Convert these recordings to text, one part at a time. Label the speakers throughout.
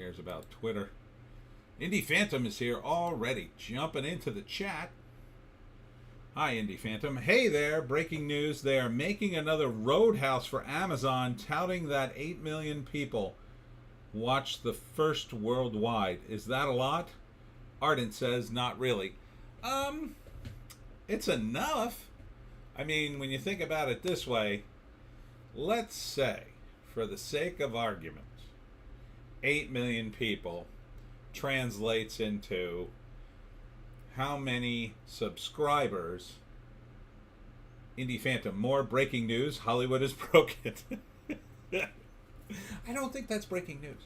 Speaker 1: cares about Twitter? Indie Phantom is here already, jumping into the chat. Hi, Indie Phantom. Hey there, breaking news. They are making another Roadhouse for Amazon, touting that 8 million people watched the first worldwide. Is that a lot? Ardent says, not really. It's enough. I mean, when you think about it this way, let's say, for the sake of argument, 8 million people translates into how many subscribers? Indie Phantom, more breaking news. Hollywood is broken. I don't think that's breaking news.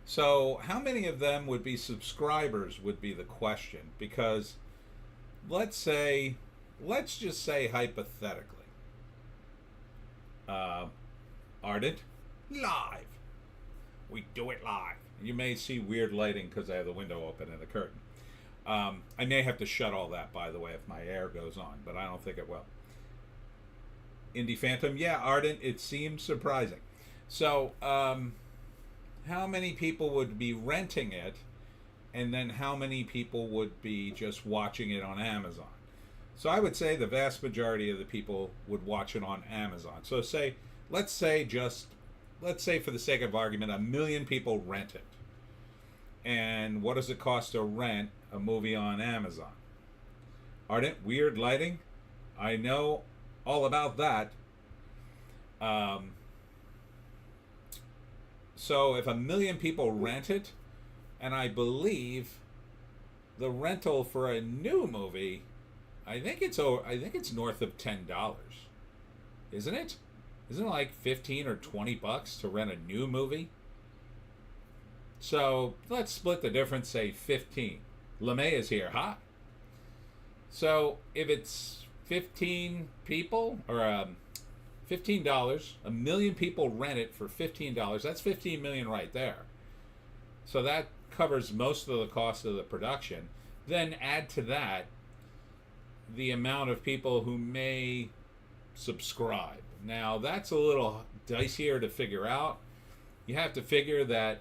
Speaker 1: So how many of them would be subscribers would be the question. Because let's just say hypothetically, Ardent, live. We do it live. You may see weird lighting because I have the window open and a curtain. I may have to shut all that, by the way, if my air goes on, but I don't think it will. Indie Phantom, yeah, Ardent, it seems surprising. So, how many people would be renting it, and then how many people would be just watching it on Amazon? So I would say the vast majority of the people would watch it on Amazon. So let's say for the sake of argument, 1 million people rent it. And what does it cost to rent a movie on Amazon? Ardent, weird lighting? I know all about that. So if 1 million people rent it, and I believe the rental for a new movie, I think it's north of $10, isn't it? Isn't it like 15 or 20 bucks to rent a new movie? So let's split the difference, say 15. LeMay is here, huh? So if it's 15 people, or $15, 1 million people rent it for $15, that's 15 million right there. So that covers most of the cost of the production. Then add to that the amount of people who may subscribe. Now that's a little dicier to figure out. You have to figure that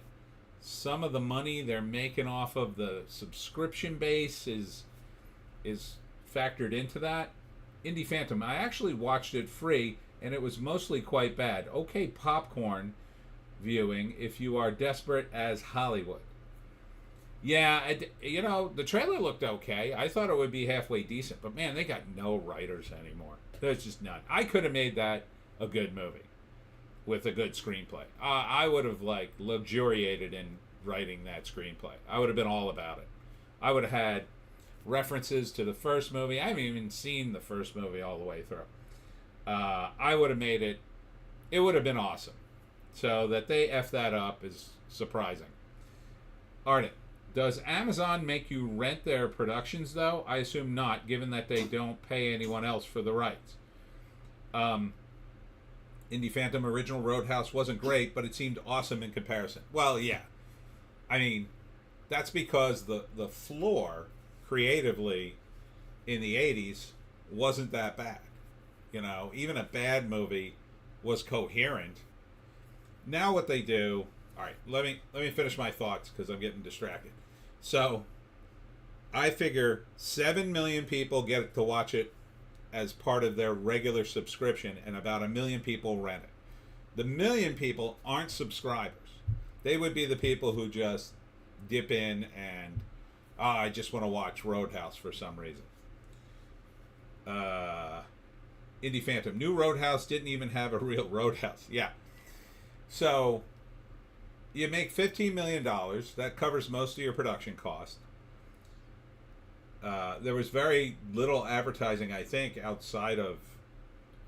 Speaker 1: some of the money they're making off of the subscription base is factored into that. Indie Phantom, I actually watched it free, and it was mostly quite bad. Okay, popcorn viewing if you are desperate as Hollywood. Yeah, the trailer looked okay. I thought it would be halfway decent, but man, they got no writers anymore. There's just none. I could have made that a good movie with a good screenplay. I would have luxuriated in writing that screenplay. I would have been all about it. I would have had references to the first movie. I haven't even seen the first movie all the way through. I would have made it. It would have been awesome. So that they F that up is surprising. Ardent, does Amazon make you rent their productions though? I assume not, given that they don't pay anyone else for the rights. Indie Phantom, original Roadhouse wasn't great, but it seemed awesome in comparison. Well, yeah. I mean, that's because the floor, creatively, in the 80s, wasn't that bad. Even a bad movie was coherent. Now what they do... Alright, let me finish my thoughts, because I'm getting distracted. So, I figure 7 million people get to watch it as part of their regular subscription, and about 1 million people rent it. The 1 million people aren't subscribers. They would be the people who just dip in and, I just want to watch Roadhouse for some reason. Indie Phantom, new Roadhouse didn't even have a real Roadhouse. Yeah. So, you make $15 million. That covers most of your production cost. There was very little advertising, I think, outside of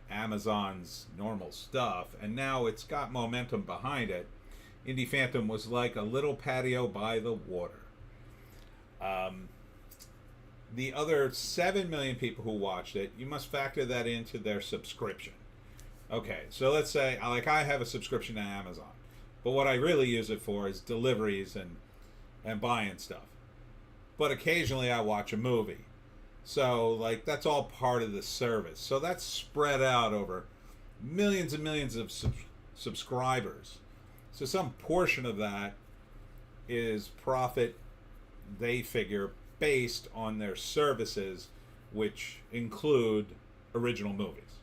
Speaker 1: Amazon's normal stuff, and now it's got momentum behind it. Indie Phantom was like a little patio by the water. The other 7 million people who watched it, you must factor that into their subscription. Okay, so let's say, I have a subscription to Amazon, but what I really use it for is deliveries and buying stuff. But occasionally I watch a movie. So, that's all part of the service. So that's spread out over millions and millions of subscribers. So some portion of that is profit they figure based on their services, which include original movies.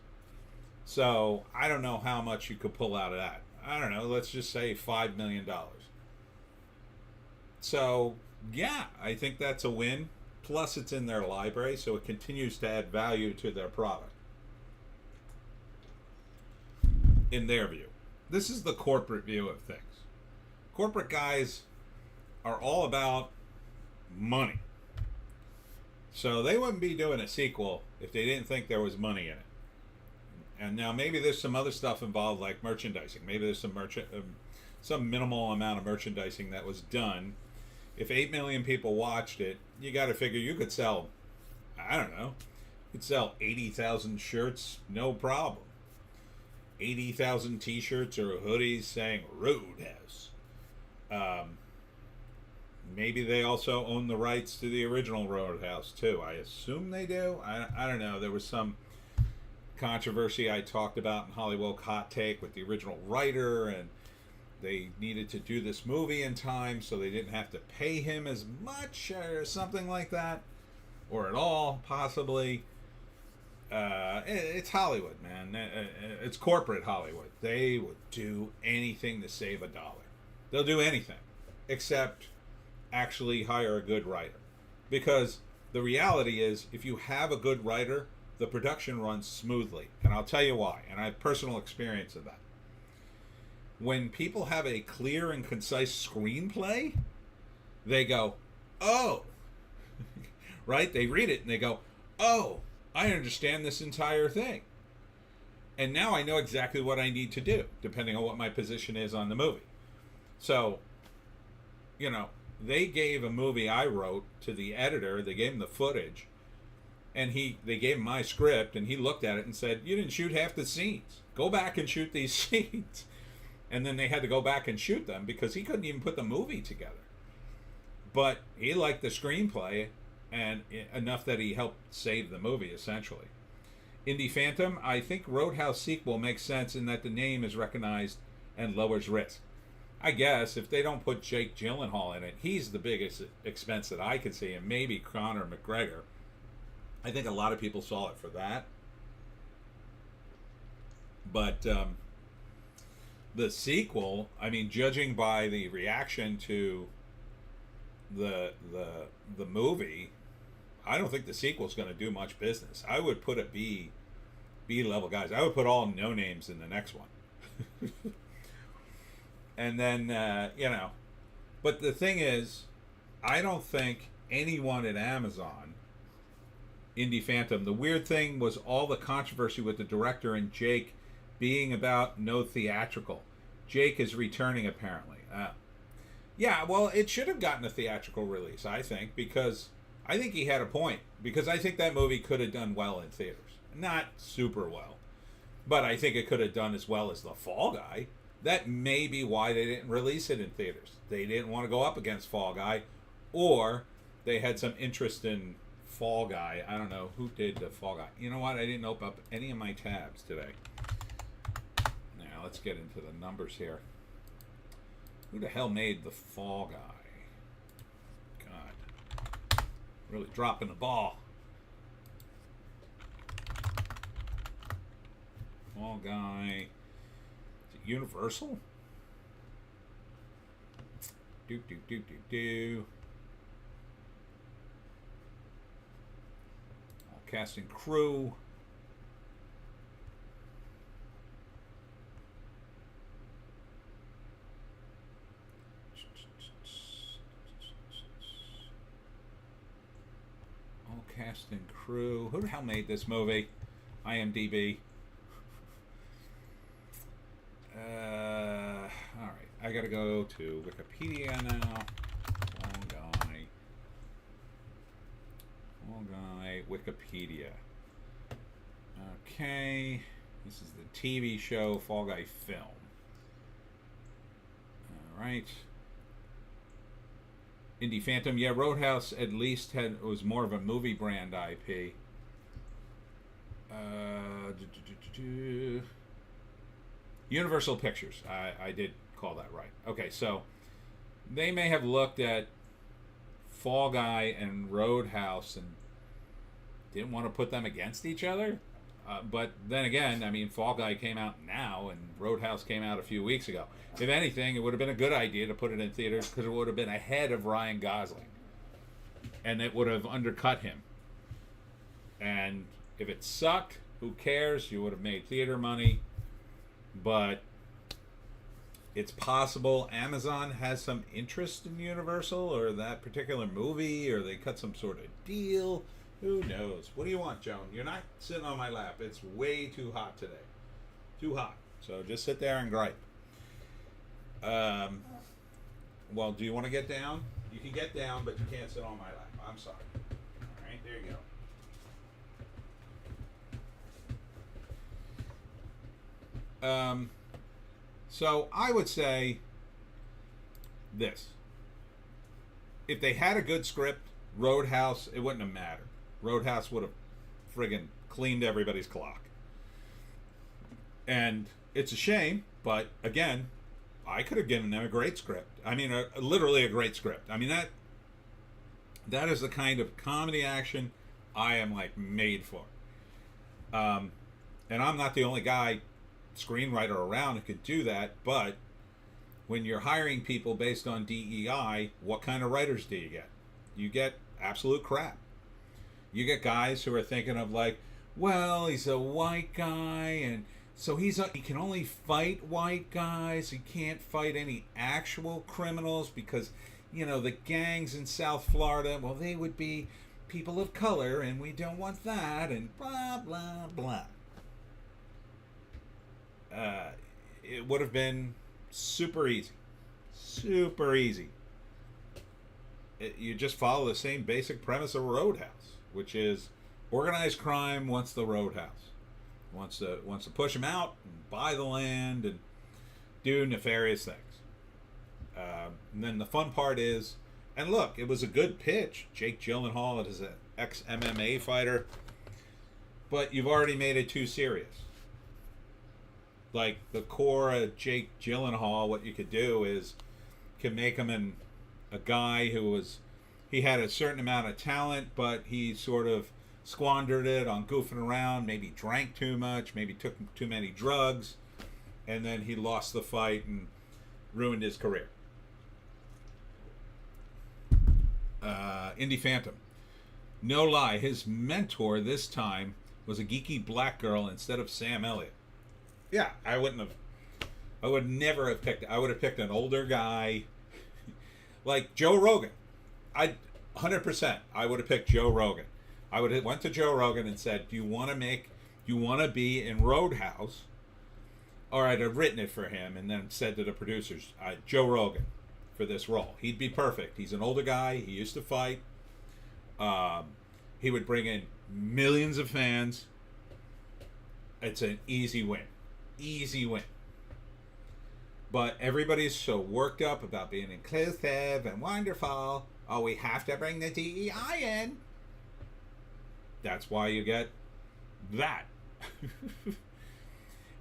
Speaker 1: So I don't know how much you could pull out of that. I don't know, let's just say $5 million. So yeah, I think that's a win. Plus it's in their library, so it continues to add value to their product. In their view. This is the corporate view of things. Corporate guys are all about money. So they wouldn't be doing a sequel if they didn't think there was money in it. And now maybe there's some other stuff involved, like merchandising. Maybe there's some minimal amount of merchandising that was done. If 8 million people watched it, you got to figure you could sell, I don't know, you could sell 80,000 shirts, no problem. 80,000 t-shirts or hoodies saying Roadhouse. Maybe they also own the rights to the original Roadhouse too. I assume they do. I don't know. There was some controversy I talked about in Hollywoke Hot Take with the original writer, and they needed to do this movie in time so they didn't have to pay him as much or something like that, or at all, possibly. It's Hollywood, man. It's corporate Hollywood. They would do anything to save a dollar. They'll do anything except actually hire a good writer. Because the reality is, if you have a good writer, the production runs smoothly. And I'll tell you why. And I have personal experience of that. When people have a clear and concise screenplay, they go, oh. Right? They read it and they go, oh, I understand this entire thing. And now I know exactly what I need to do, depending on what my position is on the movie. So, you know, they gave a movie I wrote to the editor. They gave him the footage. And they gave him my script, and he looked at it and said, you didn't shoot half the scenes. Go back and shoot these scenes. And then they had to go back and shoot them because he couldn't even put the movie together. But he liked the screenplay, and enough that he helped save the movie, essentially. Indie Phantom, I think Roadhouse sequel makes sense in that the name is recognized and lowers risk. I guess if they don't put Jake Gyllenhaal in it, he's the biggest expense that I could see, and maybe Conor McGregor. I think a lot of people saw it for that. But the sequel, I mean, judging by the reaction to the movie, I don't think the sequel's going to do much business. I would put it B level guys. I would put all no names in the next one. And then, you know, but the thing is, I don't think anyone at Amazon, Indie Phantom, the weird thing was all the controversy with the director and Jake being about no theatrical. Jake is returning, apparently. Yeah, well, it should have gotten a theatrical release, I think, because I think he had a point. Because I think that movie could have done well in theaters. Not super well, but I think it could have done as well as The Fall Guy. That may be why they didn't release it in theaters. They didn't want to go up against Fall Guy, or they had some interest in Fall Guy. I don't know who did the Fall Guy. You know what? I didn't open up any of my tabs today. Now, let's get into the numbers here. Who the hell made the Fall Guy? God. Really dropping the ball. Fall Guy. Is it Universal? All cast and crew. All cast and crew. Who the hell made this movie? IMDb. All right, I gotta go to Wikipedia now. Fall Guy, Wikipedia. Okay, this is the TV show Fall Guy film. All right. Indie Phantom, yeah, Roadhouse at least was more of a movie brand IP. Universal Pictures. I did call that right. Okay, so they may have looked at Fall Guy and Roadhouse and didn't want to put them against each other. But then again, I mean, Fall Guy came out now, and Roadhouse came out a few weeks ago. If anything, it would have been a good idea to put it in theaters because it would have been ahead of Ryan Gosling, and it would have undercut him. And if it sucked, who cares? You would have made theater money. But it's possible Amazon has some interest in Universal or that particular movie, or they cut some sort of deal. Who knows? What do you want, Joan? You're not sitting on my lap. It's way too hot today. Too hot. So just sit there and gripe. Well, do you want to get down? You can get down, but you can't sit on my lap. I'm sorry. All right, there you go. So I would say this. If they had a good script, Roadhouse, it wouldn't have mattered. Roadhouse would have friggin' cleaned everybody's clock. And it's a shame, but again, I could have given them a great script. I mean, literally a great script. I mean, that is the kind of comedy action I am like made for. And I'm not the only guy, screenwriter around who could do that, but when you're hiring people based on DEI, what kind of writers do you get? You get absolute crap. You get guys who are thinking of like, well, he's a white guy, and so he can only fight white guys. He can't fight any actual criminals because, you know, the gangs in South Florida, well, they would be people of color, and we don't want that, and blah, blah, blah. It would have been super easy. Super easy. You just follow the same basic premise of Roadhouse, which is organized crime wants the Roadhouse. Wants to push them out and buy the land and do nefarious things. And then the fun part is, and look, it was a good pitch. Jake Gyllenhaal is an ex-MMA fighter, but you've already made it too serious. Like the core of Jake Gyllenhaal, what you could do is can make him a guy he had a certain amount of talent, but he sort of squandered it on goofing around, maybe drank too much, maybe took too many drugs, and then he lost the fight and ruined his career. Indy Phantom. No lie, his mentor this time was a geeky black girl instead of Sam Elliott. Yeah, I would never have picked, I would have picked an older guy like Joe Rogan. 100%, I would have picked Joe Rogan. I would have went to Joe Rogan and said, do you want to be in Roadhouse? Or I'd have written it for him and then said to the producers, Joe Rogan for this role. He'd be perfect. He's an older guy. He used to fight. He would bring in millions of fans. It's an easy win. Easy win. But everybody's so worked up about being inclusive and wonderful. Oh, we have to bring the DEI in. That's why you get that.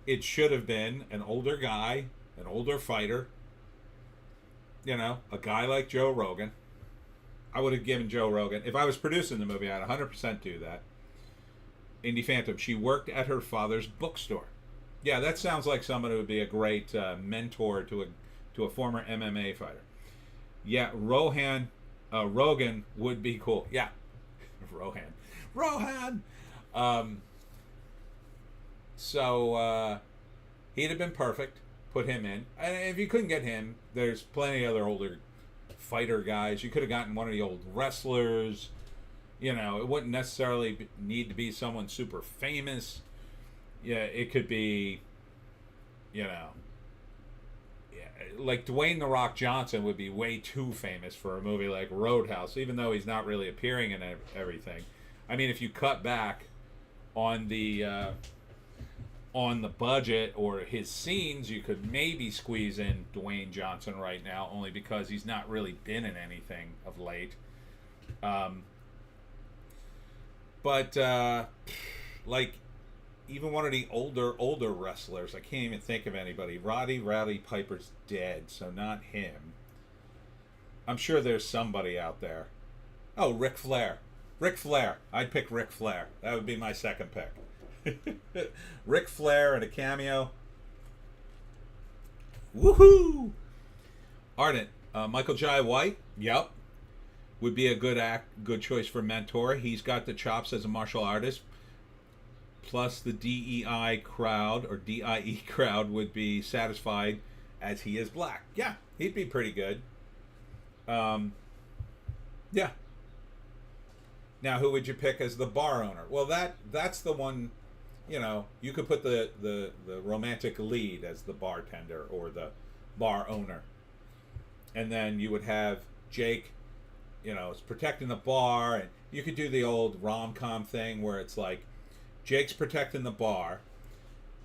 Speaker 1: It should have been an older guy, an older fighter. You know, a guy like Joe Rogan. I would have given Joe Rogan, if I was producing the movie, I'd 100% do that. Indy Phantom, she worked at her father's bookstore. Yeah, that sounds like someone who would be a great mentor to a former MMA fighter. Yeah, Rogan would be cool. Yeah, Rohan. So he'd have been perfect. Put him in. And if you couldn't get him, there's plenty of other older fighter guys. You could have gotten one of the old wrestlers. You know, it wouldn't necessarily need to be someone super famous. Yeah, it could be, you know, like Dwayne "The Rock" Johnson would be way too famous for a movie like Roadhouse, even though he's not really appearing in everything. I mean, if you cut back on the budget or his scenes, you could maybe squeeze in Dwayne Johnson right now, only because he's not really been in anything of late. But like, even one of the older wrestlers. I can't even think of anybody. Rowdy Piper's dead, so not him. I'm sure there's somebody out there. Oh, Ric Flair. Ric Flair. I'd pick Ric Flair. That would be my second pick. Ric Flair in a cameo. Woohoo! Ardent. Michael Jai White. Yep. Would be a good choice for mentor. He's got the chops as a martial artist. Plus the DEI crowd, or DIE crowd, would be satisfied as he is black. Yeah, he'd be pretty good. Yeah. Now, who would you pick as the bar owner? Well, that's the one, you could put the romantic lead as the bartender or the bar owner. And then you would have Jake, is protecting the bar, and you could do the old rom-com thing where it's like Jake's protecting the bar,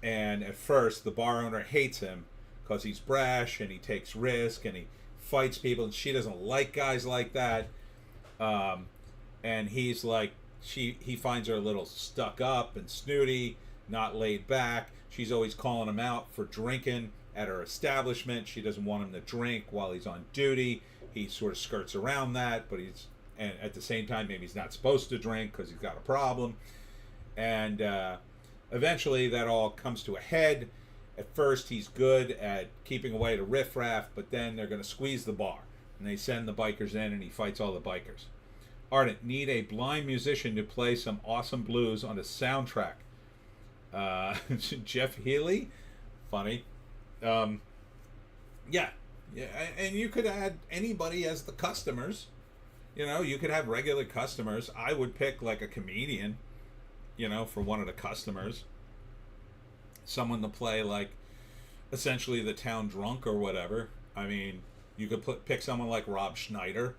Speaker 1: and at first the bar owner hates him because he's brash and he takes risk and he fights people, and she doesn't like guys like that. And he's like, he finds her a little stuck up and snooty, not laid back. She's always calling him out for drinking at her establishment. She doesn't want him to drink while he's on duty. He sort of skirts around that, and at the same time, maybe he's not supposed to drink because he's got a problem. And eventually that all comes to a head. At first, he's good at keeping away the riffraff, but then they're going to squeeze the bar. And they send the bikers in, and he fights all the bikers. Ardent, need a blind musician to play some awesome blues on the soundtrack. Jeff Healey? Funny. Yeah, and you could add anybody as the customers. You could have regular customers. I would pick like a comedian, for one of the customers. Someone to play like essentially the town drunk or whatever. I mean, you could pick someone like Rob Schneider.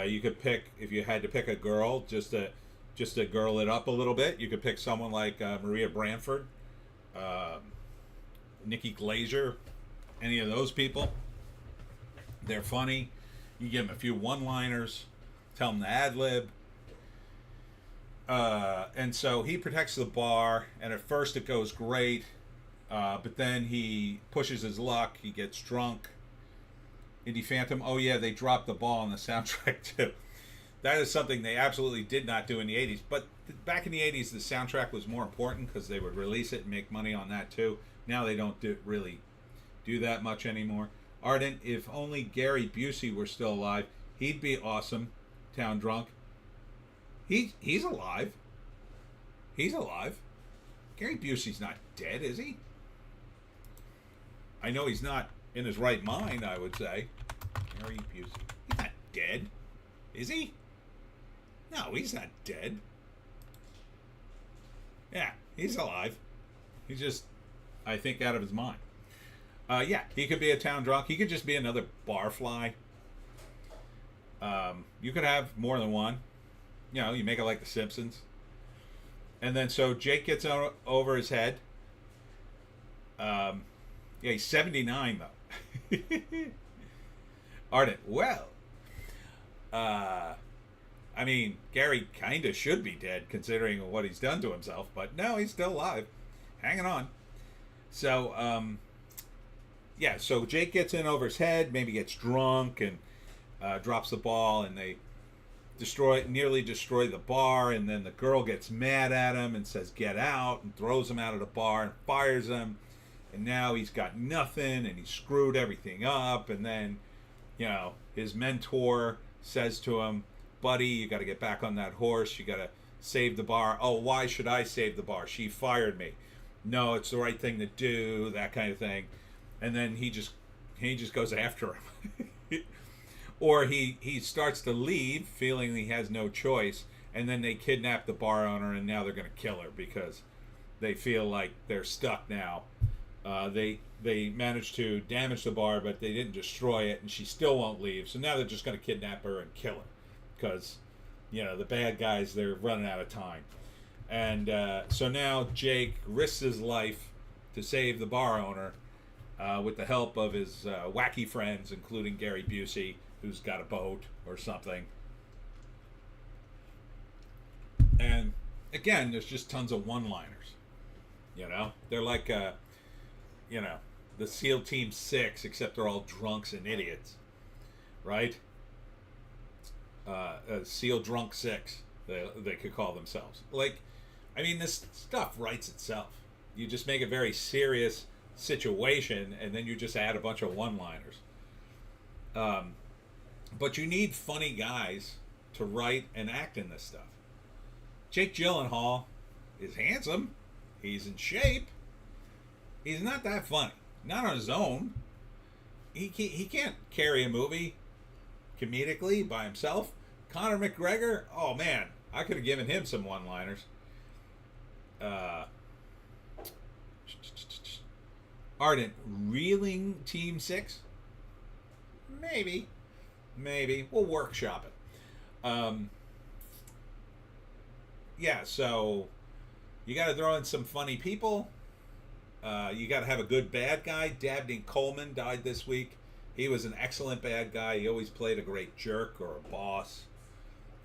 Speaker 1: You could pick, if you had to pick a girl, just to girl it up a little bit, you could pick someone like Maria Bamford, Nikki Glazer, any of those people. They're funny. You give them a few one-liners, tell them to ad-lib. And so he protects the bar, and at first it goes great, but then he pushes his luck, he gets drunk. Indie Phantom, oh yeah, they dropped the ball on the soundtrack too. That is something they absolutely did not do in the 80s. But back in the 80s, the soundtrack was more important because they would release it and make money on that too. Now they don't really do that much anymore. Ardent, if only Gary Busey were still alive, he'd be awesome. Town Drunk. He's alive. He's alive. Gary Busey's not dead, is he? I know he's not in his right mind, I would say. Gary Busey. He's not dead. Is he? No, he's not dead. Yeah, he's alive. He's just, I think, out of his mind. Yeah, he could be a town drunk. He could just be another barfly. You could have more than one. You make it like The Simpsons. And then so Jake gets over his head. Yeah, he's 79 though. Ardent, well, I mean, Gary kind of should be dead considering what he's done to himself, but no, he's still alive, hanging on. So, yeah, so Jake gets in over his head, maybe gets drunk and drops the ball, and they nearly destroy the bar, and then the girl gets mad at him and says, "Get out," and throws him out of the bar and fires him. And now he's got nothing, and he screwed everything up. And then, his mentor says to him, "Buddy, you got to get back on that horse. You got to save the bar." "Oh, why should I save the bar? She fired me." "No, it's the right thing to do," that kind of thing. And then he just goes after him. Or he starts to leave, feeling he has no choice, and then they kidnap the bar owner, and now they're going to kill her because they feel like they're stuck now. They managed to damage the bar, but they didn't destroy it, and she still won't leave. So now they're just going to kidnap her and kill her because, the bad guys, they're running out of time. And so now Jake risks his life to save the bar owner with the help of his wacky friends, including Gary Busey, who's got a boat or something. And again, there's just tons of one-liners. You know, they're like, you know, the SEAL Team 6, except they're all drunks and idiots, right? SEAL Drunk 6, they could call themselves. Like, I mean, this stuff writes itself. You just make a very serious situation, and then you just add a bunch of one-liners. But you need funny guys to write and act in this stuff. Jake Gyllenhaal is handsome. He's in shape. He's not that funny. Not on his own. He can't carry a movie comedically by himself. Conor McGregor, oh man, I could have given him some one-liners. Ardent, reeling Team 6? Maybe. We'll workshop it. Yeah, so you got to throw in some funny people. You got to have a good bad guy. Dabney Coleman died this week. He was an excellent bad guy. He always played a great jerk or a boss.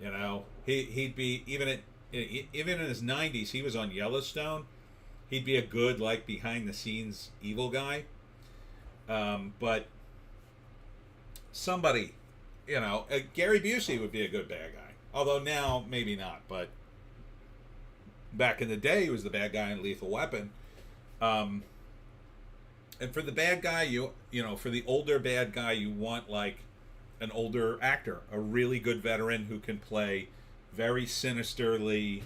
Speaker 1: You know, he'd be even in his 90s. He was on Yellowstone. He'd be a good, like, behind the scenes evil guy. But somebody, you know, Gary Busey would be a good bad guy. Although now maybe not. But back in the day, he was the bad guy in Lethal Weapon. And for the bad guy, you know, for the older bad guy, you want like an older actor, a really good veteran who can play very sinisterly,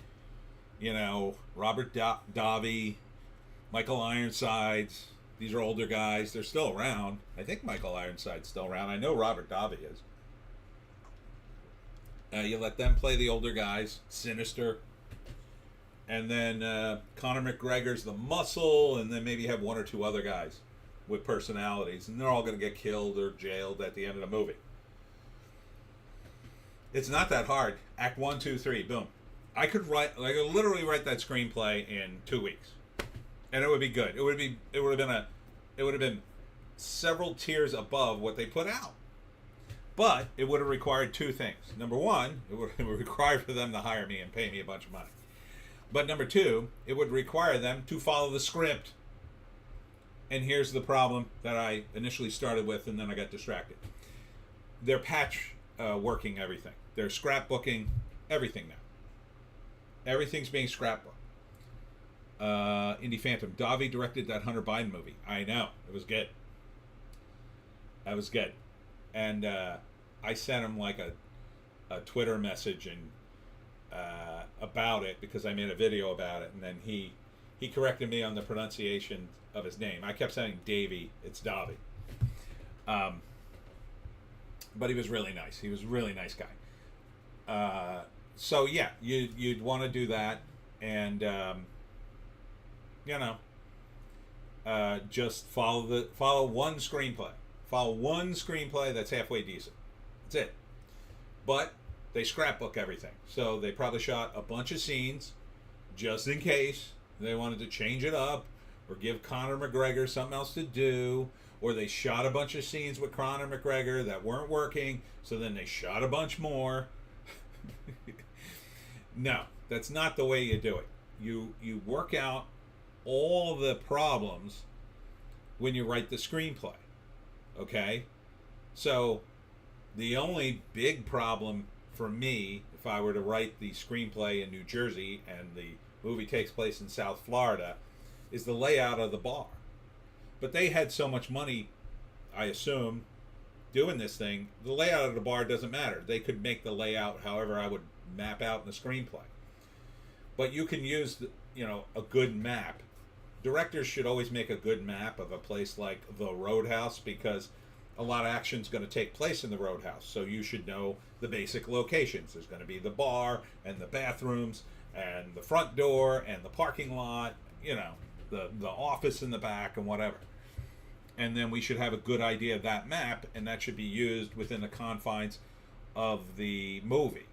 Speaker 1: you know, Robert Davi, Michael Ironsides. These are older guys. They're still around. I think Michael Ironside's still around. I know Robert Davi is. You let them play the older guys, sinister. And then Conor McGregor's the muscle, and then maybe have one or two other guys with personalities, and they're all going to get killed or jailed at the end of the movie. It's not that hard. Act 1, 2, 3, boom. I could literally write that screenplay in 2 weeks, and it would be good. It would have been several tiers above what they put out. But it would have required two things. Number one, it would require for them to hire me and pay me a bunch of money. But number two, it would require them to follow the script. And here's the problem that I initially started with, and then I got distracted. They're patch working everything. They're scrapbooking everything now. Everything's being scrapbooked. Indie Phantom. Davi directed that Hunter Biden movie. I know. It was good. That was good. And I sent him like a Twitter message and about it because I made a video about it, and then he corrected me on the pronunciation of his name. I kept saying Davey. It's Davi. But he was really nice. He was a really nice guy. So yeah, you'd want to do that, and you know, just follow one screenplay. Follow one screenplay that's halfway decent. That's it. But they scrapbook everything. So they probably shot a bunch of scenes just in case they wanted to change it up or give Conor McGregor something else to do, or they shot a bunch of scenes with Conor McGregor that weren't working, so then they shot a bunch more. No, that's not the way you do it. You work out all the problems when you write the screenplay. Okay? So the only big problem for me, if I were to write the screenplay in New Jersey and the movie takes place in South Florida, is the layout of the bar. But they had so much money, I assume, doing this thing, the layout of the bar doesn't matter. They could make the layout however I would map out in the screenplay. But you can use, a good map. Directors should always make a good map of a place like the Roadhouse, because a lot of action's going to take place in the Roadhouse. So you should know the basic locations. There's going to be the bar and the bathrooms and the front door and the parking lot, the office in the back and whatever. And then we should have a good idea of that map, and that should be used within the confines of the movie.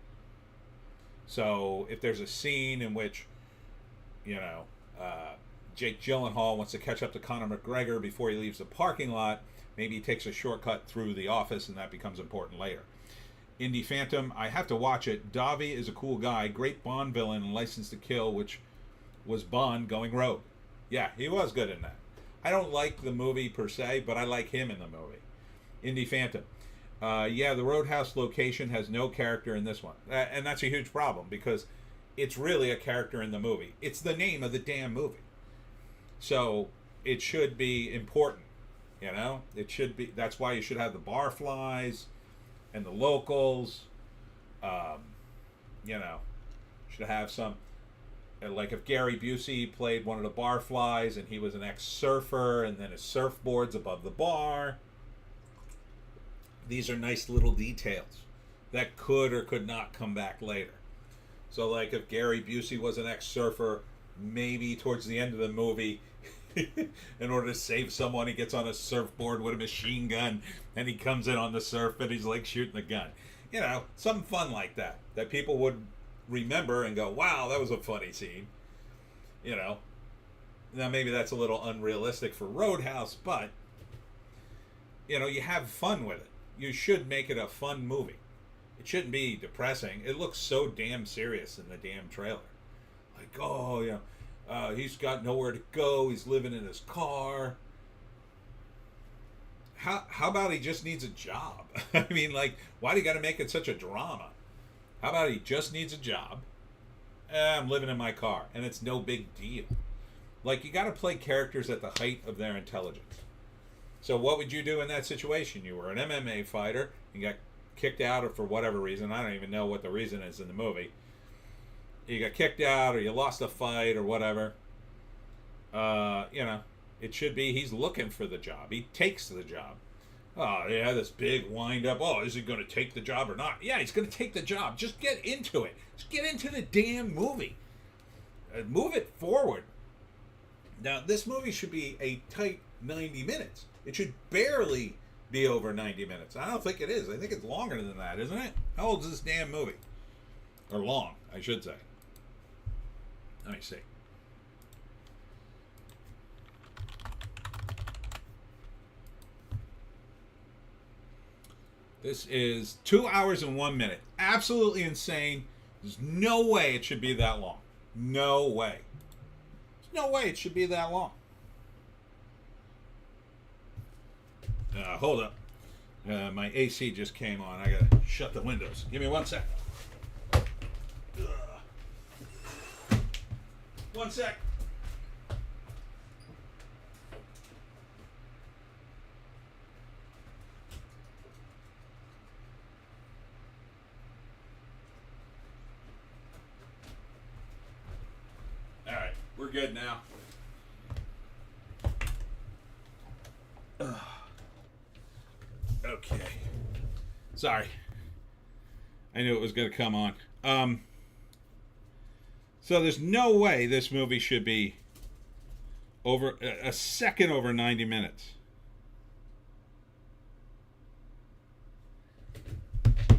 Speaker 1: So if there's a scene in which, Jake Gyllenhaal wants to catch up to Conor McGregor before he leaves the parking lot, maybe he takes a shortcut through the office, and that becomes important later. Indie Phantom, I have to watch it. Davi is a cool guy, great Bond villain in License to Kill, which was Bond going rogue. Yeah, he was good in that. I don't like the movie per se, but I like him in the movie. Indy Phantom. Yeah, the Roadhouse location has no character in this one. And that's a huge problem because it's really a character in the movie. It's the name of the damn movie. So it should be important, you know? It should be. That's why you should have the barflies and the locals. You know, should have some. Like if Gary Busey played one of the barflies and he was an ex-surfer and then his surfboard's above the bar. These are nice little details that could or could not come back later. So like if Gary Busey was an ex-surfer, maybe towards the end of the movie, in order to save someone, he gets on a surfboard with a machine gun and he comes in on the surf and he's like shooting the gun. You know, something fun like that people would remember and go, wow, that was a funny scene. You know, now maybe that's a little unrealistic for Roadhouse, but you know, you have fun with it. You should make it a fun movie. It shouldn't be depressing. It looks so damn serious in the damn trailer. Like, oh, you know, he's got nowhere to go. He's living in his car. How about he just needs a job? I mean, like, why do you got to make it such a drama? How about he just needs a job? I'm living in my car, and it's no big deal. Like, you got to play characters at the height of their intelligence. So what would you do in that situation? You were an MMA fighter, you got kicked out for whatever reason. I don't even know what the reason is in the movie. You got kicked out or you lost a fight or whatever. You know, it should be he's looking for the job. He takes the job. Oh, yeah, this big wind up. Oh, is he going to take the job or not? Yeah, he's going to take the job. Just get into it. Just get into the damn movie. Move it forward. Now, this movie should be a tight 90 minutes. It should barely be over 90 minutes. I don't think it is. I think it's longer than that, isn't it? How old is this damn movie? Or long, I should say. Let me see. This is 2 hours and 1 minute. Absolutely insane. There's no way it should be that long. No way. There's no way it should be that long. Hold up. My AC just came on. I gotta shut the windows. Give me 1 sec. 1 sec. All right, we're good now. Okay. Sorry. I knew it was going to come on. So there's no way this movie should be over a second over 90 minutes.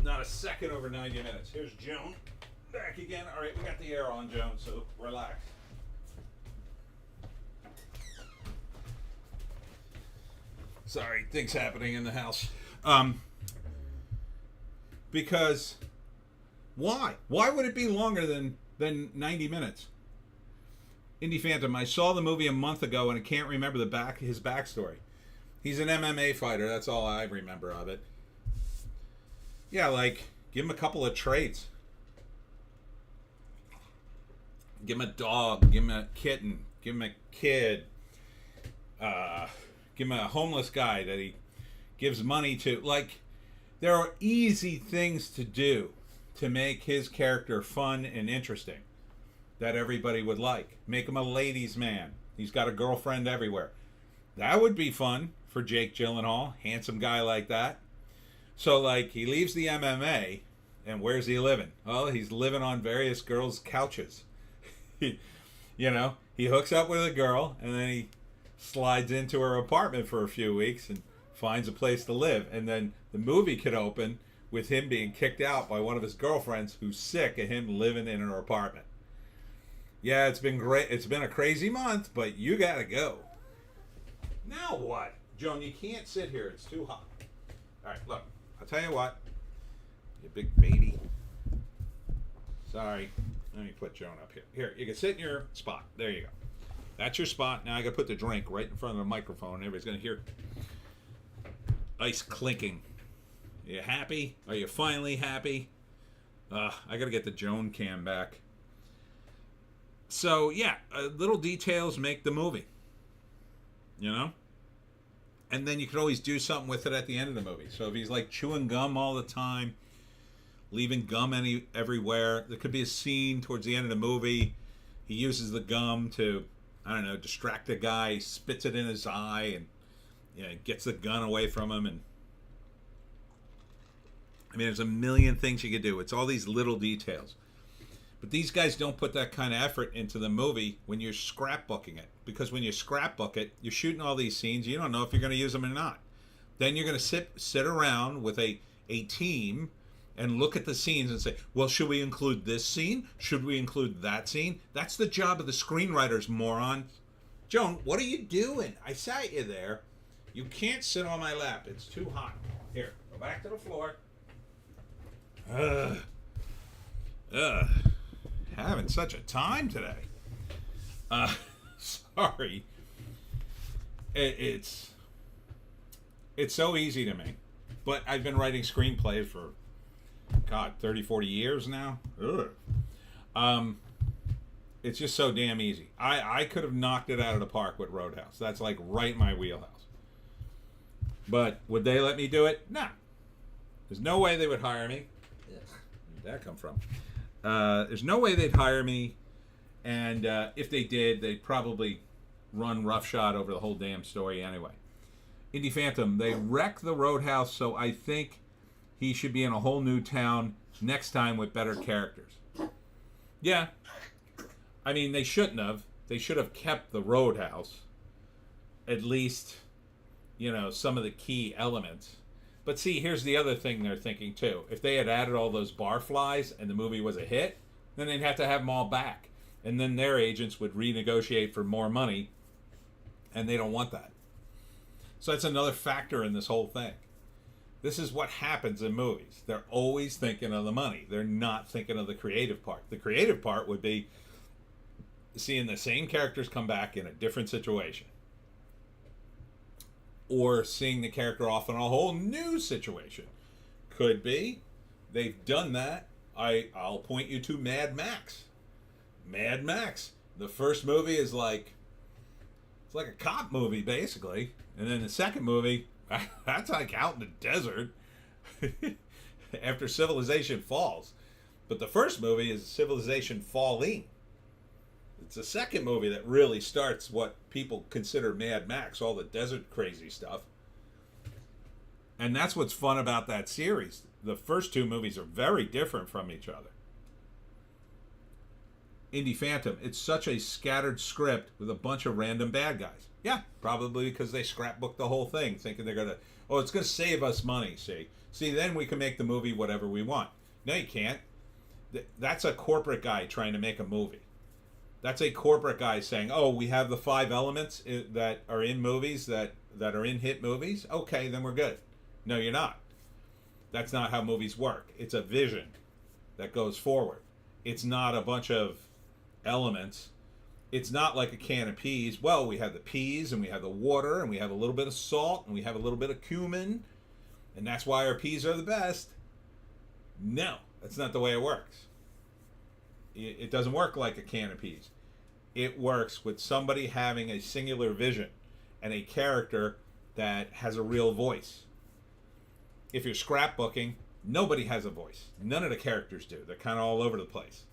Speaker 1: Not a second over 90 minutes. Here's Joan back again. All right, we got the air on, Joan, so relax. Sorry, things happening in the house. Because why? Why would it be longer than 90 minutes? Indy Phantom, I saw the movie a month ago and I can't remember his backstory. He's an MMA fighter, that's all I remember of it. Yeah, like, give him a couple of traits. Give him a dog, give him a kitten, give him a kid. Give him a homeless guy that he gives money to. Like, there are easy things to do to make his character fun and interesting that everybody would like. Make him a ladies' man. He's got a girlfriend everywhere. That would be fun for Jake Gyllenhaal, handsome guy like that. So, like, he leaves the MMA, and where's he living? Well, he's living on various girls' couches. You know, he hooks up with a girl, and then he slides into her apartment for a few weeks and finds a place to live. And then the movie could open with him being kicked out by one of his girlfriends who's sick of him living in her apartment. Yeah, it's been great. It's been a crazy month, but you gotta go. Now what? Joan, you can't sit here. It's too hot. All right, look. I'll tell you what. You big baby. Sorry. Let me put Joan up here. Here, you can sit in your spot. There you go. That's your spot. Now I got to put the drink right in front of the microphone. Everybody's going to hear ice clinking. Are you happy? Are you finally happy? I got to get the Joan cam back. So, yeah, little details make the movie. You know? And then you could always do something with it at the end of the movie. So if he's like chewing gum all the time, leaving gum everywhere, there could be a scene towards the end of the movie. He uses the gum to, I don't know, distract the guy, spits it in his eye, and gets the gun away from him. And I mean, there's a million things you could do. It's all these little details. But these guys don't put that kind of effort into the movie when you're scrapbooking it. Because when you scrapbook it, you're shooting all these scenes. You don't know if you're going to use them or not. Then you're going to sit around with a team and look at the scenes and say, well, should we include this scene? Should we include that scene? That's the job of the screenwriters, moron. Joan, what are you doing? I sat you there. You can't sit on my lap. It's too hot. Here, go back to the floor. Having such a time today. Sorry. It's so easy to me. But I've been writing screenplays for, 30, 40 years now. It's just so damn easy. I could have knocked it out of the park with Roadhouse. That's like right in my wheelhouse. But would they let me do it? No. There's no way they would hire me. Where'd that come from? There's no way they'd hire me, and if they did, they'd probably run roughshod over the whole damn story anyway. Indie Phantom, they wreck the Roadhouse, so I think he should be in a whole new town next time with better characters. Yeah. I mean, they shouldn't have. They should have kept the Roadhouse. At least, some of the key elements. But see, here's the other thing they're thinking too. If they had added all those barflies and the movie was a hit, then they'd have to have them all back. And then their agents would renegotiate for more money, and they don't want that. So that's another factor in this whole thing. This is what happens in movies. They're always thinking of the money. They're not thinking of the creative part. The creative part would be seeing the same characters come back in a different situation. Or seeing the character off in a whole new situation. Could be. They've done that. I'll point you to Mad Max. Mad Max. The first movie is like, it's like a cop movie, basically. And then the second movie, that's like out in the desert after civilization falls. But the first movie is civilization falling. It's the second movie that really starts what people consider Mad Max, all the desert crazy stuff. And that's what's fun about that series. The first two movies are very different from each other. Indie Phantom, it's such a scattered script with a bunch of random bad guys. Yeah, probably because they scrapbooked the whole thing, thinking they're going to, it's going to save us money, See, then we can make the movie whatever we want. No, you can't. That's a corporate guy trying to make a movie. That's a corporate guy saying, we have the 5 elements that are in movies that are in hit movies. Okay, then we're good. No, you're not. That's not how movies work. It's a vision that goes forward. It's not a bunch of elements. It's not like a can of peas. Well, we have the peas, and we have the water, and we have a little bit of salt, and we have a little bit of cumin, and that's why our peas are the best. No, that's not the way it works. It doesn't work like a can of peas. It works with somebody having a singular vision and a character that has a real voice. If you're scrapbooking, nobody has a voice. None of the characters do. They're kind of all over the place.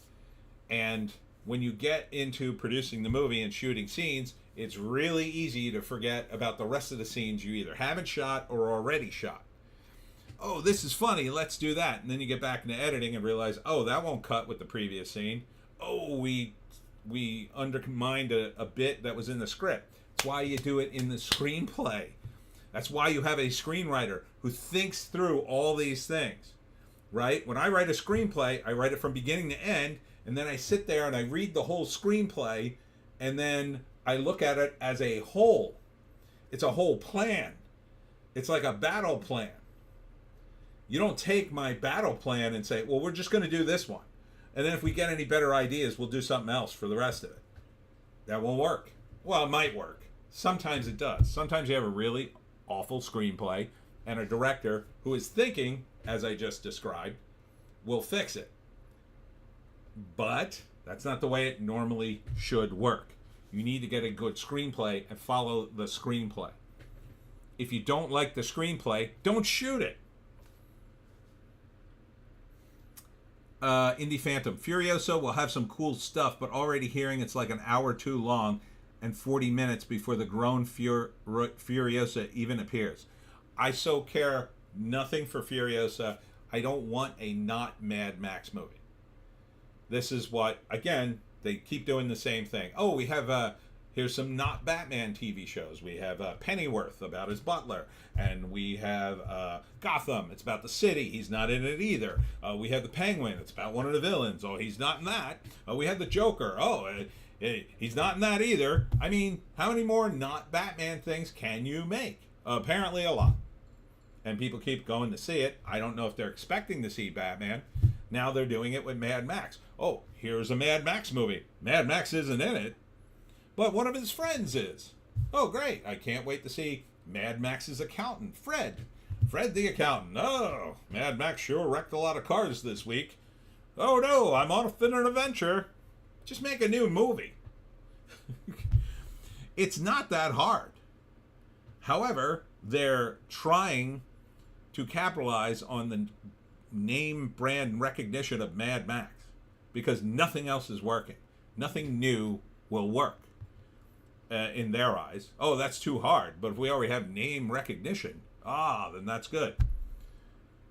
Speaker 1: And when you get into producing the movie and shooting scenes, it's really easy to forget about the rest of the scenes you either haven't shot or already shot. Oh, this is funny, let's do that. And then you get back into editing and realize, that won't cut with the previous scene. We undermined a bit that was in the script. That's why you do it in the screenplay. That's why you have a screenwriter who thinks through all these things, right? When I write a screenplay, I write it from beginning to end, and then I sit there and I read the whole screenplay, and then I look at it as a whole. It's a whole plan. It's like a battle plan. You don't take my battle plan and say, we're just going to do this one. And then if we get any better ideas, we'll do something else for the rest of it. That won't work. Well, it might work. Sometimes it does. Sometimes you have a really awful screenplay and a director who is thinking, as I just described, will fix it. But that's not the way it normally should work. You need to get a good screenplay and follow the screenplay. If you don't like the screenplay, don't shoot it. Indie Phantom. Furiosa will have some cool stuff, but already hearing it's like an hour too long and 40 minutes before the grown Furiosa even appears. I so care nothing for Furiosa. I don't want a not Mad Max movie. This is what, again, they keep doing the same thing. Oh, we have here's some not Batman TV shows. We have Pennyworth about his butler, and we have Gotham. It's about the city. He's not in it either. We have the Penguin. It's about one of the villains. Oh, he's not in that. We have the Joker. Oh, he's not in that either. I mean, how many more not Batman things can you make? Apparently a lot. And people keep going to see it. I don't know if they're expecting to see Batman. Now they're doing it with Mad Max. Oh, here's a Mad Max movie. Mad Max isn't in it, but one of his friends is. Oh, great. I can't wait to see Mad Max's accountant, Fred. Fred the accountant. Oh, Mad Max sure wrecked a lot of cars this week. Oh, no, I'm off in an adventure. Just make a new movie. It's not that hard. However, they're trying to capitalize on the name brand recognition of Mad Max because nothing else is working. Nothing new will work in their eyes. Oh, that's too hard. But if we already have name recognition, then that's good.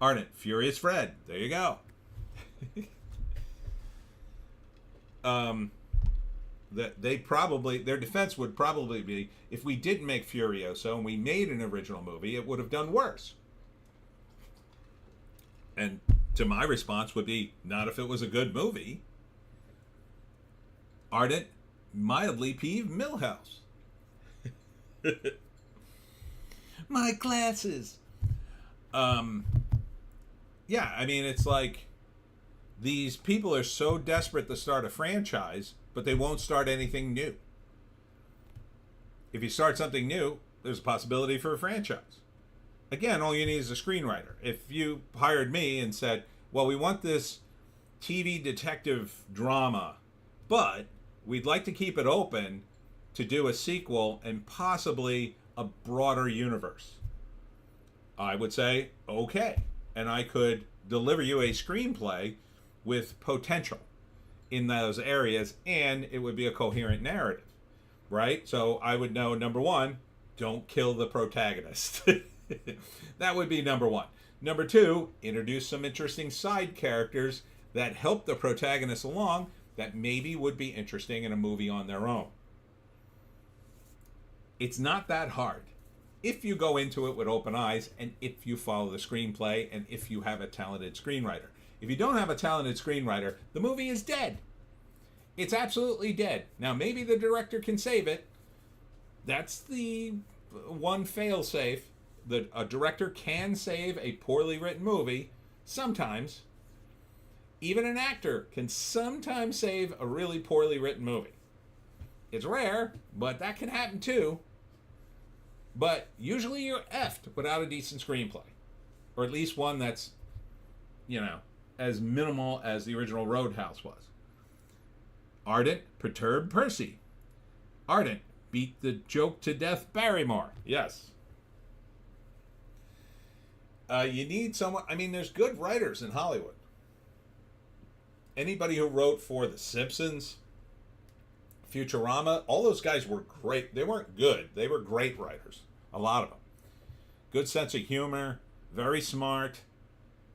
Speaker 1: Ardent, Furious Fred. There you go. That they probably, their defense would probably be, if we didn't make Furiosa and we made an original movie, it would have done worse. And to my response would be, not if it was a good movie. Ardent, mildly peeved Millhouse. My glasses. Yeah, I mean, it's like these people are so desperate to start a franchise, but they won't start anything new. If you start something new, there's a possibility for a franchise. Again, all you need is a screenwriter. If you hired me and said, well, we want this TV detective drama, but we'd like to keep it open to do a sequel and possibly a broader universe, I would say, okay. And I could deliver you a screenplay with potential in those areas, and it would be a coherent narrative, right? So I would know, number one, don't kill the protagonist. That would be number one. Number two, introduce some interesting side characters that help the protagonist along that maybe would be interesting in a movie on their own. It's not that hard if you go into it with open eyes and if you follow the screenplay and if you have a talented screenwriter. If you don't have a talented screenwriter, the movie is dead. It's absolutely dead. Now, maybe the director can save it. That's the one fail-safe. That a director can save a poorly written movie sometimes. Even an actor can sometimes save a really poorly written movie. It's rare, but that can happen too. But usually you're effed without a decent screenplay. Or at least one that's, as minimal as the original Roadhouse was. Ardent, perturb Percy. Ardent, beat the joke to death Barrymore. Yes. You need someone, there's good writers in Hollywood. Anybody who wrote for The Simpsons, Futurama, all those guys were great. They weren't good. They were great writers. A lot of them. Good sense of humor, very smart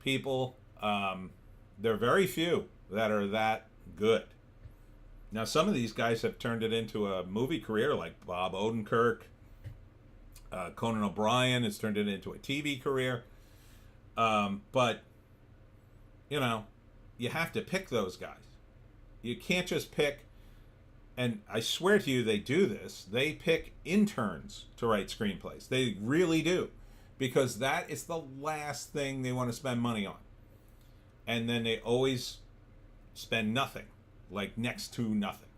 Speaker 1: people. There are very few that are that good. Now, some of these guys have turned it into a movie career, like Bob Odenkirk. Conan O'Brien has turned it into a TV career. But, you have to pick those guys. You can't just pick, and I swear to you they do this, they pick interns to write screenplays. They really do. Because that is the last thing they want to spend money on. And then they always spend nothing. Like next to nothing.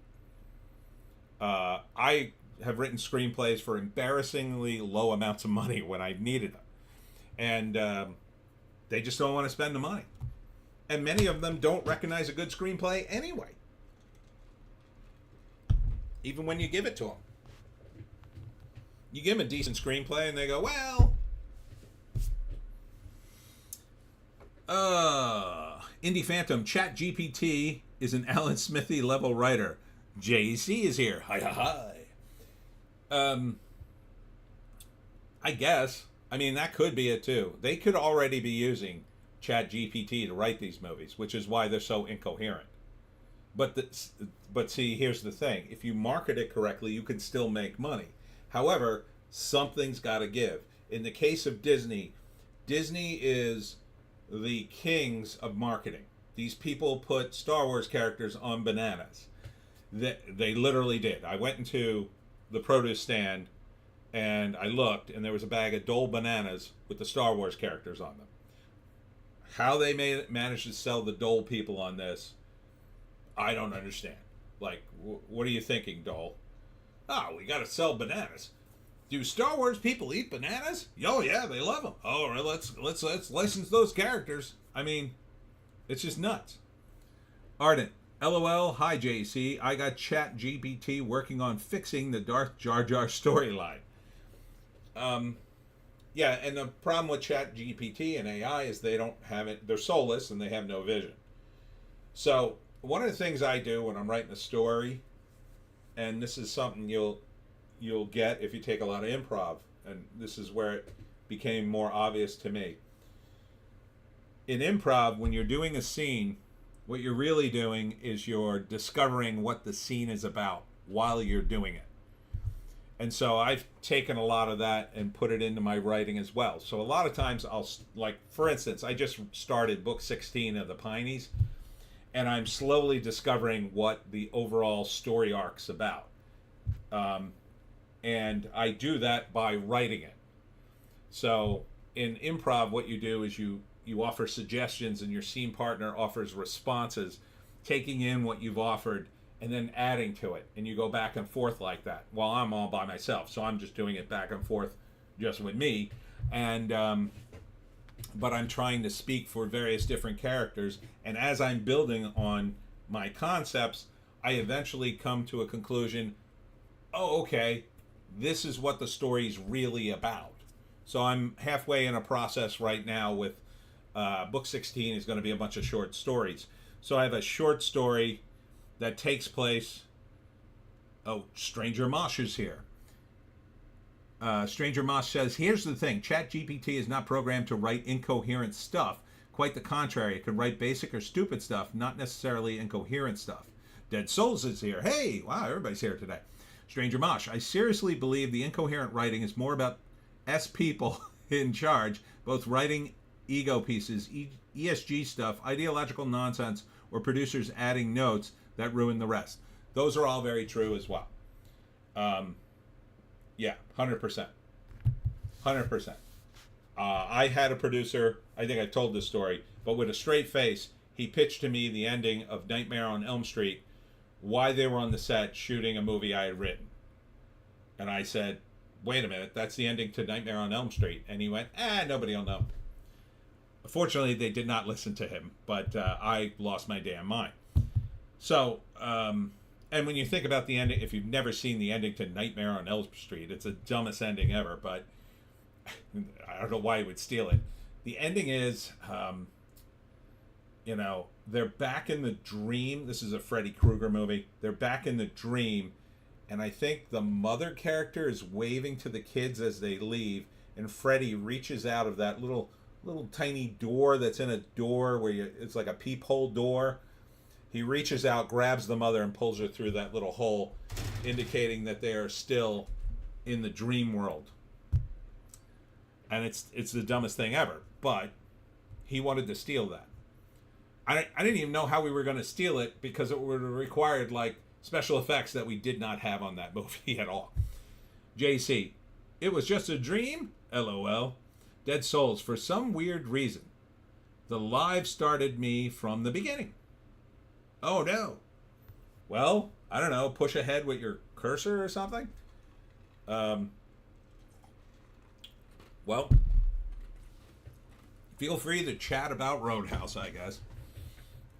Speaker 1: I have written screenplays for embarrassingly low amounts of money when I needed them. And they just don't want to spend the money. And many of them don't recognize a good screenplay anyway, even when you give it to them. You give them a decent screenplay and they go, well, Indie Phantom, Chat GPT is an Alan Smithy level writer. JC is here. Hi, hi, hi. I guess. I mean, that could be it too. They could already be using Chat GPT to write these movies, which is why they're so incoherent. But see, here's the thing. If you market it correctly, you can still make money. However, something's got to give. In the case of Disney, Disney is the kings of marketing. These people put Star Wars characters on bananas. They literally did. I went into the produce stand and I looked, and there was a bag of Dole bananas with the Star Wars characters on them. How they managed to sell the Dole people on this, I don't understand. Like, what are you thinking, Dole? Oh, we got to sell bananas. Do Star Wars people eat bananas? Oh yeah, they love them. Oh, let's license those characters. I mean, it's just nuts. Ardent, LOL. Hi JC. I got Chat GPT working on fixing the Darth Jar Jar storyline. Yeah, and the problem with Chat GPT and AI is they don't have it. They're soulless and they have no vision. So one of the things I do when I'm writing a story, and this is something you'll get if you take a lot of improv, and this is where it became more obvious to me. In improv, when you're doing a scene, what you're really doing is you're discovering what the scene is about while you're doing it. And so I've taken a lot of that and put it into my writing as well. So a lot of times I'll, like, for instance, I just started book 16 of the Pineys, and I'm slowly discovering what the overall story arc's about. And I do that by writing it. So in improv, what you do is you offer suggestions and your scene partner offers responses, taking in what you've offered and then adding to it. And you go back and forth like that while I'm all by myself. So I'm just doing it back and forth just with me. And but I'm trying to speak for various different characters. And as I'm building on my concepts, I eventually come to a conclusion. Oh, okay, this is what the story's really about. So I'm halfway in a process right now with book 16 is going to be a bunch of short stories. So I have a short story that takes place. Oh, Stranger Mosh is here. Stranger Mosh says, here's the thing. ChatGPT is not programmed to write incoherent stuff. Quite the contrary. It can write basic or stupid stuff, not necessarily incoherent stuff. Dead Souls is here. Hey, wow, everybody's here today. Stranger Mosh, I seriously believe the incoherent writing is more about S people in charge, both writing ego pieces, ESG stuff, ideological nonsense, or producers adding notes that ruin the rest. Those are all very true as well. Yeah, 100%. 100%. I had a producer, I think I told this story, but with a straight face, he pitched to me the ending of Nightmare on Elm Street, why they were on the set shooting a movie I had written. And I said, wait a minute, that's the ending to Nightmare on Elm Street. And he went, nobody will know. Fortunately, they did not listen to him, but I lost my damn mind. So, and when you think about the ending, if you've never seen the ending to Nightmare on Elm Street, it's the dumbest ending ever, but I don't know why you would steal it. The ending is, they're back in the dream. This is a Freddy Krueger movie. They're back in the dream, and I think the mother character is waving to the kids as they leave, and Freddy reaches out of that little tiny door that's in a door where it's like a peephole door. He reaches out, grabs the mother, and pulls her through that little hole, indicating that they are still in the dream world. And it's the dumbest thing ever. But he wanted to steal that. I didn't even know how we were going to steal it because it would have required like special effects that we did not have on that movie at all. JC, it was just a dream? LOL. Dead Souls, for some weird reason, the live started me from the beginning. Oh no. Well, I don't know, push ahead with your cursor or something? Um, well, feel free to chat about Roadhouse, I guess.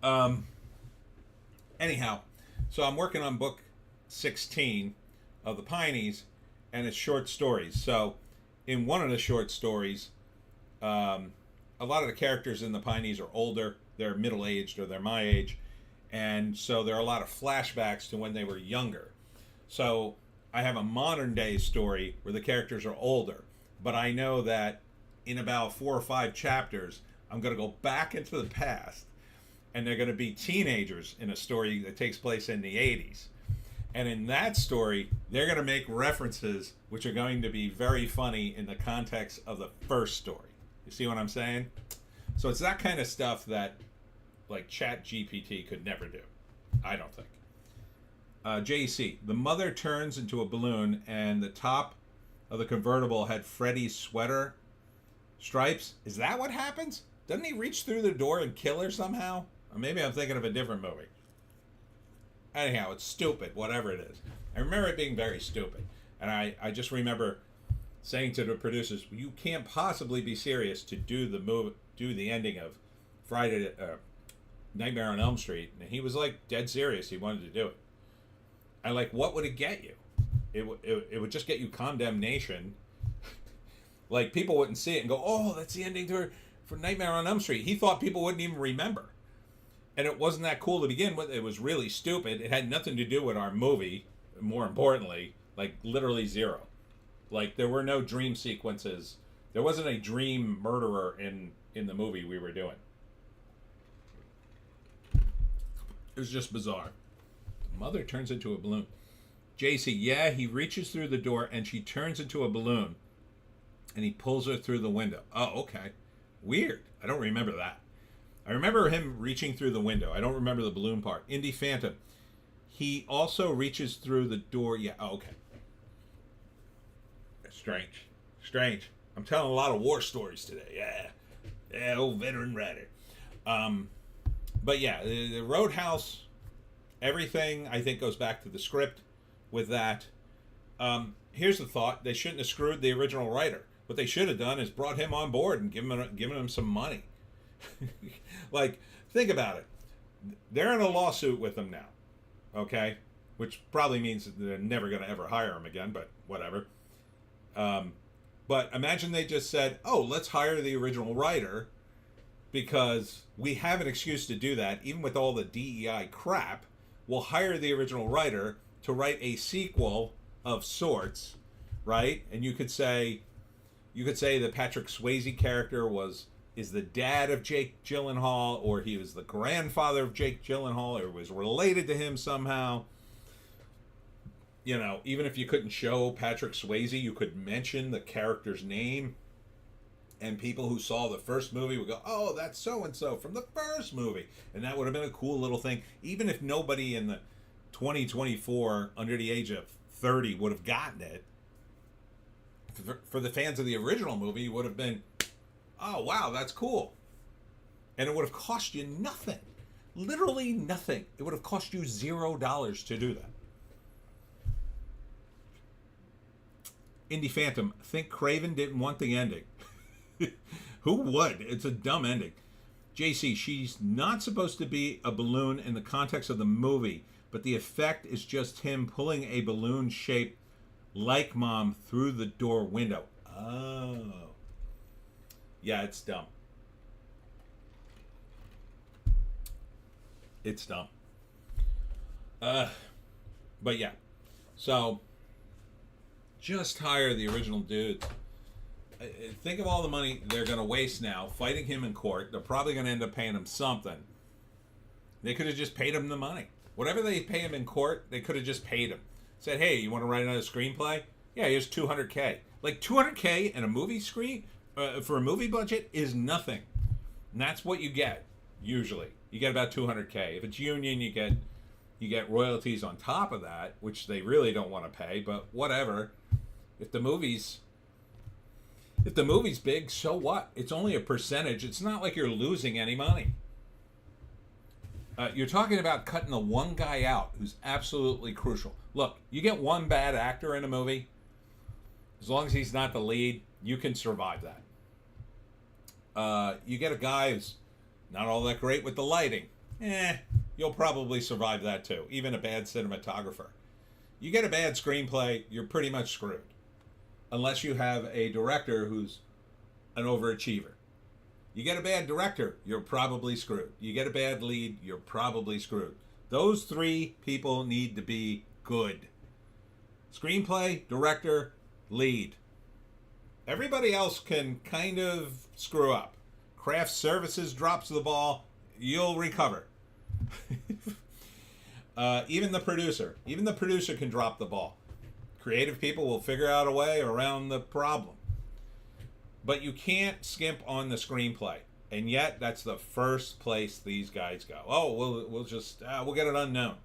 Speaker 1: Um, anyhow, so I'm working on book 16 of the Pineys, and it's short stories. So, in one of the short stories, a lot of the characters in the Pineys are older. They're middle aged, or they're my age, and so there are a lot of flashbacks to when they were younger. So I have a modern day story where the characters are older, but I know that in about 4 or 5 chapters, I'm going to go back into the past, and they're going to be teenagers in a story that takes place in the 80s. And in that story, they're going to make references which are going to be very funny in the context of the first story. You see what I'm saying? So it's that kind of stuff that, like, Chat GPT could never do. I don't think. JC, the mother turns into a balloon, and the top of the convertible had Freddy's sweater stripes. Is that what happens? Doesn't he reach through the door and kill her somehow? Or maybe I'm thinking of a different movie. Anyhow, it's stupid, whatever it is. I remember it being very stupid. And I just remember saying to the producers, you can't possibly be serious to do the ending of Nightmare on Elm Street. And he was like dead serious. He wanted to do it. And like, what would it get you? It would just get you condemnation. Like, people wouldn't see it and go, oh, that's the ending for Nightmare on Elm Street. He thought people wouldn't even remember. And it wasn't that cool to begin with. It was really stupid. It had nothing to do with our movie, more importantly, like literally zero. Like, there were no dream sequences. There wasn't a dream murderer in the movie we were doing. It was just bizarre. Mother turns into a balloon. JC, yeah, he reaches through the door and she turns into a balloon. And he pulls her through the window. Oh, okay. Weird. I don't remember that. I remember him reaching through the window. I don't remember the balloon part. Indie Phantom. He also reaches through the door. Yeah, oh, okay. Strange. I'm telling a lot of war stories today. Yeah, old veteran writer. But yeah, the Roadhouse, everything I think goes back to the script with that. Here's the thought. They shouldn't have screwed the original writer. What they should have done is brought him on board and given him some money. Like, think about it. They're in a lawsuit with him now, okay? Which probably means that they're never going to ever hire him again, but whatever. But imagine they just said, oh, let's hire the original writer because we have an excuse to do that. Even with all the DEI crap, we'll hire the original writer to write a sequel of sorts, right? And you could say the Patrick Swayze character is the dad of Jake Gyllenhaal, or he was the grandfather of Jake Gyllenhaal, or was related to him somehow. You know, even if you couldn't show Patrick Swayze, you could mention the character's name, and people who saw the first movie would go, oh, that's so-and-so from the first movie. And that would have been a cool little thing. Even if nobody in the 2024 under the age of 30 would have gotten it, for the fans of the original movie, it would have been, oh, wow, that's cool. And it would have cost you nothing. Literally nothing. It would have cost you $0 to do that. Indie Phantom, think Craven didn't want the ending. Who would? It's a dumb ending. JC, she's not supposed to be a balloon in the context of the movie, but the effect is just him pulling a balloon shaped like mom through the door window. Oh. Yeah, it's dumb. It's dumb. But yeah. So, just hire the original dude. Think of all the money they're going to waste now fighting him in court. They're probably going to end up paying him something. They could have just paid him the money. Whatever they pay him in court, they could have just paid him. Said, hey, you want to write another screenplay? Yeah, here's $200K. Like, $200K in a movie screen for a movie budget is nothing. And that's what you get, usually. You get about $200K. If it's union, you get royalties on top of that, which they really don't want to pay, but whatever. If the movie's big, so what? It's only a percentage. It's not like you're losing any money. You're talking about cutting the one guy out who's absolutely crucial. Look, you get one bad actor in a movie, As long as he's not the lead, you can survive that. You get a guy who's not all that great with the lighting. You'll probably survive that too. Even a bad cinematographer. You get a bad screenplay, you're pretty much screwed. Unless you have a director who's an overachiever. You get a bad director, you're probably screwed. You get a bad lead, you're probably screwed. Those three people need to be good. Screenplay, director, lead. Everybody else can kind of screw up. Craft services drops the ball, you'll recover. Even the producer can drop the ball. Creative people will figure out a way around the problem. But you can't skimp on the screenplay. And yet, that's the first place these guys go. Oh, we'll get it unknown.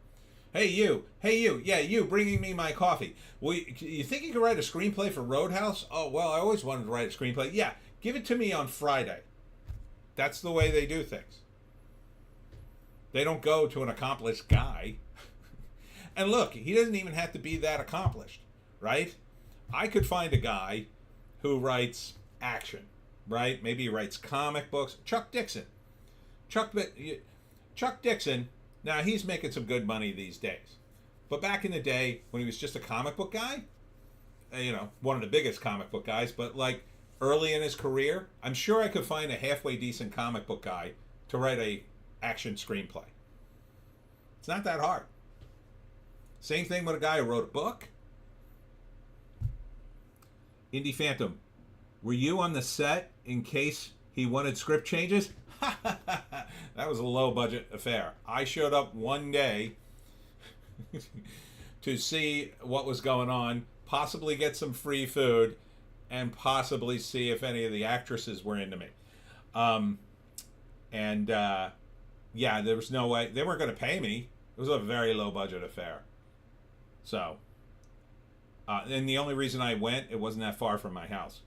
Speaker 1: Hey you, yeah, you bringing me my coffee. Well, you think you can write a screenplay for Roadhouse? Oh, well, I always wanted to write a screenplay. Yeah, give it to me on Friday. That's the way they do things. They don't go to an accomplished guy. And look, he doesn't even have to be that accomplished, right? I could find a guy who writes action, right? Maybe he writes comic books. Chuck Dixon. Chuck Dixon, now he's making some good money these days. But back in the day, when he was just a comic book guy, one of the biggest comic book guys, but like early in his career, I'm sure I could find a halfway decent comic book guy to write a action screenplay. It's not that hard. Same thing with a guy who wrote a book. Indie Phantom, were you on the set in case he wanted script changes? That was a low budget affair. I showed up one day to see what was going on, possibly get some free food, and possibly see if any of the actresses were into me. Yeah, there was no way. They weren't going to pay me. It was a very low budget affair. So, and the only reason I went, it wasn't that far from my house.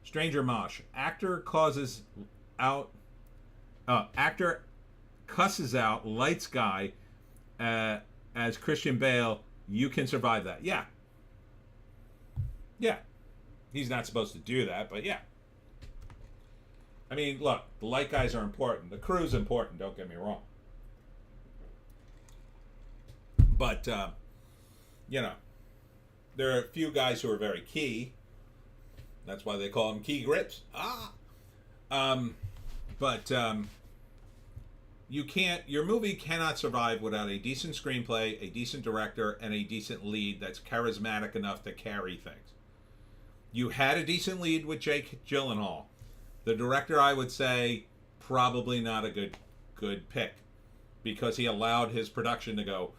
Speaker 1: Stranger Mosh. Actor cusses out lights guy as Christian Bale. You can survive that. Yeah. He's not supposed to do that, but yeah. I mean, look, the light guys are important. The crew's important, don't get me wrong. But, there are a few guys who are very key. That's why they call them key grips. Your movie cannot survive without a decent screenplay, a decent director, and a decent lead that's charismatic enough to carry things. You had a decent lead with Jake Gyllenhaal. The director, I would say, probably not a good pick, because he allowed his production to go.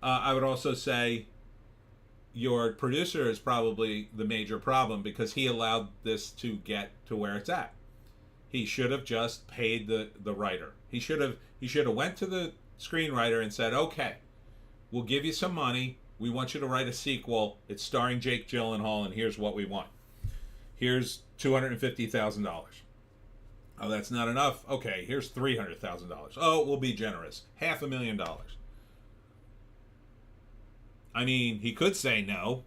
Speaker 1: I would also say your producer is probably the major problem, because he allowed this to get to where it's at. He should have just paid the writer. He should have went to the screenwriter and said, okay, we'll give you some money. We want you to write a sequel. It's starring Jake Gyllenhaal, and here's what we want. Here's $250,000. Oh, that's not enough? Okay, here's $300,000. Oh, we'll be generous. $500,000. I mean, he could say no.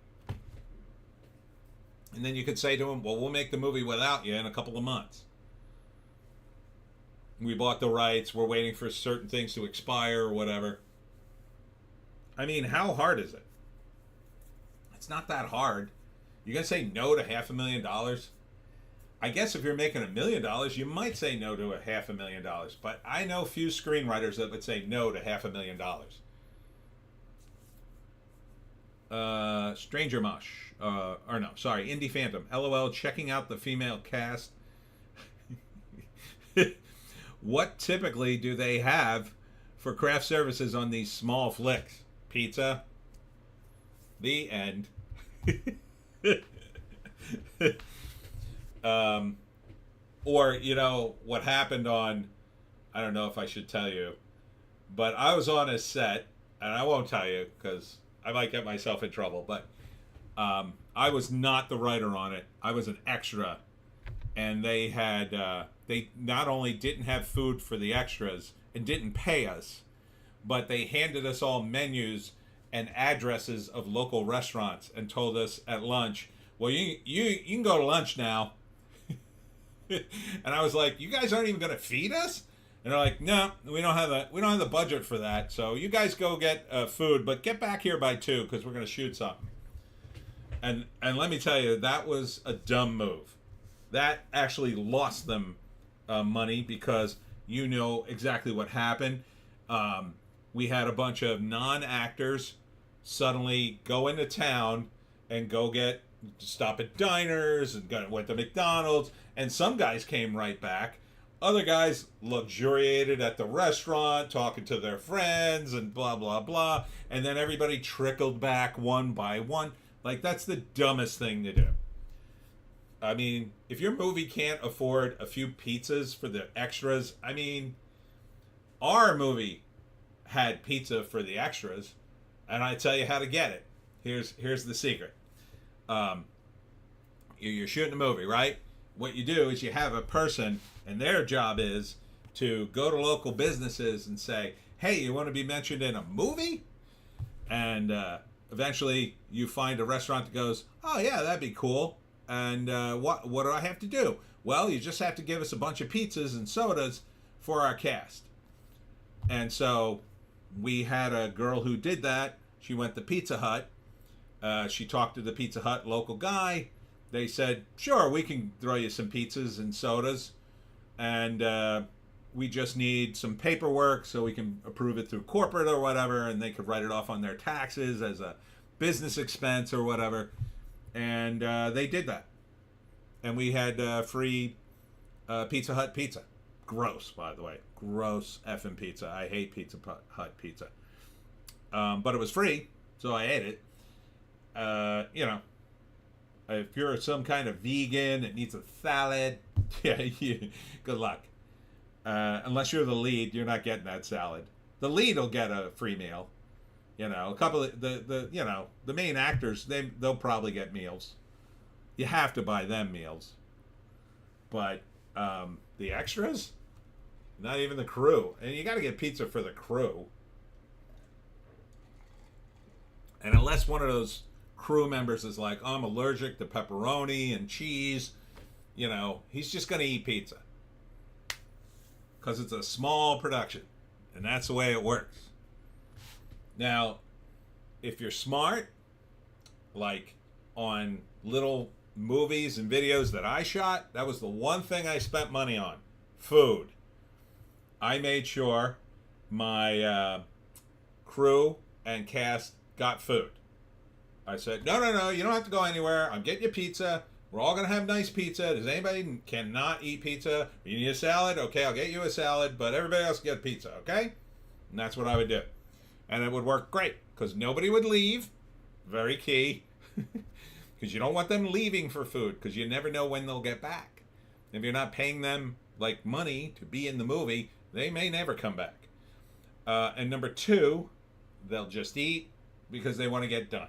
Speaker 1: And then you could say to him, well, we'll make the movie without you in a couple of months. We bought the rights. We're waiting for certain things to expire or whatever. I mean, how hard is it? It's not that hard. You're going to say no to $500,000? I guess if you're making $1 million, you might say no to $500,000. But I know few screenwriters that would say no to $500,000. Stranger Mush. Indie Phantom. LOL, checking out the female cast. What typically do they have for craft services on these small flicks? Pizza. The end. Or, what happened on, I don't know if I should tell you, but I was on a set, and I won't tell you because I might get myself in trouble, but I was not the writer on it. I was an extra, and they not only didn't have food for the extras and didn't pay us, but they handed us all menus and addresses of local restaurants and told us at lunch, well, you can go to lunch now. And I was like, you guys aren't even going to feed us? And they're like, no, we don't have the budget for that. So you guys go get food, but get back here by 2 because we're going to shoot something. And let me tell you, that was a dumb move. That actually lost them money because you know exactly what happened. We had a bunch of non-actors suddenly go into town and stop at diners and went to McDonald's, and some guys came right back. Other guys luxuriated at the restaurant, talking to their friends and blah, blah, blah. And then everybody trickled back one by one. Like, that's the dumbest thing to do. I mean, if your movie can't afford a few pizzas for the extras, I mean, our movie had pizza for the extras, and I tell you how to get it. Here's the secret. You're shooting a movie, right? What you do is you have a person, and their job is to go to local businesses and say, hey, you want to be mentioned in a movie? And eventually you find a restaurant that goes, oh yeah, that'd be cool. And what do I have to do? Well, you just have to give us a bunch of pizzas and sodas for our cast. And so we had a girl who did that. She went to Pizza Hut. She talked to the Pizza Hut local guy. They said, sure, we can throw you some pizzas and sodas. And we just need some paperwork so we can approve it through corporate or whatever. And they could write it off on their taxes as a business expense or whatever. And they did that. And we had free Pizza Hut pizza. Gross, by the way. Gross effing pizza. I hate Pizza Hut pizza. But it was free, so I ate it. You know, if you're some kind of vegan that needs a salad, yeah, good luck. Unless you're the lead, you're not getting that salad. The lead will get a free meal. You know, a couple of the main actors, they'll probably get meals. You have to buy them meals. But the extras, not even the crew. And you got to get pizza for the crew. And unless one of those crew members is like, oh, I'm allergic to pepperoni and cheese, you know, he's just going to eat pizza. Because it's a small production. And that's the way it works. Now, if you're smart, like on little movies and videos that I shot, that was the one thing I spent money on. Food. I made sure my crew and cast got food. I said, no, you don't have to go anywhere. I'm getting you pizza. We're all going to have nice pizza. Does anybody cannot eat pizza? You need a salad? Okay, I'll get you a salad, but everybody else get pizza, okay? And that's what I would do. And it would work great because nobody would leave. Very key. Because you don't want them leaving for food because you never know when they'll get back. If you're not paying them like money to be in the movie, they may never come back. And number 2, they'll just eat because they want to get done.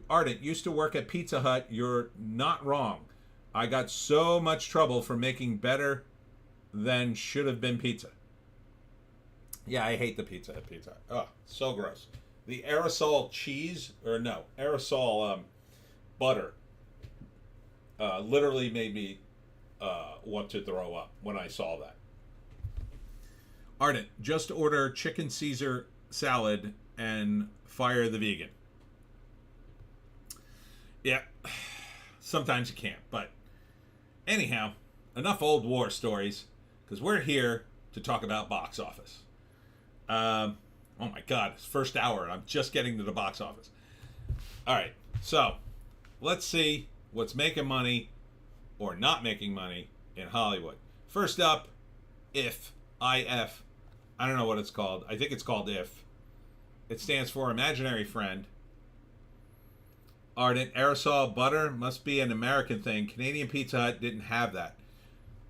Speaker 1: Ardent used to work at Pizza Hut. You're not wrong. I got so much trouble for making better than should have been pizza. Yeah, I hate the pizza at Pizza Hut. Oh, so gross. The aerosol butter literally made me want to throw up when I saw that. Ardent, just order chicken Caesar salad and fire the vegan. Yeah, sometimes you can't, but anyhow, enough old war stories, because we're here to talk about box office. Oh my God, it's first hour, and I'm just getting to the box office. All right, so let's see what's making money or not making money in Hollywood. First up, IF. I don't know what it's called. I think it's called IF. It stands for Imaginary Friend. Ardent, aerosol butter must be an American thing. Canadian Pizza Hut didn't have that.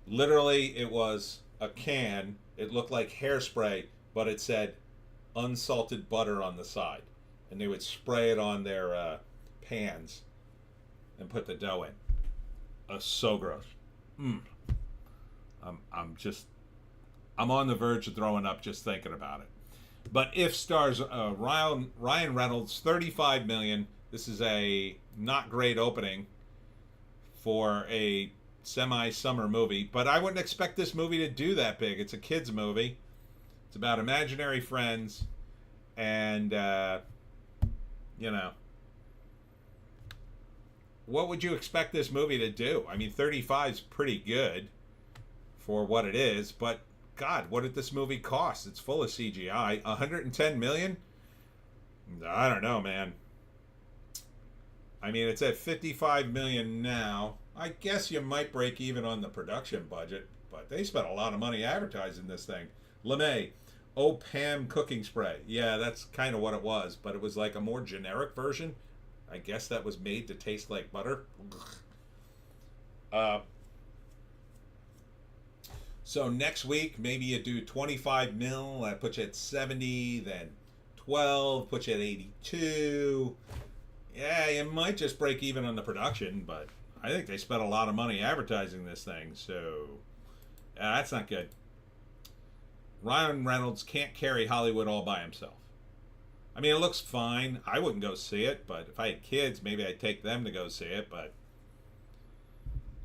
Speaker 1: Literally, it was a can. It looked like hairspray, but it said unsalted butter on the side. And they would spray it on their pans and put the dough in. So gross. I'm on the verge of throwing up just thinking about it. But If stars Ryan Reynolds, 35 million. This is a not great opening for a semi-summer movie, but I wouldn't expect this movie to do that big. It's a kids movie. It's about imaginary friends, and you know, what would you expect this movie to do? I mean, 35 is pretty good for what it is, but God, what did this movie cost? It's full of CGI. 110 million? I don't know, man. I mean, it's at 55 million now. I guess you might break even on the production budget, but they spent a lot of money advertising this thing. LeMay, Oh Pam cooking spray. Yeah, that's kind of what it was, but it was like a more generic version. I guess that was made to taste like butter. So next week, maybe you do 25 mil. That puts you at 70, then 12, puts you at 82. Yeah, you might just break even on the production, but I think they spent a lot of money advertising this thing, so that's not good. Ryan Reynolds can't carry Hollywood all by himself. I mean, it looks fine. I wouldn't go see it, but if I had kids, maybe I'd take them to go see it, but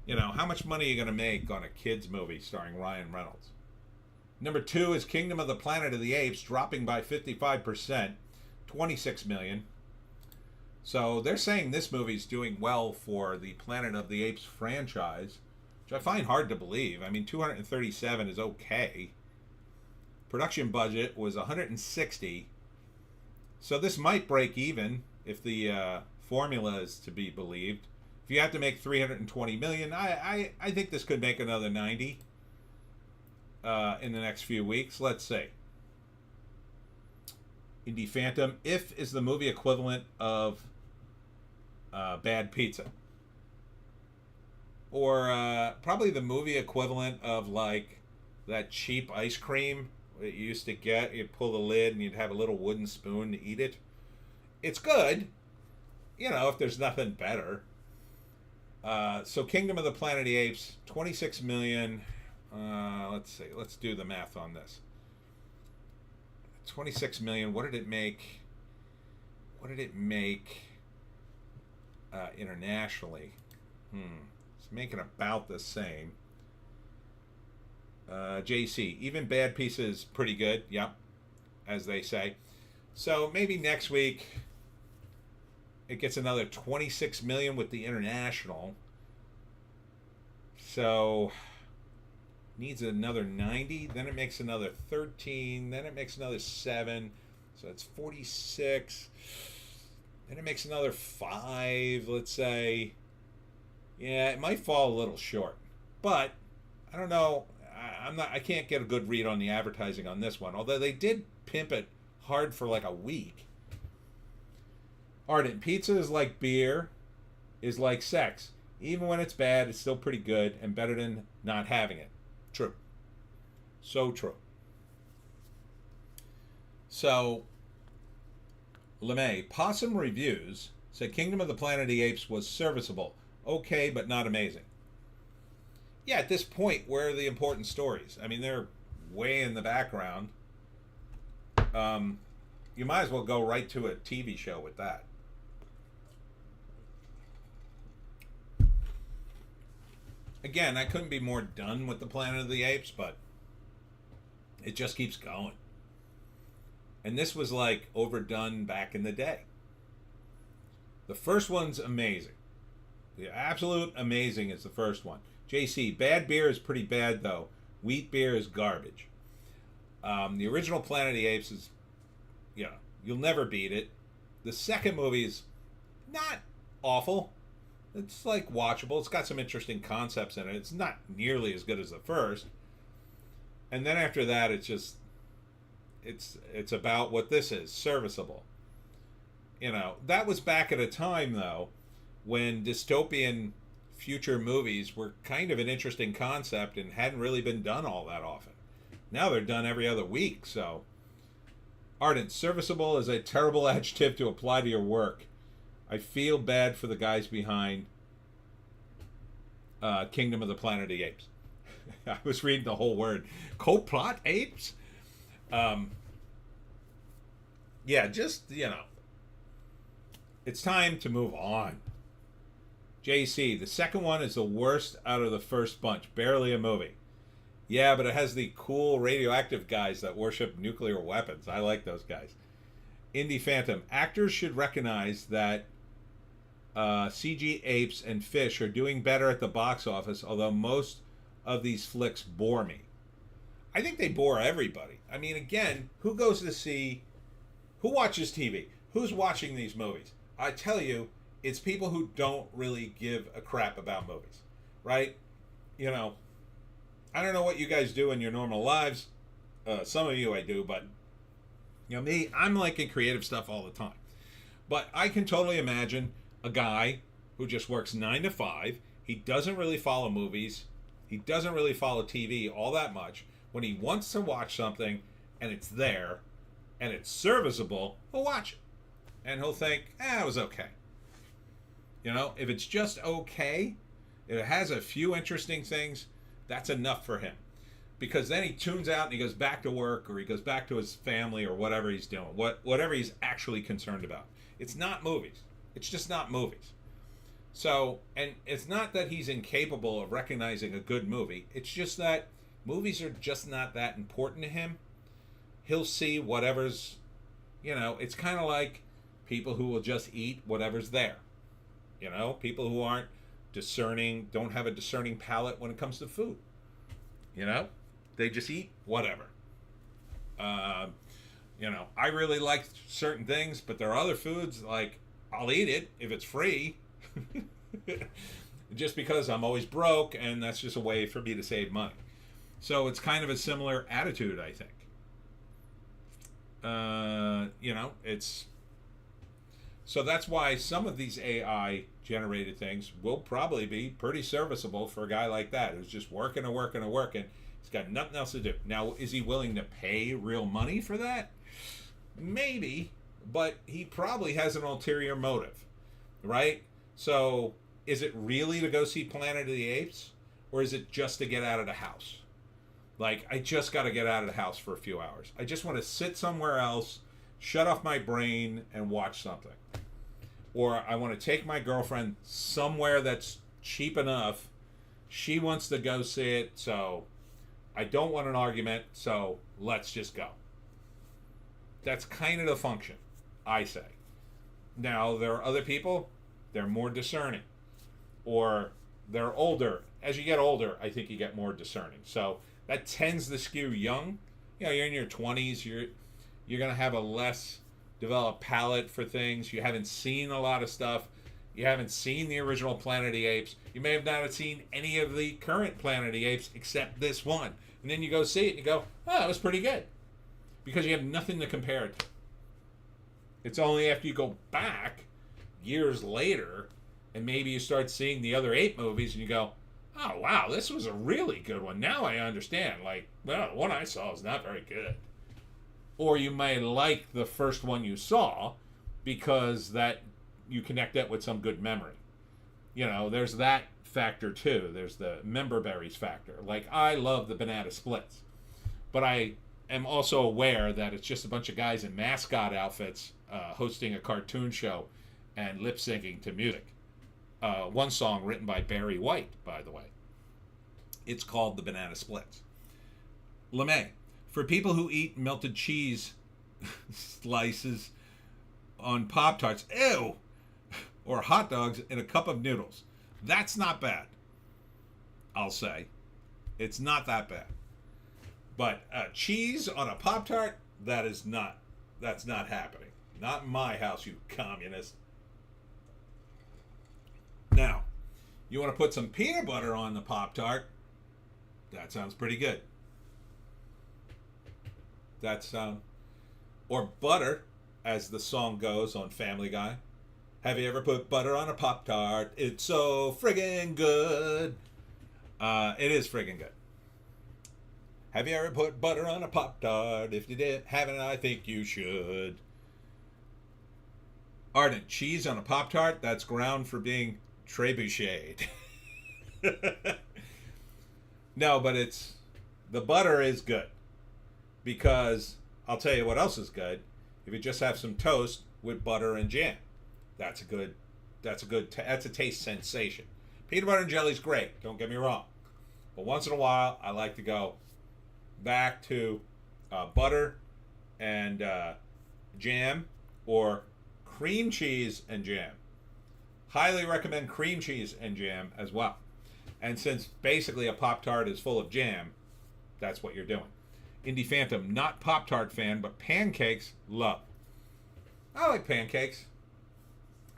Speaker 1: you know, how much money are you going to make on a kids movie starring Ryan Reynolds? Number 2 is Kingdom of the Planet of the Apes, dropping by 55%, 26 million. So they're saying this movie's doing well for the Planet of the Apes franchise, which I find hard to believe. I mean, 237 is okay. Production budget was 160. So this might break even if the formula is to be believed. If you have to make 320 million, I think this could make another 90 in the next few weeks. Let's see. Indie Phantom. If is the movie equivalent of Bad Pizza, or probably the movie equivalent of like that cheap ice cream that you used to get. You'd pull the lid and you'd have a little wooden spoon to eat it. It's good, you know, if there's nothing better. So Kingdom of the Planet of the Apes, 26 million. Let's see. Let's do the math on this. 26 million. What did it make? What did it make internationally? It's making about the same. JC, even Bad Pizza is pretty good. Yep, as they say. So maybe next week it gets another 26 million with the international. So needs another 90. Then it makes another 13. Then it makes another 7. So it's 46. Then it makes another 5, let's say. Yeah, it might fall a little short. But I don't know. I can't get a good read on the advertising on this one. Although they did pimp it hard for like a week. Ardent, pizza is like beer, is like sex. Even when it's bad, it's still pretty good and better than not having it. True. So true. So, LeMay, Possum Reviews said Kingdom of the Planet of the Apes was serviceable. Okay, but not amazing. Yeah, at this point, where are the important stories? I mean, they're way in the background. You might as well go right to a TV show with that. Again, I couldn't be more done with the Planet of the Apes, but it just keeps going. And this was like overdone back in the day. The first one's amazing. The absolute amazing is the first one. JC, bad beer is pretty bad though. Wheat beer is garbage. The original Planet of the Apes is, yeah, you'll never beat it. The second movie is not awful. It's like watchable. It's got some interesting concepts in it. It's not nearly as good as the first. And then after that, it's just, it's about what this is, serviceable. You know, that was back at a time though when dystopian future movies were kind of an interesting concept and hadn't really been done all that often. Now they're done every other week, so. Ardent, serviceable is a terrible adjective to apply to your work. I feel bad for the guys behind Kingdom of the Planet of the Apes. I was reading the whole word. Co-plot apes? Yeah, just, it's time to move on. JC, the second one is the worst out of the first bunch. Barely a movie. Yeah, but it has the cool radioactive guys that worship nuclear weapons. I like those guys. Indie Phantom. Actors should recognize that CG apes and fish are doing better at the box office, although most of these flicks bore me. I think they bore everybody. I mean, again, who goes to see... Who watches TV? Who's watching these movies? I tell you, it's people who don't really give a crap about movies, right? I don't know what you guys do in your normal lives. Some of you I do, but me, I'm like in creative stuff all the time. But I can totally imagine a guy who just works 9 to 5. He doesn't really follow movies. He doesn't really follow TV all that much. When he wants to watch something and it's there and it's serviceable, he'll watch it. And he'll think, it was okay. If it's just okay, if it has a few interesting things, that's enough for him. Because then he tunes out and he goes back to work or he goes back to his family or whatever he's doing, whatever he's actually concerned about. It's not movies. It's just not movies. So, and it's not that he's incapable of recognizing a good movie. It's just that movies are just not that important to him. He'll see whatever's, it's kind of like people who will just eat whatever's there. People who aren't discerning, don't have a discerning palate when it comes to food. They just eat whatever. I really like certain things, but there are other foods, like, I'll eat it if it's free. Just because I'm always broke, and that's just a way for me to save money. So it's kind of a similar attitude, I think. It's... So that's why some of these AI generated things will probably be pretty serviceable for a guy like that who's just working and working and working. He's got nothing else to do. Now, is he willing to pay real money for that? Maybe, but he probably has an ulterior motive, right? So is it really to go see Planet of the Apes, or is it just to get out of the house? Like, I just got to get out of the house for a few hours. I just want to sit somewhere else, shut off my brain, and watch something. Or I want to take my girlfriend somewhere that's cheap enough. She wants to go see it, so I don't want an argument, so let's just go. That's kind of the function, I say. Now, there are other people, they're more discerning. Or they're older. As you get older, I think you get more discerning. So that tends to skew young. You're in your 20s, you're going to have a less developed palate for things. You haven't seen a lot of stuff. You haven't seen the original Planet of the Apes. You may have not seen any of the current Planet of the Apes except this one. And then you go see it and you go, that was pretty good. Because you have nothing to compare it to. It's only after you go back years later and maybe you start seeing the other 8 movies and you go, oh, wow, this was a really good one. Now I understand. The one I saw is not very good. Or you may like the first one you saw because that you connect that with some good memory. There's that factor too. There's the member berries factor. Like, I love the banana splits. But I am also aware that it's just a bunch of guys in mascot outfits hosting a cartoon show and lip syncing to music. One song written by Barry White, by the way. It's called The Banana Splits. LeMay. For people who eat melted cheese slices on Pop-Tarts, ew, or hot dogs in a cup of noodles, that's not bad, I'll say. It's not that bad. But cheese on a Pop-Tart, that's not happening. Not in my house, you communist. Now, you want to put some peanut butter on the Pop-Tart, that sounds pretty good. Or butter, as the song goes on Family Guy. Have you ever put butter on a Pop-Tart? It's so friggin' good. It is friggin' good. Have you ever put butter on a Pop-Tart? If you haven't, I think you should. Ardent, cheese on a Pop-Tart? That's ground for being trebucheted. No, but the butter is good. Because I'll tell you what else is good. if you just have some toast with butter and jam, that's a good, that's a taste sensation. Peanut butter and jelly is great. Don't get me wrong, but once in a while, I like to go back to butter and jam, or cream cheese and jam. Highly recommend cream cheese and jam as well. And since basically a Pop-Tart is full of jam, that's what you're doing. Indie Phantom, not Pop-Tart fan, but pancakes, love. I like pancakes.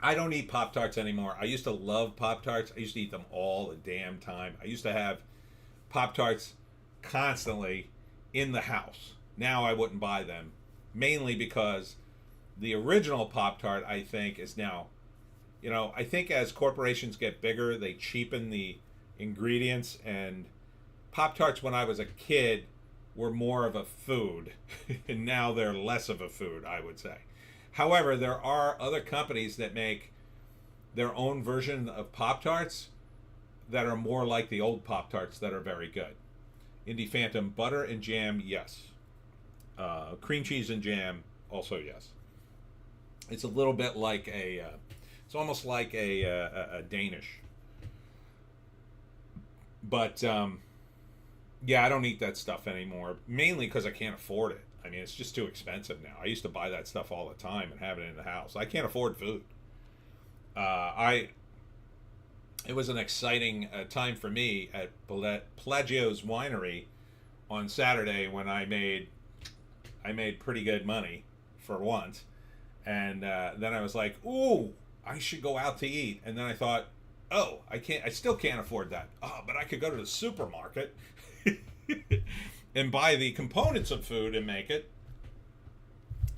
Speaker 1: I don't eat Pop-Tarts anymore. I used to love Pop-Tarts. I used to eat them all the damn time. I used to have Pop-Tarts constantly in the house. Now I wouldn't buy them, mainly because the original Pop-Tart, I think, is now, I think as corporations get bigger, they cheapen the ingredients, and Pop-Tarts when I was a kid were more of a food, and now they're less of a food, I would say. However, there are other companies that make their own version of Pop-Tarts that are more like the old Pop-Tarts that are very good. Indie Phantom, butter and jam, yes. Cream cheese and jam, also yes. It's a little bit like it's almost like a Danish. But, yeah, I don't eat that stuff anymore, mainly because I can't afford it. I mean, it's just too expensive now. I used to buy that stuff all the time and have it in the house. I can't afford food. It was an exciting time for me at Pelagio's Winery on Saturday when I made pretty good money for once. And then I was like, ooh, I should go out to eat. And then I thought, oh, I still can't afford that. Oh, but I could go to the supermarket and buy the components of food and make it.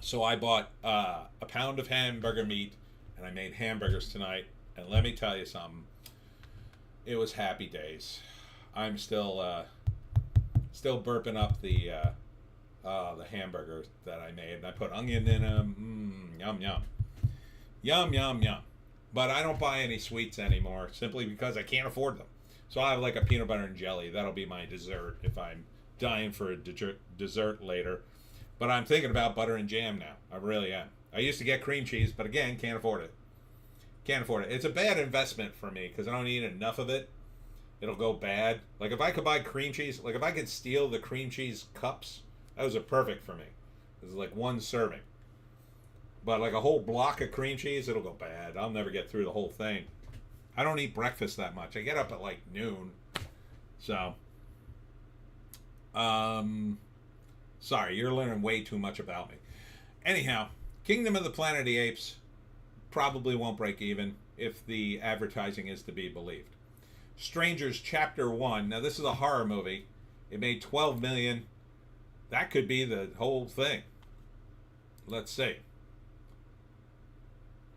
Speaker 1: So I bought a pound of hamburger meat, and I made hamburgers tonight. And let me tell you something, it was happy days. I'm still burping up the hamburgers that I made, and I put onion in them. Yum yum, yum yum yum. But I don't buy any sweets anymore, simply because I can't afford them. So I have like a peanut butter and jelly. That'll be my dessert if I'm dying for a dessert later. But I'm thinking about butter and jam now. I really am. I used to get cream cheese, but again, can't afford it. Can't afford it. It's a bad investment for me because I don't eat enough of it. It'll go bad. Like if I could buy cream cheese, like if I could steal the cream cheese cups, those are perfect for me. It's like one serving. But like a whole block of cream cheese, it'll go bad. I'll never get through the whole thing. I don't eat breakfast that much. I get up at like noon. So, sorry, you're learning way too much about me. Anyhow, Kingdom of the Planet of the Apes probably won't break even if the advertising is to be believed. Strangers Chapter 1. Now, this is a horror movie. It made $12 million. That could be the whole thing. Let's see.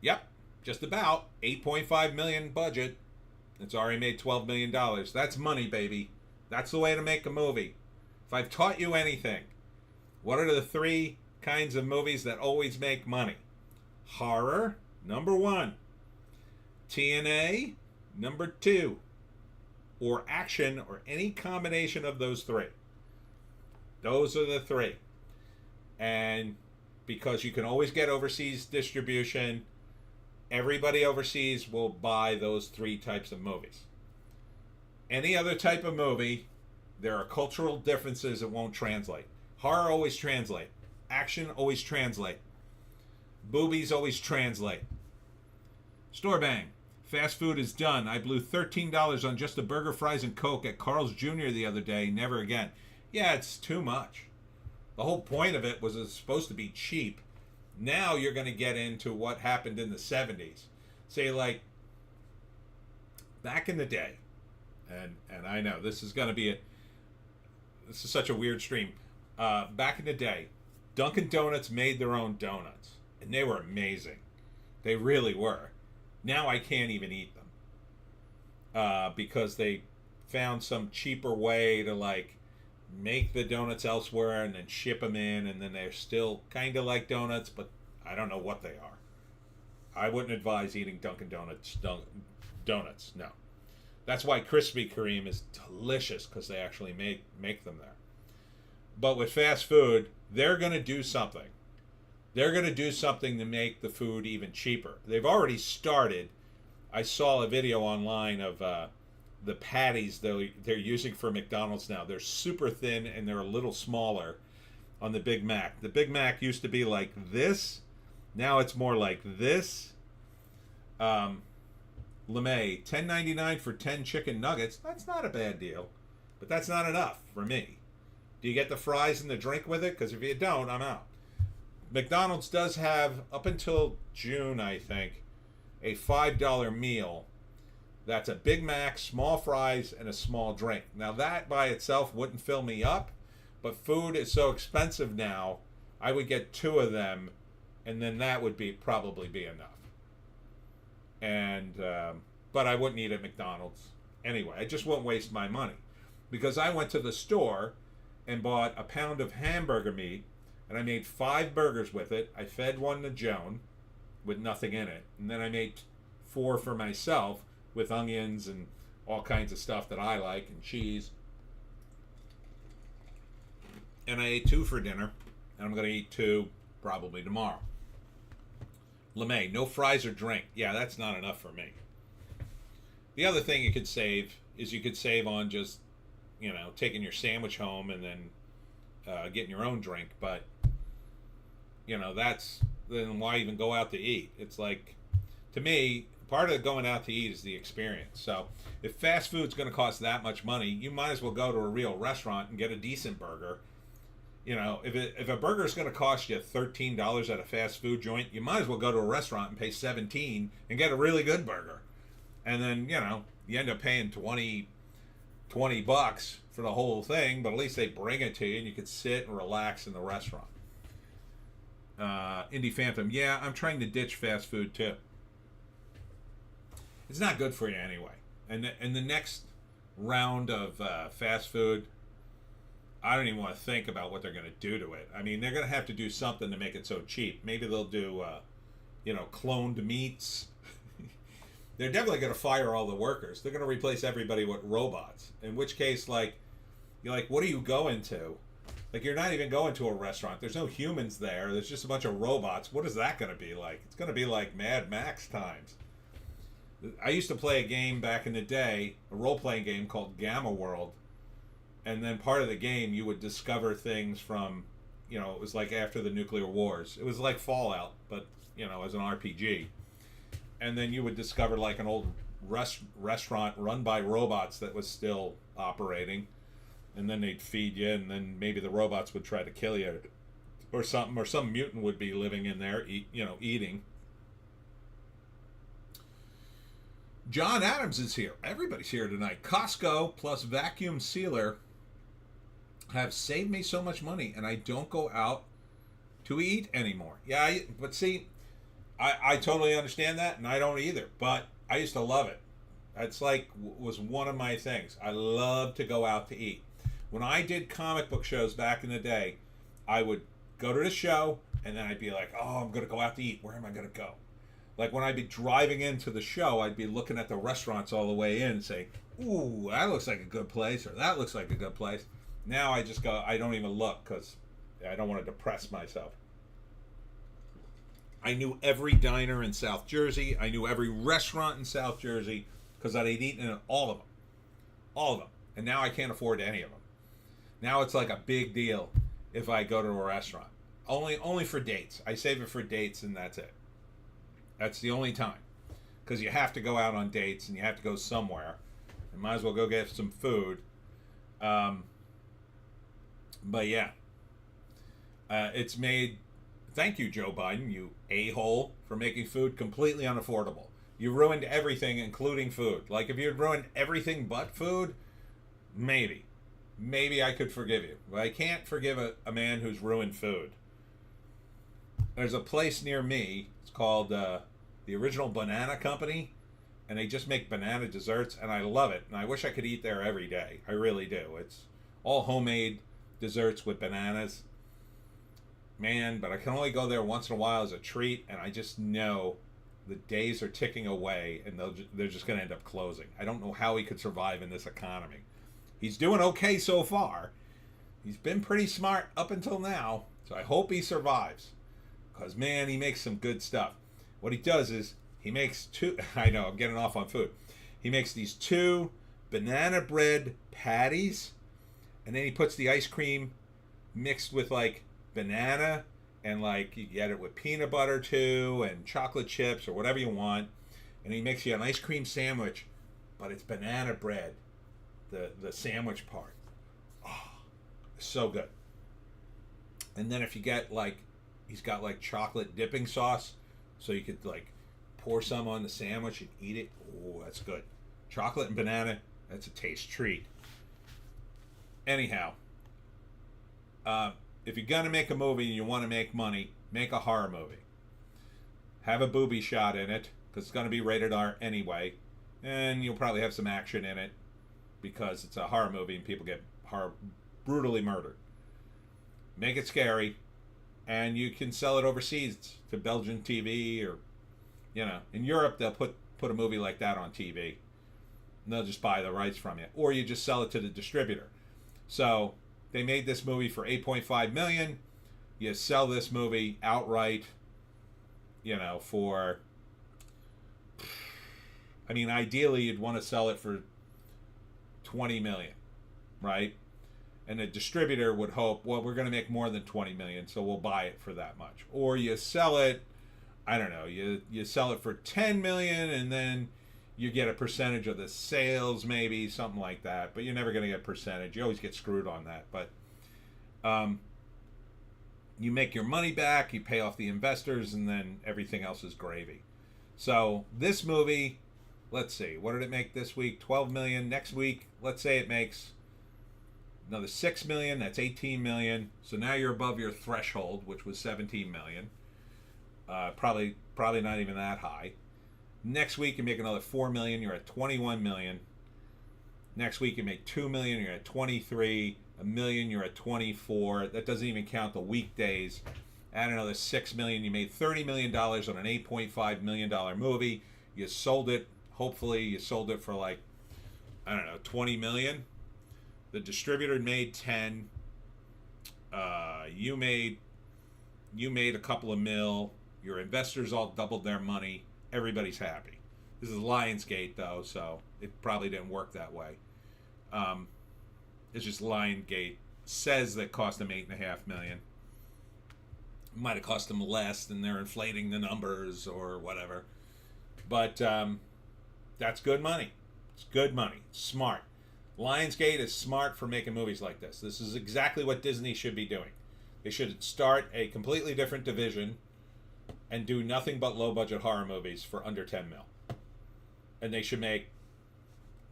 Speaker 1: Yep, just about. $8.5 million budget. It's already made $12 million. That's money, baby. That's the way to make a movie. If I've taught you anything, what are the three kinds of movies that always make money? Horror, number 1. TNA, number 2. Or action, or any combination of those three. Those are the three. And because you can always get overseas distribution, everybody overseas will buy those three types of movies. Any other type of movie, there are cultural differences that won't translate. Horror always translate. Action always translate. Boobies always translate. Store bang. Fast food is done. I blew $13 on just a burger, fries, and Coke at Carl's Jr. the other day. Never again. Yeah, it's too much. The whole point of it was it's supposed to be cheap. Now you're going to get into what happened in the 70s. Say, like, back in the day, and I know this is going to be this is such a weird stream. Back in the day, Dunkin' Donuts made their own donuts, and they were amazing. They really were. Now I can't even eat them because they found some cheaper way to, like, make the donuts elsewhere and then ship them in, and then they're still kind of like donuts, but I don't know what they are. I wouldn't advise eating Dunkin' Donuts donuts. No. That's why Krispy Kreme is delicious, because they actually make them there. But with fast food, they're going to do something. they're going to do something to make the food even cheaper. They've already started. I saw a video online of the patties they're using for McDonald's now. They're super thin and they're a little smaller on the Big Mac. The Big Mac used to be like this. Now it's more like this. LeMay, $10.99 for 10 chicken nuggets. That's not a bad deal, but that's not enough for me. Do you get the fries and the drink with it? Because if you don't, I'm out. McDonald's does have, up until June, I think, a $5 meal. That's a Big Mac, small fries, and a small drink. Now, that by itself wouldn't fill me up, but food is so expensive now, I would get 2 of them, and then that would probably be enough. And but I wouldn't eat at McDonald's anyway. I just won't waste my money, because I went to the store and bought a pound of hamburger meat, and I made 5 burgers with it. I fed one to Joan with nothing in it, and then I made 4 for myself with onions and all kinds of stuff that I like, and cheese. And I ate 2 for dinner, and I'm going to eat 2 probably tomorrow. LeMay, no fries or drink. Yeah, that's not enough for me. The other thing you could save is you could save on just, taking your sandwich home and then getting your own drink. But, then why even go out to eat? It's like, to me, part of going out to eat is the experience. So if fast food's going to cost that much money, you might as well go to a real restaurant and get a decent burger. If a burger is going to cost you $13 at a fast food joint, you might as well go to a restaurant and pay $17 and get a really good burger. And then, you end up paying $20 for the whole thing, but at least they bring it to you and you can sit and relax in the restaurant. Indie Phantom, yeah, I'm trying to ditch fast food too. It's not good for you anyway. And the next round of fast food, I don't even want to think about what they're going to do to it. I mean, they're going to have to do something to make it so cheap. Maybe they'll do, cloned meats. They're definitely going to fire all the workers. They're going to replace everybody with robots. In which case, what are you going to? You're not even going to a restaurant. There's no humans there. There's just a bunch of robots. What is that going to be like? It's going to be like Mad Max times. I used to play a game back in the day, a role-playing game called Gamma World. And then part of the game, you would discover things from, it was like after the nuclear wars. It was like Fallout, but, as an RPG. And then you would discover like an old restaurant run by robots that was still operating. And then they'd feed you, and then maybe the robots would try to kill you or something, or some mutant would be living in there, eating. John Adams is here. Everybody's here tonight. Costco plus vacuum sealer have saved me so much money, and I don't go out to eat anymore. Yeah, but see, I totally understand that, and I don't either. But I used to love it. That's was one of my things. I love to go out to eat. When I did comic book shows back in the day, I would go to the show, and then I'd be like, oh, I'm going to go out to eat. Where am I going to go? Like when I'd be driving into the show, I'd be looking at the restaurants all the way in and say, ooh, that looks like a good place, or that looks like a good place. Now I just go, I don't even look because I don't want to depress myself. I knew every diner in South Jersey. I knew every restaurant in South Jersey because I'd eaten at all of them. All of them. And now I can't afford any of them. Now it's like a big deal if I go to a restaurant. Only for dates. I save it for dates and that's it. That's the only time. Because you have to go out on dates and you have to go somewhere. You might as well go get some food. But yeah. It's made... Thank you, Joe Biden, you a-hole, for making food completely unaffordable. You ruined everything, including food. Like, if you had ruined everything but food, maybe. Maybe I could forgive you. But I can't forgive a man who's ruined food. There's a place near me. It's called the Original Banana Company. And they just make banana desserts. And I love it. And I wish I could eat there every day. I really do. It's all homemade desserts with bananas. Man, but I can only go there once in a while as a treat. And I just know the days are ticking away. And they're just going to end up closing. I don't know how he could survive in this economy. He's doing okay so far. He's been pretty smart up until now. So I hope he survives. because man, he makes some good stuff. What he does is he makes two. I know I'm getting off on food. He makes these two banana bread patties, and then he puts the ice cream mixed with like banana, and like you get it with peanut butter too, and chocolate chips or whatever you want, and he makes you an ice cream sandwich, but it's banana bread, the sandwich part. Oh, it's so good. And then if you get like, he's got like chocolate dipping sauce, so you could like pour some on the sandwich and eat it. Oh, that's good. Chocolate and banana, that's a taste treat. Anyhow, if you're gonna make a movie and you want to make money, make a horror movie. Have a booby shot in it, because it's gonna be rated R anyway, and you'll probably have some action in it because it's a horror movie and people get brutally murdered. Make it scary, and you can sell it overseas to Belgian TV, or in Europe they'll put a movie like that on TV, and they'll just buy the rights from you, or you just sell it to the distributor. So they made this movie for $8.5 million. You sell this movie outright, for, I mean, ideally you'd want to sell it for $20 million, right? And the distributor would hope, well, we're going to make more than $20 million, so we'll buy it for that much. Or you sell it, I don't know, you sell it for $10 million, and then you get a percentage of the sales, maybe something like that. But you're never going to get a percentage. You always get screwed on that. But you make your money back, you pay off the investors, and then everything else is gravy. So this movie, let's see, what did it make this week? 12 million. Next week, let's say it makes another 6 million. That's 18 million. So now you're above your threshold, which was 17 million. Probably not even that high. Next week you make another 4 million. You're at 21 million. Next week you make 2 million. You're at 23. A million. You're at 24. That doesn't even count the weekdays. Add another 6 million. You made $30 million on an $8.5 million movie. You sold it. Hopefully you sold it for like, I don't know, 20 million. The distributor made 10. You made a couple of mil. Your investors all doubled their money. Everybody's happy. This is Lionsgate though, so it probably didn't work that way. It's just Lionsgate says that cost them $8.5 million. It might have cost them less, and they're inflating the numbers or whatever. But that's good money. It's good money. It's smart. Lionsgate is smart for making movies like this. This is exactly what Disney should be doing. They should start a completely different division and do nothing but low-budget horror movies for under 10 mil. And they should make,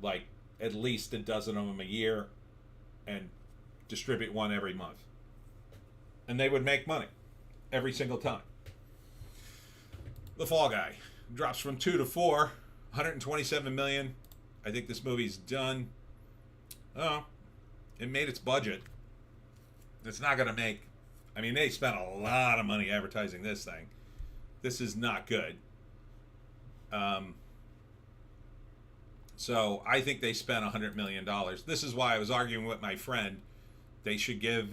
Speaker 1: like, at least a dozen of them a year and distribute one every month. And they would make money every single time. The Fall Guy drops from 2 to 4, 127 million. I think this movie's done. Oh, it made its budget. It's not going to make... I mean, they spent a lot of money advertising this thing. This is not good. So I think they spent $100 million. This is why I was arguing with my friend. They should have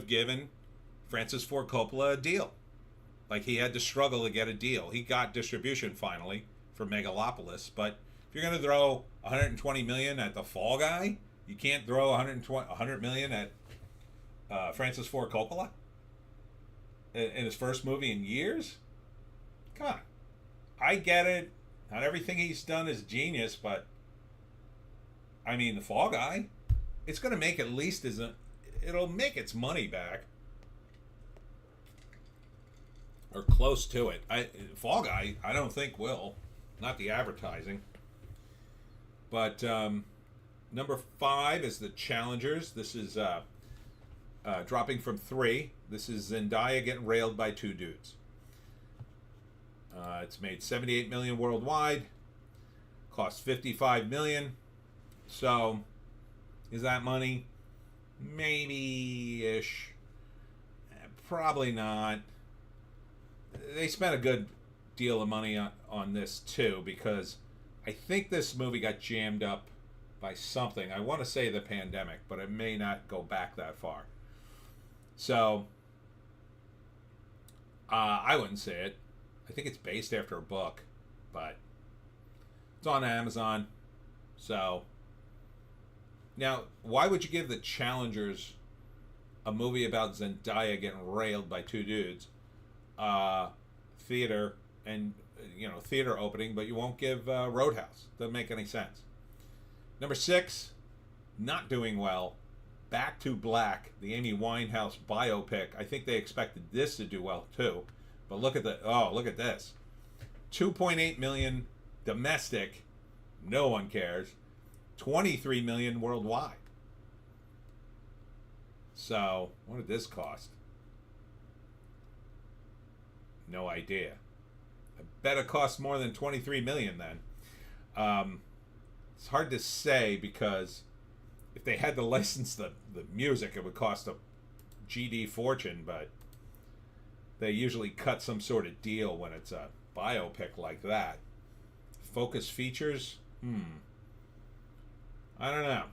Speaker 1: given Francis Ford Coppola a deal. Like, he had to struggle to get a deal. He got distribution finally for Megalopolis, but if you're going to throw $120 million at The Fall Guy, you can't throw $100 million at Francis Ford Coppola in his first movie in years. Come on. I get it. Not everything he's done is genius, but I mean, The Fall Guy, it's going to make at least it'll make its money back, or close to it. Fall Guy, I don't think will, not the advertising. But number 5 is The Challengers. This is dropping from 3. This is Zendaya getting railed by 2 dudes. It's made $78 million worldwide. Cost $55 million. So, is that money? Maybe-ish. Probably not. They spent a good deal of money on this too, because I think this movie got jammed up by something. I want to say the pandemic, but it may not go back that far. So, I wouldn't say it. I think it's based after a book, but it's on Amazon. So now, why would you give the challengers a movie about Zendaya getting railed by two dudes, theater and theater opening, but you won't give Roadhouse? Doesn't make any sense. Number 6, not doing well. Back to Black, the Amy Winehouse biopic. I think they expected this to do well too, but look at this, 2.8 million domestic, no one cares. 23 million worldwide. So, what did this cost? No idea. I bet it cost more than 23 million then. It's hard to say because if they had to license the music, it would cost a GD fortune, but they usually cut some sort of deal when it's a biopic like that. Focus features? I don't know.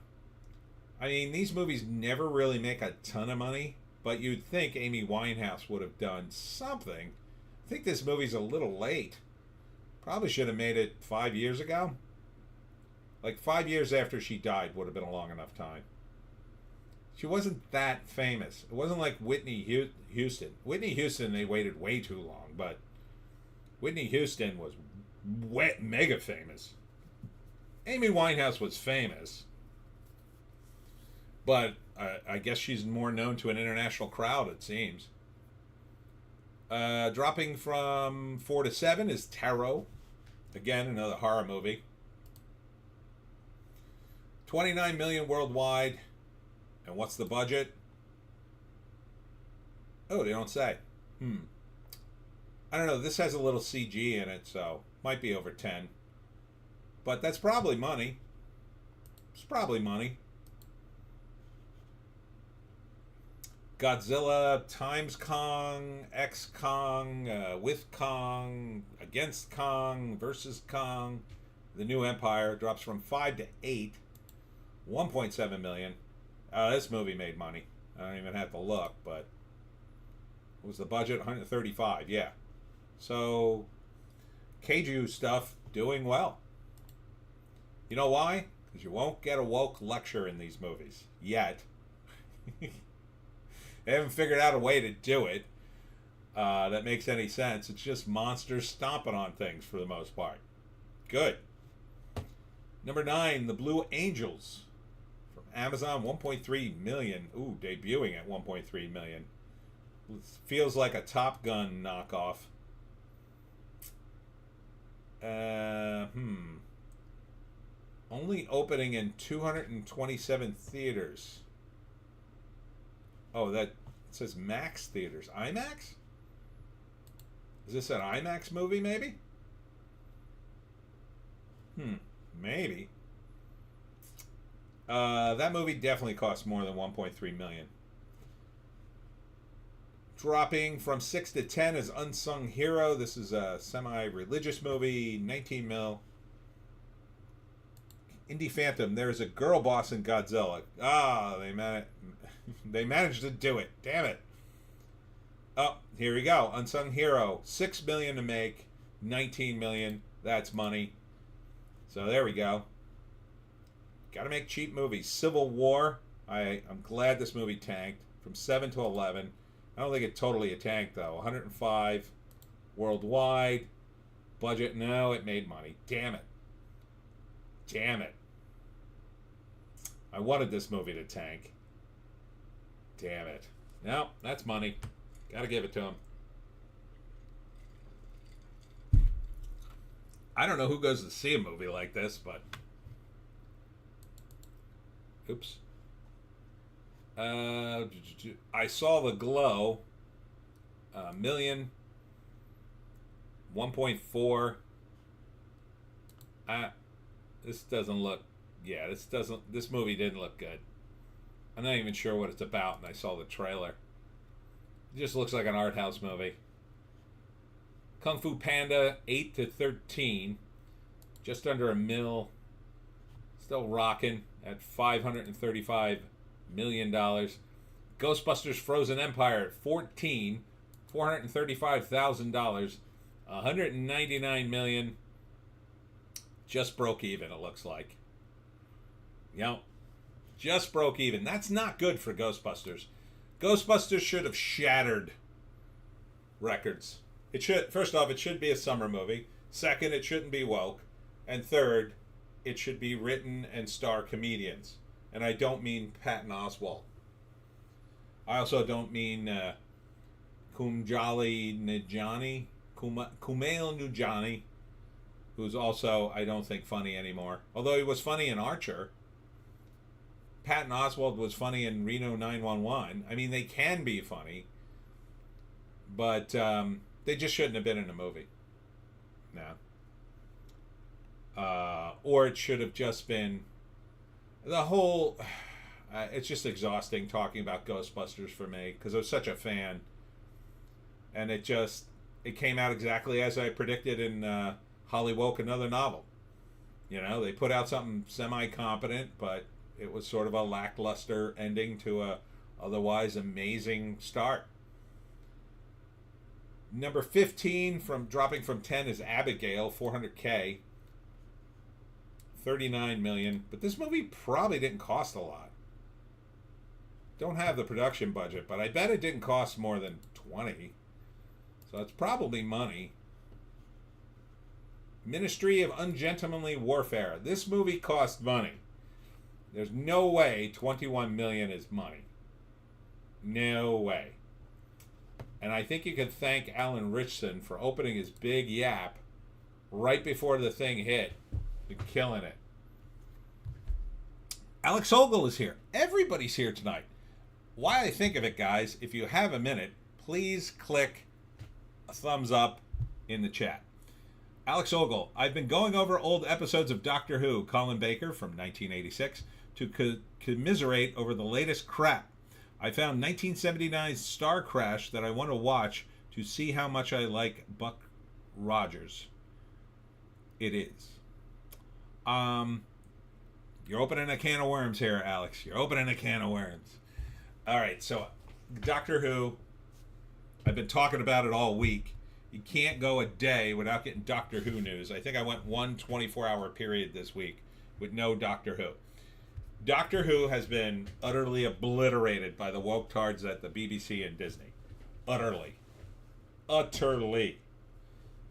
Speaker 1: I mean, these movies never really make a ton of money, but you'd think Amy Winehouse would have done something. I think this movie's a little late. Probably should have made it 5 years ago. Like 5 years after she died would have been a long enough time. She wasn't that famous. It wasn't like Whitney Houston. Whitney Houston, they waited way too long, but Whitney Houston was mega famous. Amy Winehouse was famous, but I guess she's more known to an international crowd, it seems. Dropping from 4 to 7 is Tarot. Again, another horror movie. 29 million worldwide. And what's the budget? Oh, they don't say. I don't know. This has a little CG in it, so might be over 10. But that's probably money. It's probably money. Godzilla times Kong, X Kong, with Kong, against Kong, versus Kong. The New Empire drops from 5 to 8. 1.7 million. This movie made money. I don't even have to look, but what was the budget? 135, yeah. So, Kaiju stuff doing well. You know why? Because you won't get a woke lecture in these movies. Yet. They haven't figured out a way to do it that makes any sense. It's just monsters stomping on things for the most part. Good. Number 9, The Blue Angels. From Amazon, 1.3 million. Ooh, debuting at 1.3 million. Feels like a Top Gun knockoff. Only opening in 227 theaters. Oh, that says Max Theaters. IMAX? Is this an IMAX movie, maybe? Maybe. That movie definitely cost more than 1.3 million. Dropping from 6 to 10 is Unsung Hero. This is a semi-religious movie, 19 mil. Indie Phantom, there's a girl boss in Godzilla. They managed to do it. Damn it. Oh, here we go. Unsung Hero, 6 million to make, 19 million. That's money. So there we go. Gotta make cheap movies. Civil War, I'm glad this movie tanked from 7 to 11. I don't think it totally tanked though. 105 worldwide. Budget, no, it made money. Damn it. Damn it. I wanted this movie to tank. Damn it. No, that's money. Gotta give it to him. I don't know who goes to see a movie like this, but... Oops. I saw The Glow. A million. 1.4. This doesn't look... Yeah, this movie didn't look good. I'm not even sure what it's about, and I saw the trailer. It just looks like an art house movie. Kung Fu Panda, 8 to 13. Just under a mil. Still rocking at $535 million. Ghostbusters Frozen Empire at 14. $435,000. 199 million. Just broke even, it looks like. Yep. Just broke even. That's not good for Ghostbusters. Ghostbusters should have shattered records. It should, first off, it should be a summer movie. Second, it shouldn't be woke. And third, it should be written and star comedians. And I don't mean Patton Oswalt. I also don't mean Kumail Nanjiani, who's also, I don't think, funny anymore. Although he was funny in Archer. Patton Oswalt was funny in Reno 911. I mean, they can be funny, but they just shouldn't have been in a movie. No. Or it should have just been the whole... it's just exhausting talking about Ghostbusters for me, because I was such a fan. And it came out exactly as I predicted in Hollywoke, another novel. You know, they put out something semi-competent, but it was sort of a lackluster ending to a otherwise amazing start. Number 15, dropping from 10, is Abigail, $400K. 39 million. But this movie probably didn't cost a lot. Don't have the production budget, but I bet it didn't cost more than 20. So it's probably money. Ministry of Ungentlemanly Warfare. This movie cost money. There's no way 21 million is money. No way. And I think you can thank Alan Ritchson for opening his big yap right before the thing hit. Been killing it. Alex Ogle is here. Everybody's here tonight. Why I think of it, guys, if you have a minute, please click a thumbs up in the chat. Alex Ogle, I've been going over old episodes of Doctor Who, Colin Baker from 1986, to commiserate over the latest crap. I found 1979's Star Crash that I want to watch to see how much I like Buck Rogers. It is. You're opening a can of worms here, Alex. You're opening a can of worms. All right, so Doctor Who, I've been talking about it all week. You can't go a day without getting Doctor Who news. I think I went one 24-hour period this week with no Doctor Who. Doctor Who has been utterly obliterated by the woke tards at the BBC and Disney. Utterly. Utterly.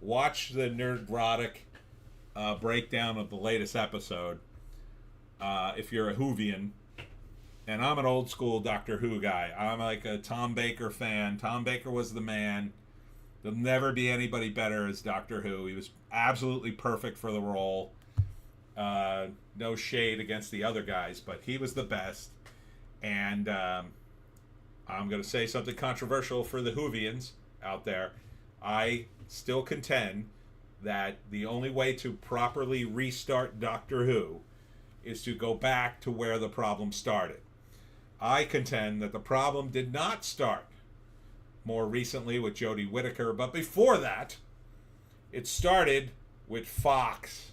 Speaker 1: Watch the nerdrotic breakdown of the latest episode if you're a Whovian. And I'm an old school Doctor Who guy. I'm like a Tom Baker fan. Tom Baker was the man. There'll never be anybody better as Doctor Who. He was absolutely perfect for the role. No shade against the other guys, but he was the best. And I'm going to say something controversial for the Whovians out there. I still contend that the only way to properly restart Doctor Who is to go back to where the problem started. I contend that the problem did not start more recently with Jodie Whittaker, but before that, it started with Fox.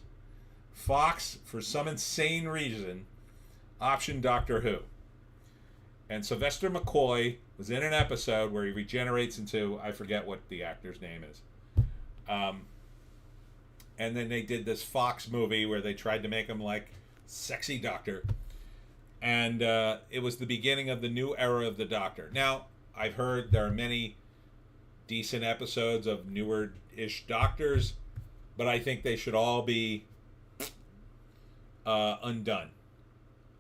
Speaker 1: Fox, for some insane reason, optioned Doctor Who. And Sylvester McCoy was in an episode where he regenerates into, I forget what the actor's name is. And then they did this Fox movie where they tried to make him like sexy doctor. And it was the beginning of the new era of the Doctor. Now, I've heard there are many decent episodes of newer-ish Doctors, but I think they should all be undone.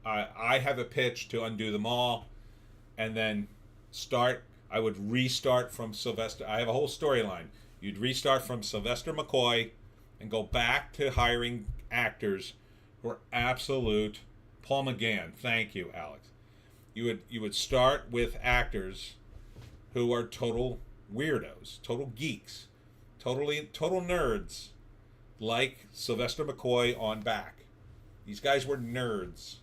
Speaker 1: I have a pitch to undo them all, and then start. I would restart from Sylvester. I have a whole storyline. You'd restart from Sylvester McCoy and go back to hiring actors who are absolute. Paul McGann, thank you, Alex. You would start with actors who are total weirdos, total geeks, total nerds, like Sylvester McCoy on back. These guys were nerds,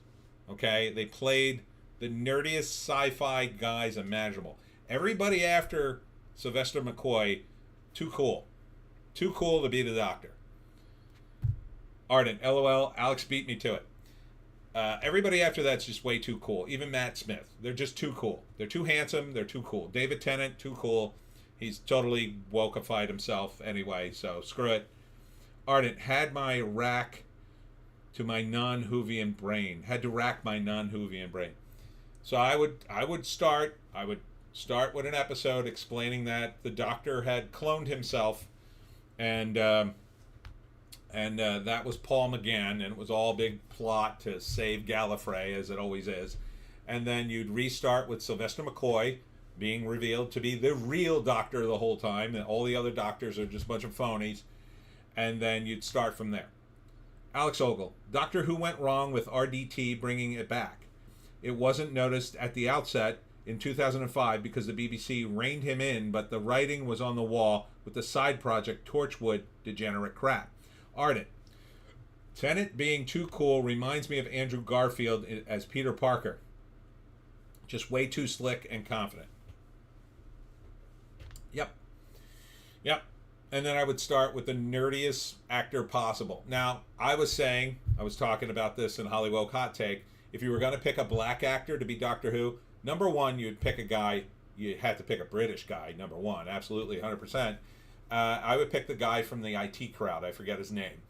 Speaker 1: okay? They played the nerdiest sci-fi guys imaginable. Everybody after Sylvester McCoy, too cool. Too cool to be the Doctor. Ardent, LOL, Alex beat me to it. Everybody after that's just way too cool. Even Matt Smith. They're just too cool. They're too handsome. They're too cool. David Tennant, too cool. He's totally wokeified himself anyway, so screw it. Ardent had my rack to my non-Whovian brain. Had to rack my non-Whovian brain. So I would start with an episode explaining that the Doctor had cloned himself, and that was Paul McGann, and it was all big plot to save Gallifrey, as it always is. And then you'd restart with Sylvester McCoy being revealed to be the real Doctor the whole time, and all the other Doctors are just a bunch of phonies. And then you'd start from there. Alex Ogle, Doctor Who went wrong with RDT bringing it back. It wasn't noticed at the outset in 2005 because the BBC reined him in, but the writing was on the wall with the side project Torchwood degenerate crap. Ardent, Tennant being too cool reminds me of Andrew Garfield as Peter Parker. Just way too slick and confident. Yep. And then I would start with the nerdiest actor possible. Now, I was talking about this in Hollywoke Hot Take. If you were going to pick a black actor to be Doctor Who, number one, you'd pick a guy. You had to pick a British guy, number one. Absolutely, 100%. I would pick the guy from the IT crowd. I forget his name.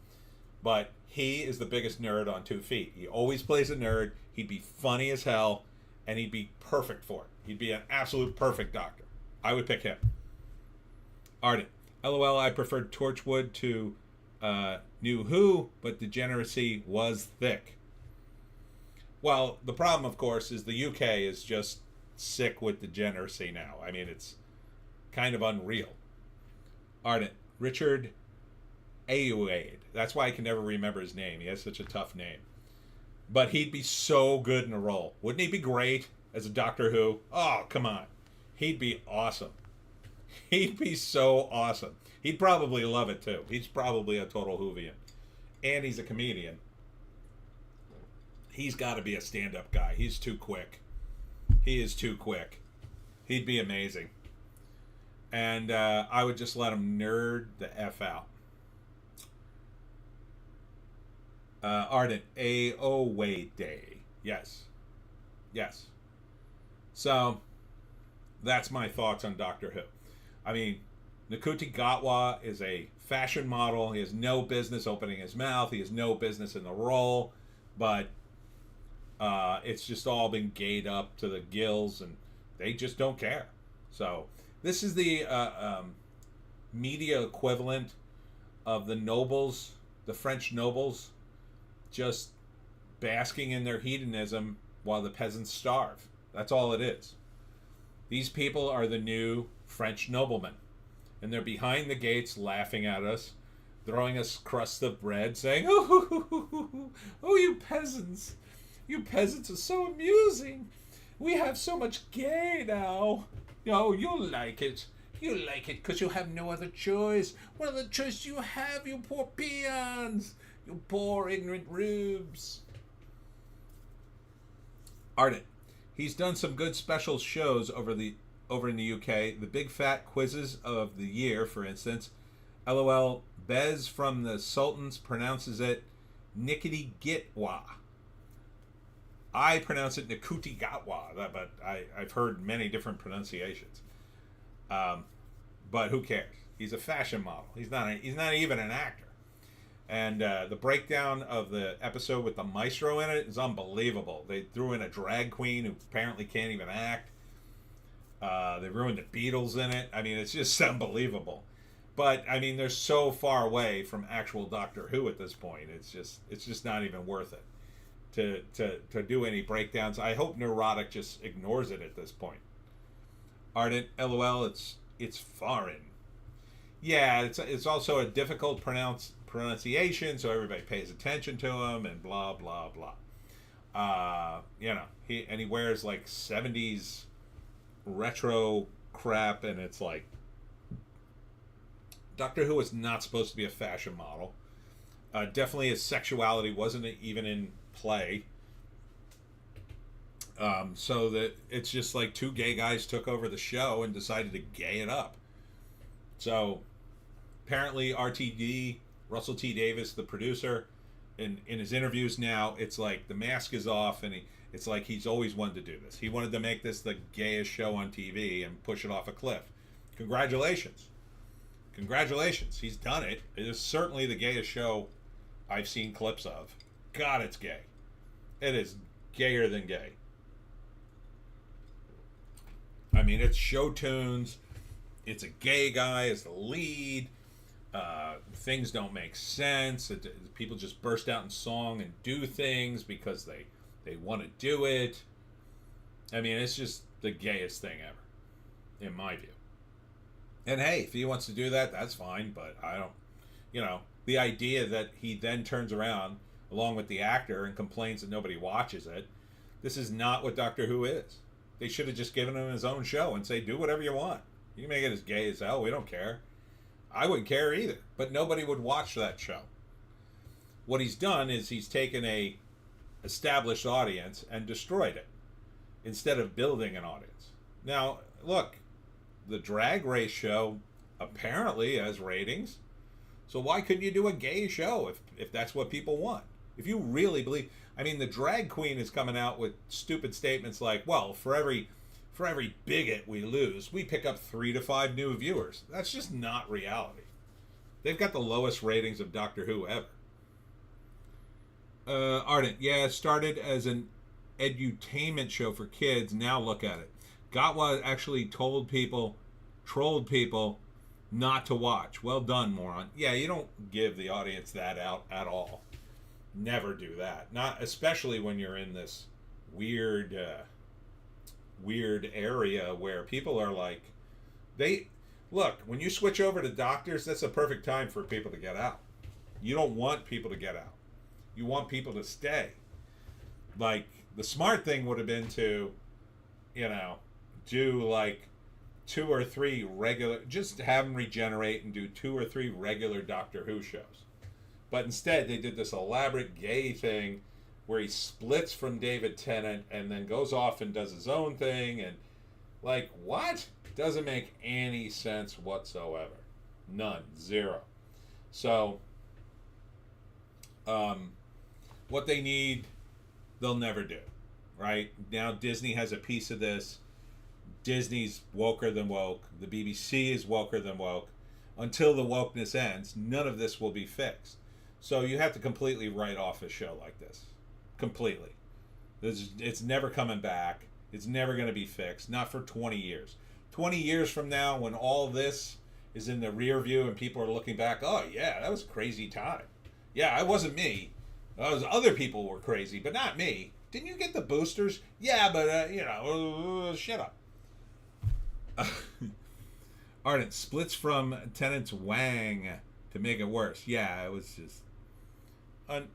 Speaker 1: But he is the biggest nerd on 2 feet. He always plays a nerd. He'd be funny as hell, and he'd be perfect for it. He'd be an absolute perfect Doctor. I would pick him. Ardent. LOL, I preferred Torchwood to New Who, but degeneracy was thick. Well, the problem, of course, is the UK is just sick with degeneracy now. I mean, it's kind of unreal. Ardent. Richard Ayoade. That's why I can never remember his name. He has such a tough name. But he'd be so good in a role. Wouldn't he be great as a Doctor Who? Oh, come on. He'd be awesome. He'd be so awesome. He'd probably love it, too. He's probably a total Whovian. And he's a comedian. He's got to be a stand-up guy. He's too quick. He is too quick. He'd be amazing. And I would just let him nerd the F out. Ardent. Ayoade. Yes. So, that's my thoughts on Doctor Who. I mean, Nkuti Gatwa is a fashion model. He has no business opening his mouth. He has no business in the role. But it's just all been gayed up to the gills, and they just don't care. So this is the media equivalent of the nobles, the French nobles, just basking in their hedonism while the peasants starve. That's all it is. These people are the new French noblemen, and they're behind the gates laughing at us, throwing us crusts of bread, saying, "Oh, you peasants! You peasants are so amusing. We have so much gay now. Oh, you'll like it. You'll like it because you have no other choice. What other choice do you have, you poor peons? You poor ignorant rubes." Ardent. He's done some good special shows over in the UK. The Big Fat Quizzes of the Year, for instance. LOL. Bez from the Sultans pronounces it Nickety Gitwa. I pronounce it Nkuti Gatwa, but I've heard many different pronunciations. But who cares? He's a fashion model. He's not even an actor. And the breakdown of the episode with the maestro in it is unbelievable. They threw in a drag queen who apparently can't even act. They ruined the Beatles in it. I mean, it's just unbelievable. But I mean, they're so far away from actual Doctor Who at this point. It's just not even worth it to do any breakdowns. I hope Neurotic just ignores it at this point. Ardent, LOL. It's foreign. Yeah, it's also a difficult pronunciation, so everybody pays attention to him and blah blah blah. He wears like 70s retro crap, and it's like Doctor Who is not supposed to be a fashion model. Definitely his sexuality wasn't even in play. So that it's just like two gay guys took over the show and decided to gay it up. So apparently RTD, Russell T Davies, the producer, in his interviews now, it's like the mask is off, and it's like he's always wanted to do this. He wanted to make this the gayest show on TV and push it off a cliff. Congratulations. Congratulations. He's done it. It is certainly the gayest show I've seen clips of. God, it's gay. It is gayer than gay. I mean, it's show tunes. It's a gay guy as the lead. Things don't make sense. People just burst out in song and do things because they want to do it. I mean, it's just the gayest thing ever, in my view. And hey, if he wants to do that, that's fine. But I don't, the idea that he then turns around along with the actor and complains that nobody watches it. This is not what Doctor Who is. They should have just given him his own show and say, do whatever you want. You can make it as gay as hell. We don't care. I wouldn't care either. But nobody would watch that show. What he's done is he's taken a established audience and destroyed it instead of building an audience. Now, look, the Drag Race show apparently has ratings. So why couldn't you do a gay show if that's what people want? If you really believe... I mean, the drag queen is coming out with stupid statements like, well, for every bigot we lose, we pick up 3 to 5 new viewers. That's just not reality. They've got the lowest ratings of Doctor Who ever. Ardent, yeah, it started as an edutainment show for kids. Now look at it. Gatwa actually trolled people not to watch. Well done, moron. Yeah, you don't give the audience that out at all. Never do that. Not especially when you're in this weird area where people are like, when you switch over to doctors, that's a perfect time for people to get out. You don't want people to get out. You want people to stay. Like, the smart thing would have been to, do like 2 or 3 regular, just have them regenerate and do 2 or 3 regular Doctor Who shows. But instead, they did this elaborate gay thing where he splits from David Tennant and then goes off and does his own thing. And, like, what? Doesn't make any sense whatsoever. None. Zero. So, what they need, they'll never do. Right? Now Disney has a piece of this. Disney's woker than woke. The BBC is woker than woke. Until the wokeness ends, none of this will be fixed. So you have to completely write off a show like this. Completely. It's never coming back. It's never going to be fixed. Not for 20 years. 20 years from now, when all this is in the rear view and people are looking back, oh yeah, that was a crazy time. Yeah, it wasn't me. Other people were crazy, but not me. Didn't you get the boosters? Yeah, but, shut up. Ardent splits from Tennant's Wang to make it worse. Yeah, it was just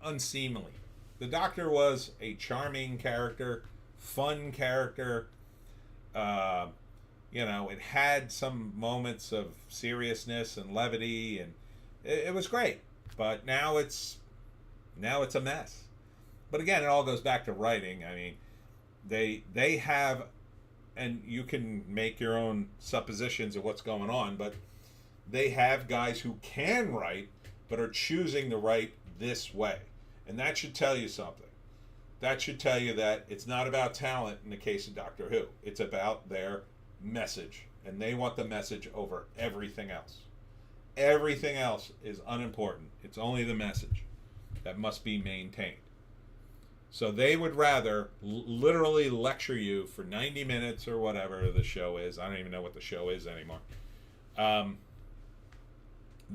Speaker 1: unseemly. The Doctor was a charming character, fun character. It had some moments of seriousness and levity, and it was great. But now it's a mess. But again, it all goes back to writing. I mean, they have, and you can make your own suppositions of what's going on, but they have guys who can write, but are choosing to write this way. And that should tell you something. That should tell you that it's not about talent in the case of Doctor Who. It's about their message. And they want the message over everything else. Everything else is unimportant. It's only the message that must be maintained. So they would rather literally lecture you for 90 minutes or whatever the show is. I don't even know what the show is anymore.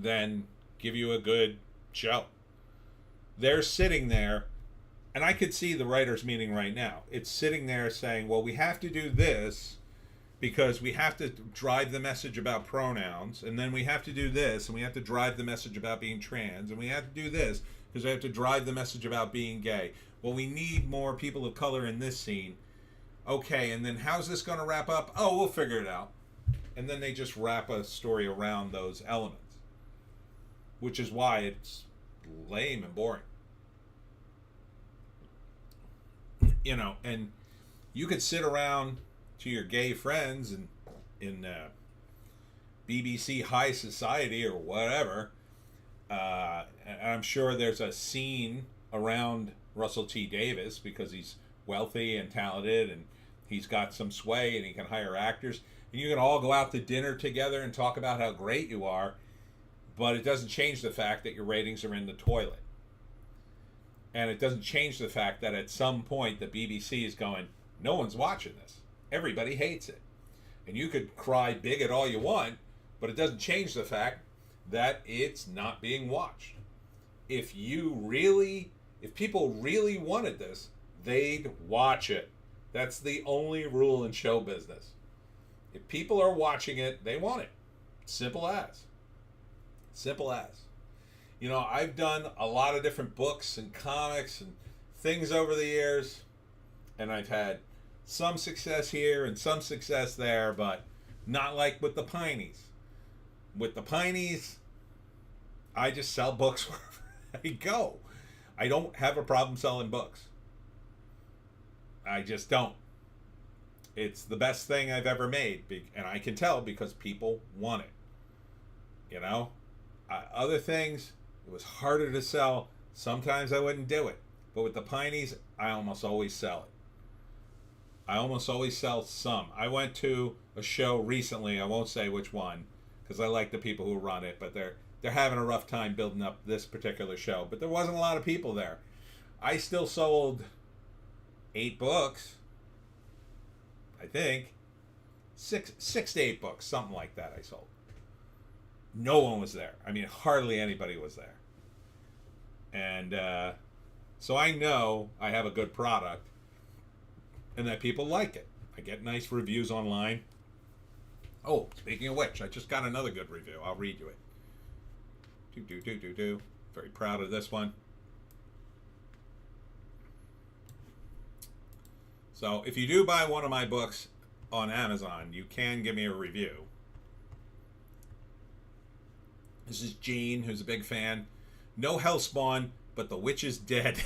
Speaker 1: Than give you a good show. They're sitting there, and I could see the writers' meeting right now. It's sitting there saying, well, we have to do this because we have to drive the message about pronouns, and then we have to do this, and we have to drive the message about being trans, and we have to do this because we have to drive the message about being gay. Well, we need more people of color in this scene. Okay, and then how's this going to wrap up? Oh, we'll figure it out. And then they just wrap a story around those elements, which is why it's lame and boring. And you could sit around to your gay friends in BBC High Society or whatever. And I'm sure there's a scene around Russell T Davies because he's wealthy and talented and He's got some sway and he can hire actors. And you can all go out to dinner together and talk about how great you are, but it doesn't change the fact that your ratings are in the toilet. And it doesn't change the fact that at some point the BBC is going, no one's watching this. Everybody hates it. And you could cry bigot all you want, but it doesn't change the fact that it's not being watched. If people really wanted this, they'd watch it. That's the only rule in show business. If people are watching it, they want it. Simple as. Simple as. You know, I've done a lot of different books and comics and things over the years, and I've had some success here and some success there, but not like with the Pineys. With the Pineys, I just sell books wherever I go. I don't have a problem selling books. I just don't. It's the best thing I've ever made, and I can tell because people want it. You know? Other things, it was harder to sell. Sometimes I wouldn't do it. But with the Pineys, I almost always sell it. I almost always sell some. I went to a show recently, I won't say which one, because I like the people who run it, but they're having a rough time building up this particular show. But there wasn't a lot of people there. I still sold 8 books, I think. 6 to 8 books, something like that I sold. No one was there. I mean, hardly anybody was there. And so I know I have a good product and that people like it. I get nice reviews online. Oh, speaking of which, I just got another good review. I'll read you it. Very proud of this one. So if you do buy one of my books on Amazon, you can give me a review. This is Gene, who's a big fan. No Hellspawn, but the witch is dead.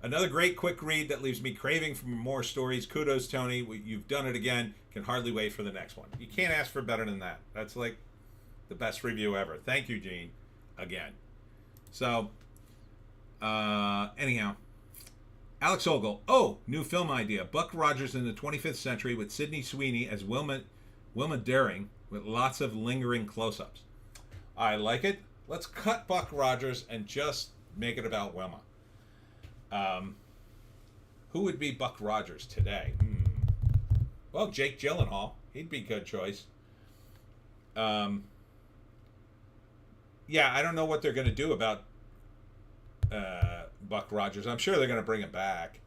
Speaker 1: Another great quick read that leaves me craving for more stories. Kudos, Tony. You've done it again. Can hardly wait for the next one. You can't ask for better than that. That's like the best review ever. Thank you, Gene. Again. So, anyhow. Alex Ogle. Oh, new film idea. Buck Rogers in the 25th century with Sydney Sweeney as Wilma Daring with lots of lingering close-ups. I like it. Let's cut Buck Rogers and just make it about Wilma. Who would be Buck Rogers today? Well, Jake Gyllenhaal. He'd be a good choice. Yeah, I don't know what they're going to do about Buck Rogers. I'm sure they're going to bring him back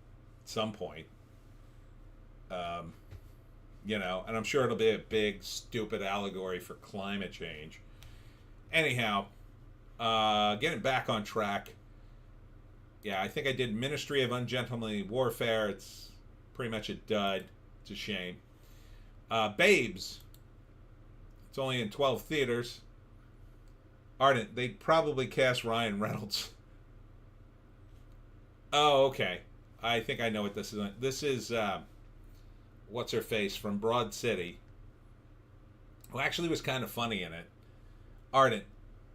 Speaker 1: at some point. You know, and I'm sure it'll be a big, stupid allegory for climate change. Anyhow, getting back on track. Yeah, I think I did Ministry of Ungentlemanly Warfare. It's pretty much a dud. It's a shame. Babes. It's only in 12 theaters. Ardent. They'd probably cast Ryan Reynolds. Oh, okay. I think I know what this is. This is, what's her face from Broad City. Who actually was kind of funny in it. Ardent.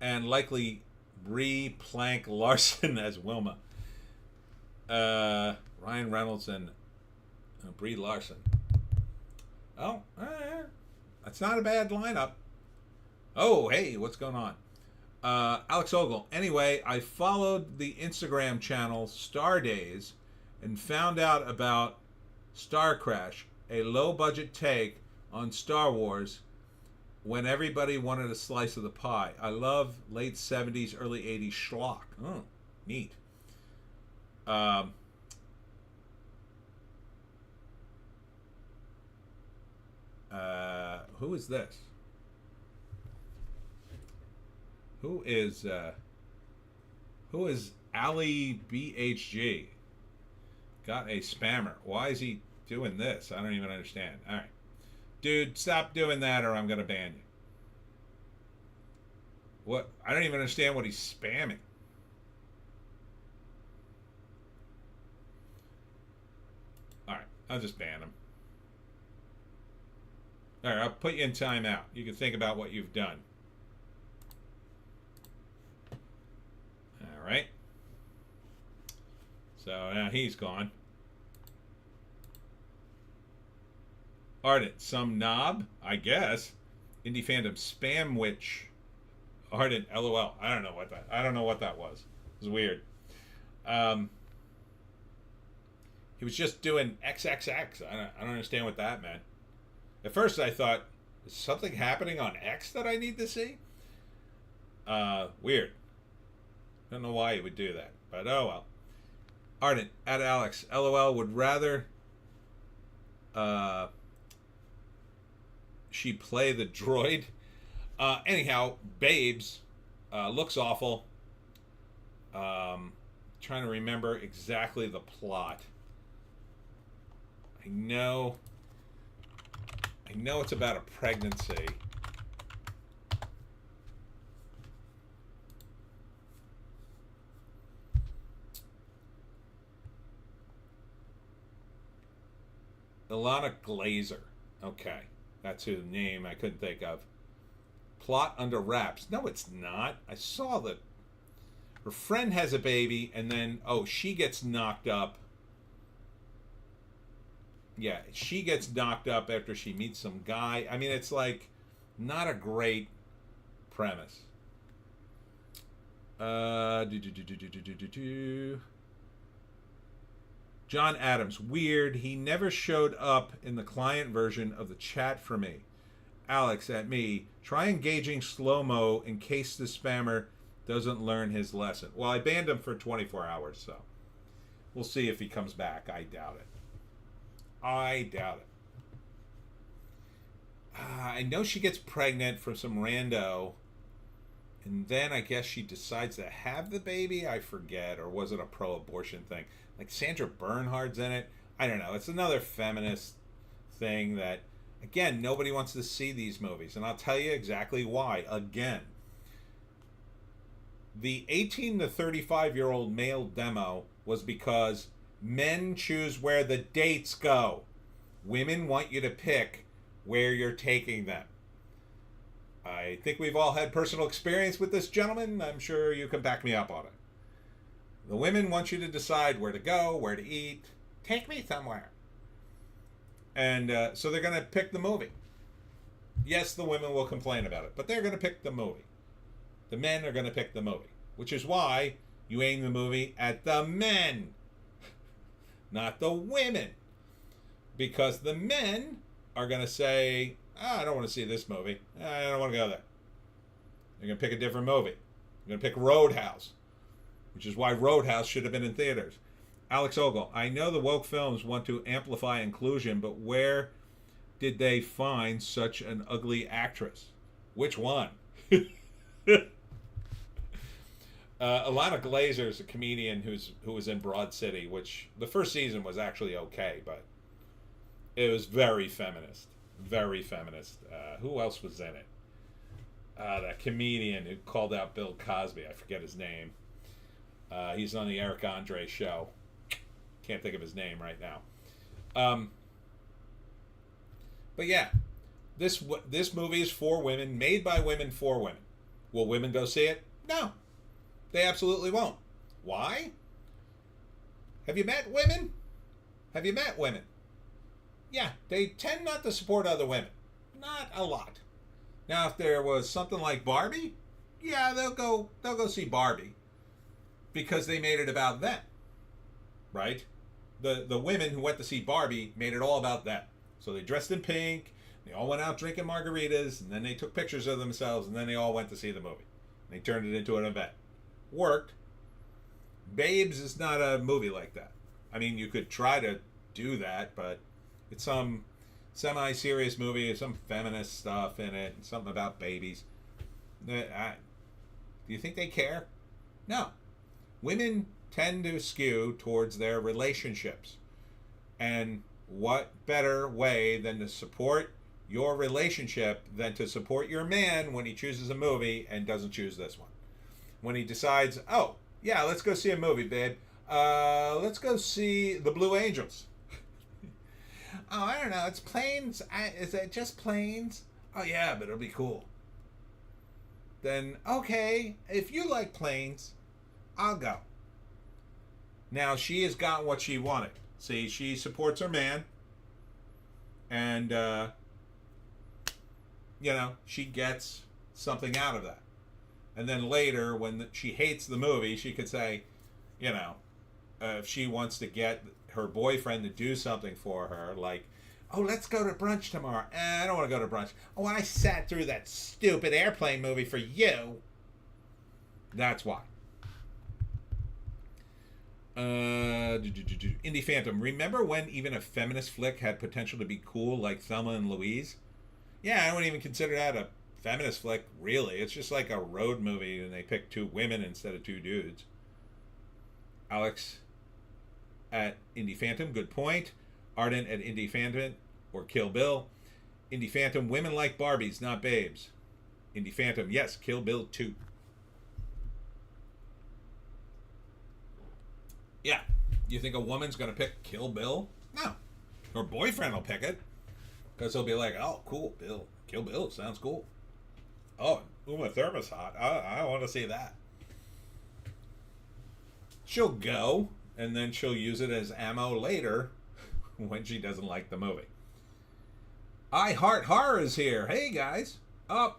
Speaker 1: And likely Brie Plank Larson as Wilma. Ryan Reynolds and Brie Larson. Oh, that's not a bad lineup. Oh, hey, what's going on? Alex Ogle. Anyway, I followed the Instagram channel Star Days and found out about Star Crash, a low-budget take on Star Wars when everybody wanted a slice of the pie. I love late 70s, early 80s schlock. Oh, neat. Who is this? Who is Ali BHG? Got a spammer. Why is he doing this? I don't even understand. All right. Dude, stop doing that or I'm going to ban you. What? I don't even understand what he's spamming. All right. I'll just ban him. All right. I'll put you in timeout. You can think about what you've done. All right. So now he's gone. Ardent, some knob, I guess. Indie fandom spam witch. Ardent, LOL. I don't know what that was. It was weird. He was just doing XXX. I don't understand what that meant. At first I thought, is something happening on X that I need to see? Weird. Don't know why he would do that, but oh well. Ardent, at Alex, LOL, would rather she play the droid. Anyhow, Babes looks awful. Trying to remember exactly the plot. I know it's about a pregnancy. Ilana Glazer. Okay. That's who the name I couldn't think of. Plot under wraps. No, it's not. I saw that her friend has a baby and then, she gets knocked up. Yeah, she gets knocked up after she meets some guy. I mean, it's like not a great premise. John Adams, weird. He never showed up in the client version of the chat for me. Alex, at me, try engaging slow-mo in case the spammer doesn't learn his lesson. Well, I banned him for 24 hours, so we'll see if he comes back. I doubt it. I know she gets pregnant from some rando, and then I guess she decides to have the baby. I forget, or was it a pro-abortion thing? Like Sandra Bernhard's in it. I don't know. It's another feminist thing that, again, nobody wants to see these movies, and I'll tell you exactly why. Again, the 18 to 35-year-old male demo was because men choose where the dates go. Women want you to pick where you're taking them. I think we've all had personal experience with this, gentleman. I'm sure you can back me up on it. The women want you to decide where to go, where to eat. Take me somewhere. And so they're going to pick the movie. Yes, the women will complain about it, but they're going to pick the movie. The men are going to pick the movie, which is why you aim the movie at the men, not the women. Because the men are going to say, I don't want to see this movie. I don't want to go there. They're going to pick a different movie. They're going to pick Roadhouse, which is why Roadhouse should have been in theaters. Alex Ogle, I know the woke films want to amplify inclusion, but where did they find such an ugly actress? Which one? Ilana Glazer is a comedian who was in Broad City, which the first season was actually okay, but it was very feminist. Very feminist. Who else was in it? That comedian who called out Bill Cosby. I forget his name. He's on the Eric Andre show. Can't think of his name right now. But yeah, this movie is for women, made by women for women. Will women go see it? No. They absolutely won't. Why? Have you met women? Have you met women? Yeah, they tend not to support other women. Not a lot. Now, if there was something like Barbie, yeah, they'll go see Barbie because they made it about them, right? The women who went to see Barbie made it all about them. So they dressed in pink, they all went out drinking margaritas, and then they took pictures of themselves, and then they all went to see the movie. They turned it into an event. Worked. Babes is not a movie like that. I mean, you could try to do that, but it's some semi-serious movie with some feminist stuff in it, and something about babies. Do you think they care? No. Women tend to skew towards their relationships. And what better way than to support your relationship than to support your man when he chooses a movie and doesn't choose this one? When he decides, oh, yeah, let's go see a movie, babe. Let's go see The Blue Angels. Oh, I don't know. It's planes. Is it just planes? Oh, yeah, but it'll be cool. Then, okay, if you like planes, I'll go. Now, she has gotten what she wanted. See, she supports her man. And, she gets something out of that. And then later, when she hates the movie, she could say, if she wants to get her boyfriend to do something for her, like, oh, let's go to brunch tomorrow. I don't want to go to brunch. Oh, I sat through that stupid airplane movie for you. That's why. Indie Phantom. Remember when even a feminist flick had potential to be cool, like Thelma and Louise? Yeah, I wouldn't even consider that a feminist flick, really. It's just like a road movie, and they pick 2 women instead of 2 dudes. Alex at Indie Phantom, good point. Ardent at Indie Phantom or Kill Bill. Indie Phantom, women like Barbies, not babes. Indie Phantom, yes, Kill Bill 2. Yeah. You think a woman's going to pick Kill Bill? No. Her boyfriend will pick it. Because he'll be like, oh, cool, Bill. Kill Bill, sounds cool. Oh, Uma Thurman's hot. I want to see that. She'll go, and then she'll use it as ammo later when she doesn't like the movie. I Heart Horror is here. Hey, guys. Oh,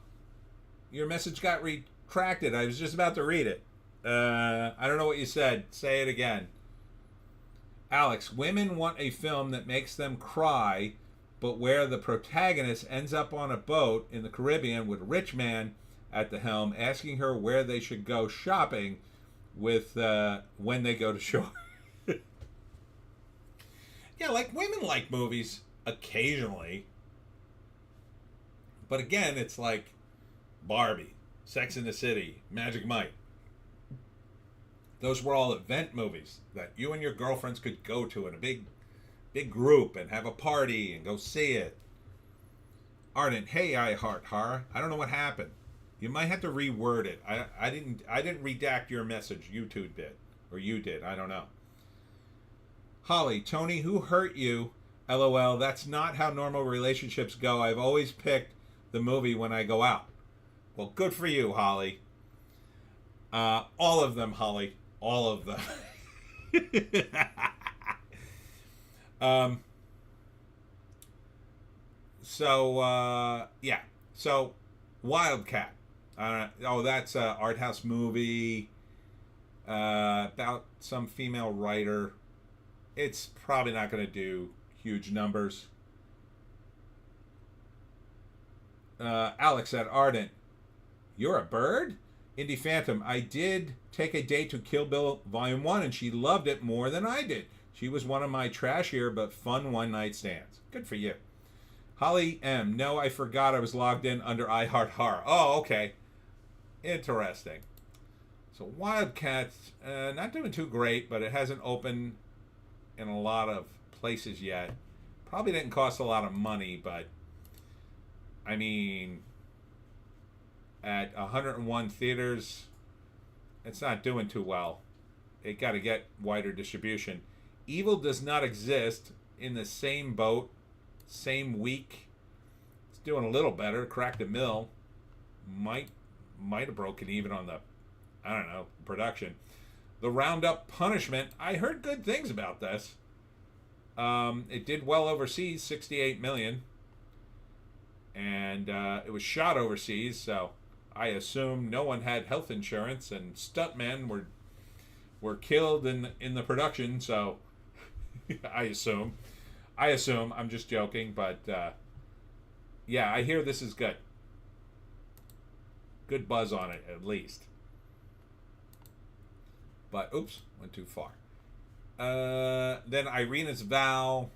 Speaker 1: your message got retracted. I was just about to read it. I don't know what you said. Say it again. Alex, women want a film that makes them cry, but where the protagonist ends up on a boat in the Caribbean with a rich man at the helm asking her where they should go shopping with when they go to shore. Yeah, like women like movies occasionally. But again, it's like Barbie, Sex and the City, Magic Mike. Those were all event movies that you and your girlfriends could go to in a big group and have a party and go see it. Ardent, hey, I Heart Horror. I don't know what happened. You might have to reword it. I didn't redact your message. You two did. Or you did. I don't know. Holly, Tony, who hurt you? LOL, that's not how normal relationships go. I've always picked the movie when I go out. Well, good for you, Holly. All of them, Holly. All of them. Yeah. So, Wildcat. That's an art house movie about some female writer. It's probably not going to do huge numbers. Alex at Ardent. You're a bird? Indie Phantom. I did take a date to Kill Bill Volume 1 and she loved it more than I did. She was one of my trashier but fun one-night stands. Good for you. Holly M. No, I forgot I was logged in under I Heart Horror. Oh, okay. Interesting. So Wildcats, not doing too great, but it hasn't opened in a lot of places yet. Probably didn't cost a lot of money, but I mean, at 101 theaters, it's not doing too well. It got to get wider distribution. Evil Does Not Exist, in the same boat, same week. It's doing a little better. Cracked a mill. Might have broken even on the, I don't know, production. The Roundup Punishment. I heard good things about this. It did well overseas, 68 million. And it was shot overseas, so I assume no one had health insurance, and stuntmen were killed in the production. So I assume. I'm just joking, but yeah, I hear this is good. Good buzz on it, at least. But oops, went too far. Then Irina's Vow,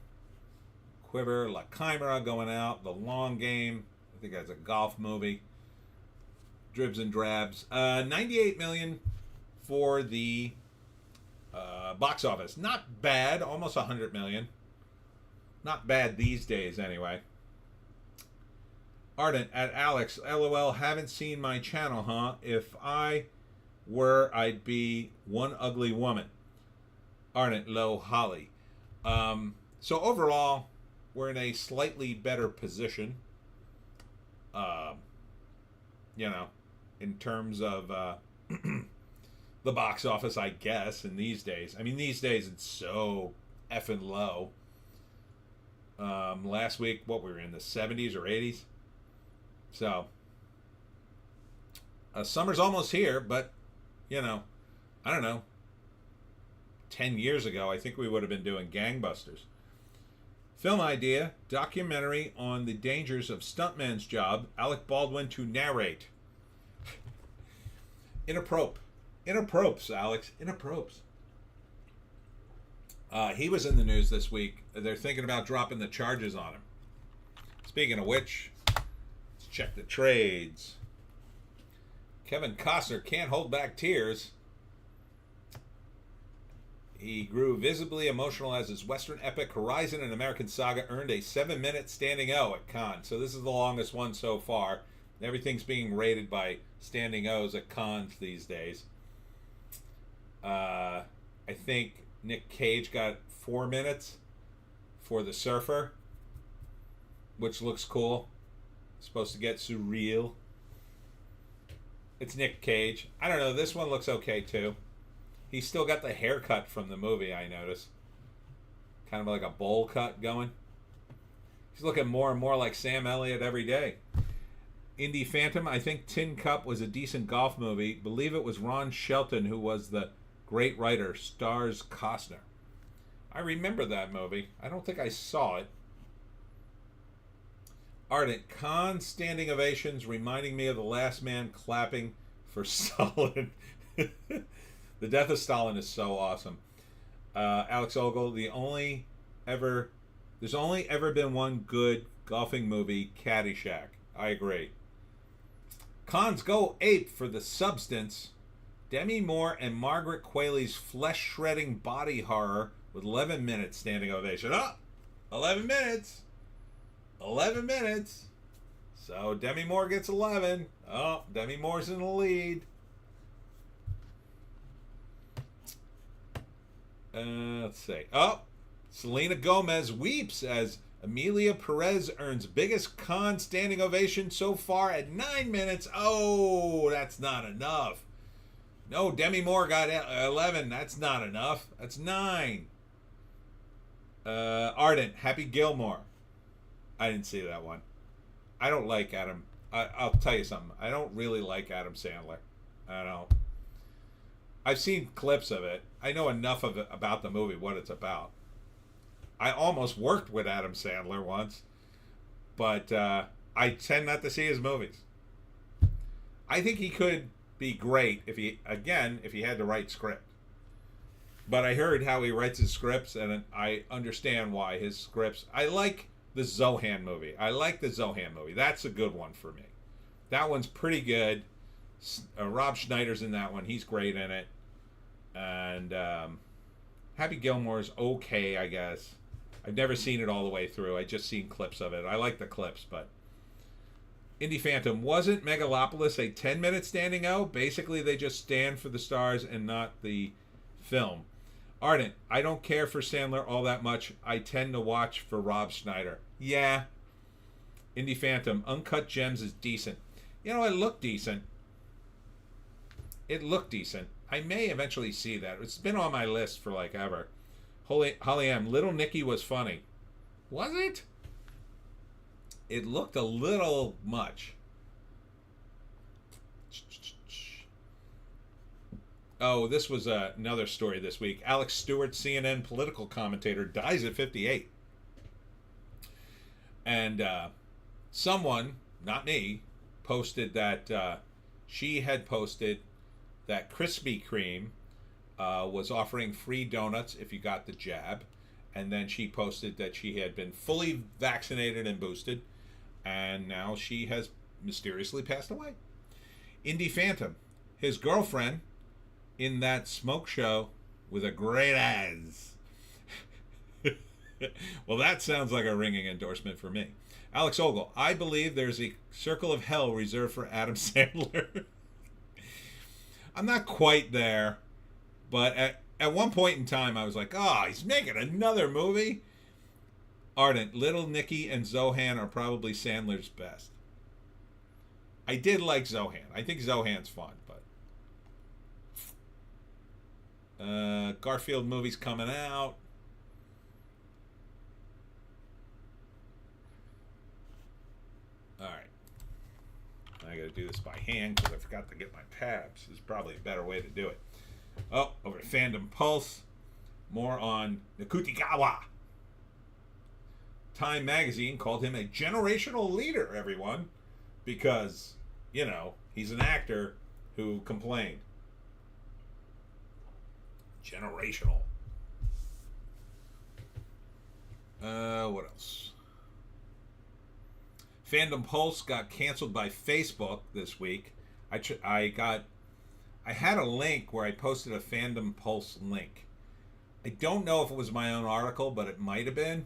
Speaker 1: Quiver, La Chimera going out, The Long Game. I think that's a golf movie. Dribs and Drabs. 98 million for the box office. Not bad. Almost 100 million. Not bad these days, anyway. Ardent at Alex. LOL, haven't seen my channel, huh? If I were, I'd be one ugly woman. Ardent, low, Holly. So overall, we're in a slightly better position. In terms of the box office, I guess, in these days. I mean, these days it's so effing low. Last week, what, we were in the 70s or 80s. So, summer's almost here, but, you know, I don't know. 10 years ago, I think we would have been doing gangbusters. Film idea, documentary on the dangers of stuntman's job, Alec Baldwin to narrate. Inappropriate. Inappropriate, Alex. Inappropriate. He was in the news this week. They're thinking about dropping the charges on him. Speaking of which, let's check the trades. Kevin Costner can't hold back tears. He grew visibly emotional as his Western epic Horizon and American Saga earned a 7-minute standing O at Cannes. So this is the longest one so far. Everything's being rated by standing O's at Cannes these days. I think Nick Cage got 4 minutes for The Surfer, which looks cool. Supposed to get surreal. It's Nick Cage. I don't know. This one looks okay too. He's still got the haircut from the movie, I noticed. Kind of like a bowl cut going. He's looking more and more like Sam Elliott every day. Indie Phantom, I think Tin Cup was a decent golf movie. Believe it was Ron Shelton who was the great writer. Stars Costner. I remember that movie. I don't think I saw it. Ardent, Khan standing ovations reminding me of The Last Man clapping for Stalin. The death of Stalin is so awesome. Alex Ogle, there's only ever been one good golfing movie, Caddyshack. I agree. Cons go ape for The Substance. Demi Moore and Margaret Qualley's flesh-shredding body horror with 11 minutes standing ovation. 11 minutes. 11 minutes. So Demi Moore gets 11. Demi Moore's in the lead. Let's see. Selena Gomez weeps as Amelia Perez earns biggest con standing ovation so far at 9 minutes. Oh, that's not enough. No, Demi Moore got 11. That's not enough. That's 9. Ardent, Happy Gilmore. I didn't see that one. I don't like Adam. I'll tell you something. I don't really like Adam Sandler. I don't. I've seen clips of it. I know enough of it about the movie, what it's about. I almost worked with Adam Sandler once, but I tend not to see his movies. I think he could be great if he had the right script. But I heard how he writes his scripts, and I understand why his scripts. I like the Zohan movie. That's a good one for me. That one's pretty good. Rob Schneider's in that one. He's great in it. And Happy Gilmore's okay, I guess. I've never seen it all the way through. I just seen clips of it. I like the clips, but Indie Phantom, wasn't Megalopolis a 10-minute standing O? Basically, they just stand for the stars and not the film. Ardent, I don't care for Sandler all that much. I tend to watch for Rob Schneider. Yeah. Indie Phantom, Uncut Gems is decent. You know, it looked decent. I may eventually see that. It's been on my list for like ever. Holly M. Little Nicky was funny. Was it? It looked a little much. Oh, this was another story this week. Alex Stewart, CNN political commentator, dies at 58. And someone, not me, posted that she had posted that Krispy Kreme was offering free donuts if you got the jab. And then she posted that she had been fully vaccinated and boosted. And now she has mysteriously passed away. Indie Phantom, his girlfriend in that smoke show with a great ass. Well, that sounds like a ringing endorsement for me. Alex Ogle, I believe there's a circle of hell reserved for Adam Sandler. I'm not quite there, but at one point in time, I was like, he's making another movie. Ardent, Little Nicky and Zohan are probably Sandler's best. I did like Zohan. I think Zohan's fun, but Garfield movie's coming out. to do this by hand because I forgot to get my tabs. This is probably a better way to do it. Oh, over to Fandom Pulse. More on Nakutigawa. Time magazine called him a generational leader, everyone, because, you know, he's an actor who complained. Generational. What else? Fandom Pulse got canceled by Facebook this week. I had a link where I posted a Fandom Pulse link. I don't know if it was my own article, but it might have been.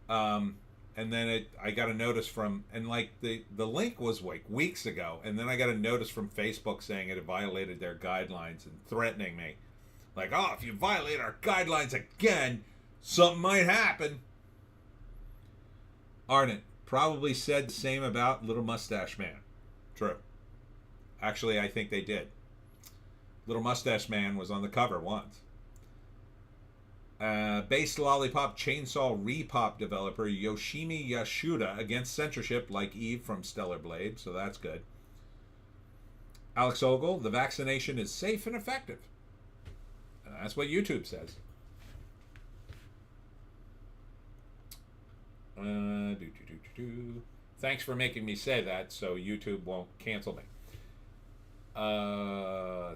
Speaker 1: And then I got a notice from, and like the link was like weeks ago, and then I got a notice from Facebook saying it had violated their guidelines and threatening me. Like, oh, if you violate our guidelines again, something might happen. Ardent probably said the same about Little Mustache Man. True. Actually, I think they did. Little Mustache Man was on the cover once. Based Lollipop Chainsaw Repop developer Yoshimi Yasuda against censorship like Eve from Stellar Blade, so that's good. Alex Ogle, the vaccination is safe and effective. That's what YouTube says. Thanks for making me say that so YouTube won't cancel me.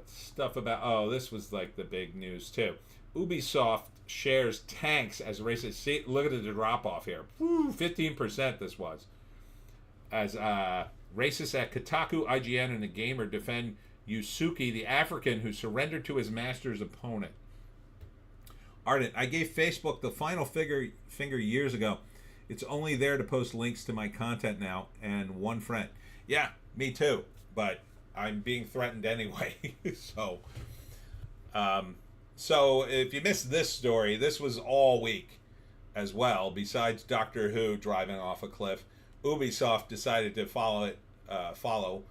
Speaker 1: Stuff about... Oh, this was like the big news too. Ubisoft shares tanks as racist. See, look at the drop-off here. 15% this was. As racists at Kotaku, IGN, and The Gamer defend Yusuke, the African who surrendered to his master's opponent. Ardent, I gave Facebook the final finger years ago. It's only there to post links to my content now and one friend. Yeah, me too. But I'm being threatened anyway. So if you missed this story, this was all week as well. Besides Doctor Who driving off a cliff, Ubisoft decided to follow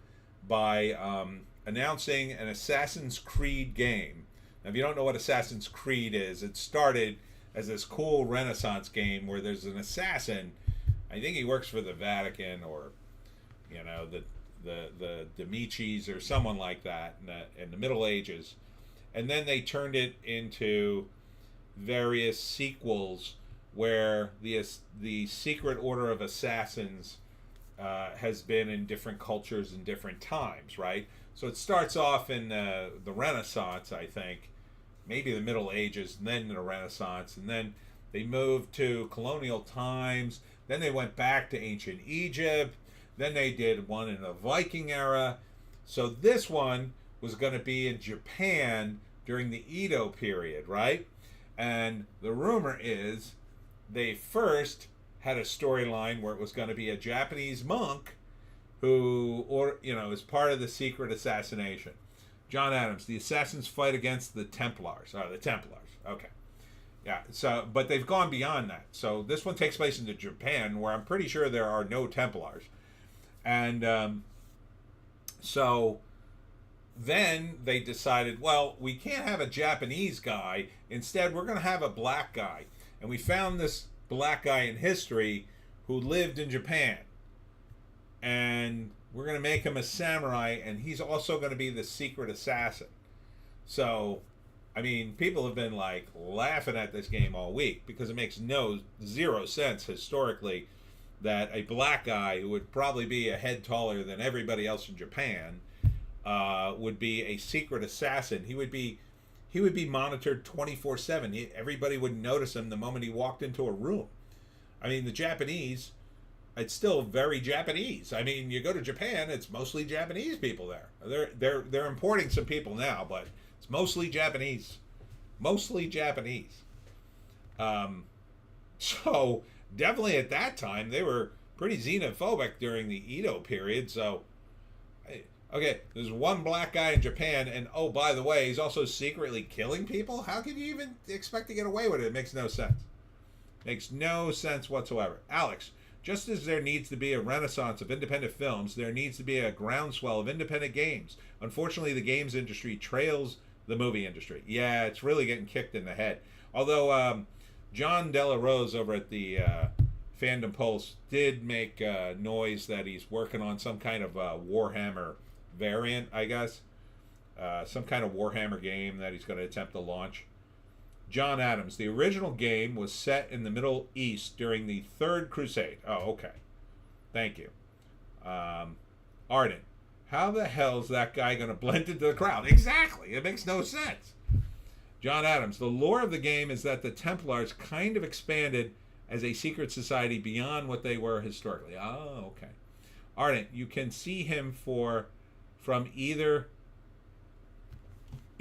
Speaker 1: by announcing an Assassin's Creed game. Now, if you don't know what Assassin's Creed is, it started as this cool Renaissance game where there's an assassin. I think he works for the Vatican or, you know, the Medicis or someone like that in the Middle Ages. And then they turned it into various sequels where the secret order of assassins has been in different cultures and different times, right? So it starts off in the Renaissance, I think, maybe the Middle Ages, and then the Renaissance, and then they moved to colonial times, then they went back to ancient Egypt, then they did one in the Viking era. So this one was going to be in Japan during the Edo period, right? And the rumor is they first had a storyline where it was going to be a Japanese monk who, or you know, is part of the secret assassination. John Adams, the assassins fight against the Templars. The Templars. Okay. Yeah, so, but they've gone beyond that. So this one takes place in Japan, where I'm pretty sure there are no Templars. And so then they decided, well, we can't have a Japanese guy. Instead, we're going to have a black guy. And we found this black guy in history who lived in Japan. And we're going to make him a samurai, and he's also going to be the secret assassin. So, I mean, people have been like laughing at this game all week because it makes zero sense historically that a black guy who would probably be a head taller than everybody else in Japan would be a secret assassin. He would be monitored 24/7. Everybody would notice him the moment he walked into a room. I mean, the Japanese, it's still very Japanese. I mean, you go to Japan, it's mostly Japanese people there. They're importing some people now, but it's mostly Japanese. Mostly Japanese. So definitely at that time, they were pretty xenophobic during the Edo period. So, okay, there's one black guy in Japan, and oh, by the way, he's also secretly killing people? How can you even expect to get away with it? It makes no sense. Makes no sense whatsoever. Alex, just as there needs to be a renaissance of independent films, there needs to be a groundswell of independent games. Unfortunately, the games industry trails the movie industry. Yeah, it's really getting kicked in the head. Although John Della Rose over at the Fandom Pulse did make noise that he's working on some kind of Warhammer variant, I guess. Some kind of Warhammer game that he's going to attempt to launch. John Adams, the original game was set in the Middle East during the Third Crusade. Oh, okay. Thank you. Arden, how the hell is that guy going to blend into the crowd? Exactly. It makes no sense. John Adams, the lore of the game is that the Templars kind of expanded as a secret society beyond what they were historically. Oh, okay. Ardent, you can see him from either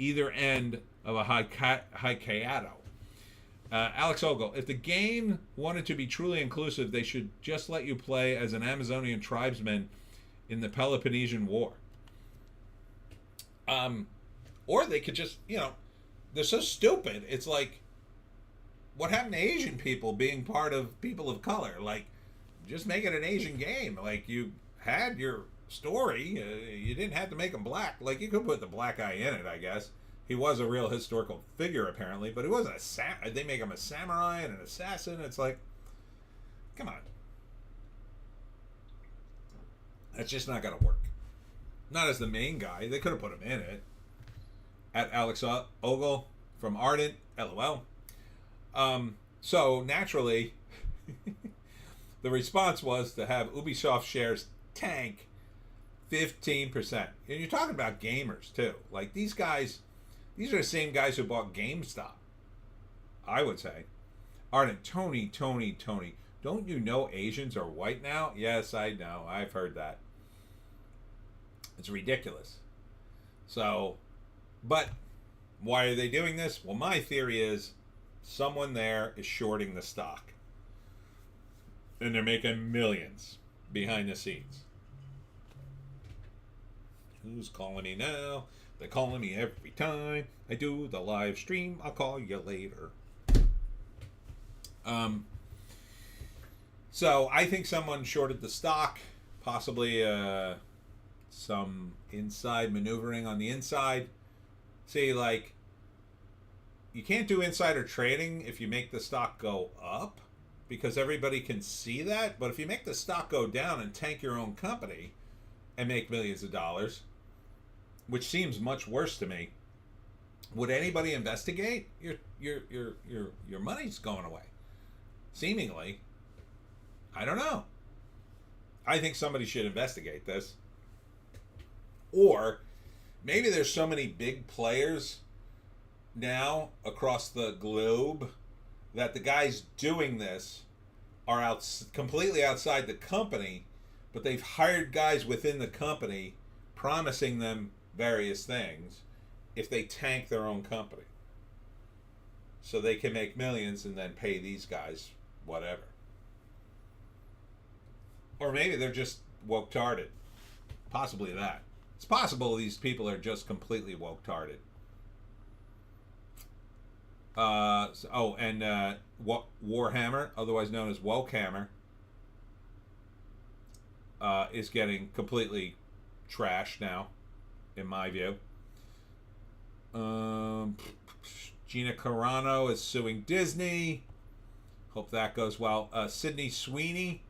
Speaker 1: end of a Hikayato. Alex Ogle, if the game wanted to be truly inclusive, they should just let you play as an Amazonian tribesman in the Peloponnesian War. Or they could just, they're so stupid. It's like, what happened to Asian people being part of people of color? Like, just make it an Asian game. Like, you had your story. You didn't have to make him black. Like, you could put the black guy in it, I guess. He was a real historical figure, apparently, but he wasn't they make him a samurai and an assassin. It's like, come on. That's just not going to work. Not as the main guy. They could have put him in it. At Alex Ogle from Ardent, LOL. So, naturally, the response was to have Ubisoft shares tank 15%. And you're talking about gamers, too. Like, these guys, these are the same guys who bought GameStop, I would say. Ardent, Tony, don't you know Asians are white now? Yes, I know. I've heard that. It's ridiculous. So, but why are they doing this? Well, my theory is someone there is shorting the stock. And they're making millions behind the scenes. Who's calling me now? They're calling me every time I do the live stream. I'll call you later. So I think someone shorted the stock, possibly some inside maneuvering on the inside. See, like, you can't do insider trading if you make the stock go up, because everybody can see that. But if you make the stock go down and tank your own company and make millions of dollars, which seems much worse to me, would anybody investigate? Your money's going away. Seemingly. I don't know. I think somebody should investigate this. Or maybe there's so many big players now across the globe that the guys doing this are completely outside the company, but they've hired guys within the company promising them various things if they tank their own company. So they can make millions and then pay these guys whatever. Or maybe they're just woke-tarded. Possibly that. It's possible these people are just completely woke-tarded. Warhammer, otherwise known as Wokehammer, is getting completely trashed now, in my view. Gina Carano is suing Disney. Hope that goes well. Sydney Sweeney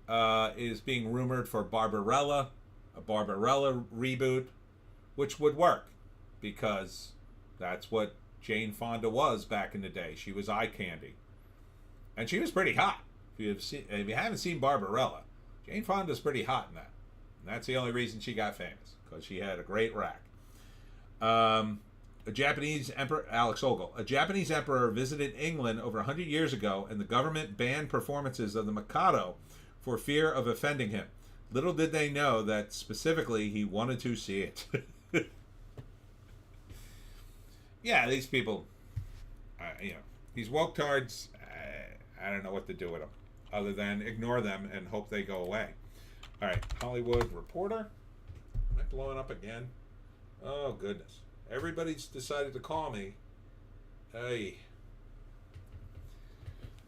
Speaker 1: is being rumored for Barbarella, a Barbarella reboot, which would work because that's what Jane Fonda was back in the day. She was eye candy, and she was pretty hot. If you haven't seen Barbarella, Jane Fonda's pretty hot in that. And that's the only reason she got famous, because she had a great rack. A Japanese emperor, Alex Ogle, a Japanese emperor visited England over 100 years ago, and the government banned performances of the Mikado for fear of offending him. Little did they know that specifically he wanted to see it. Yeah, these people, these woke-tards, I don't know what to do with them other than ignore them and hope they go away. All right, Hollywood Reporter. Am I blowing up again? Oh, goodness. Everybody's decided to call me. Hey.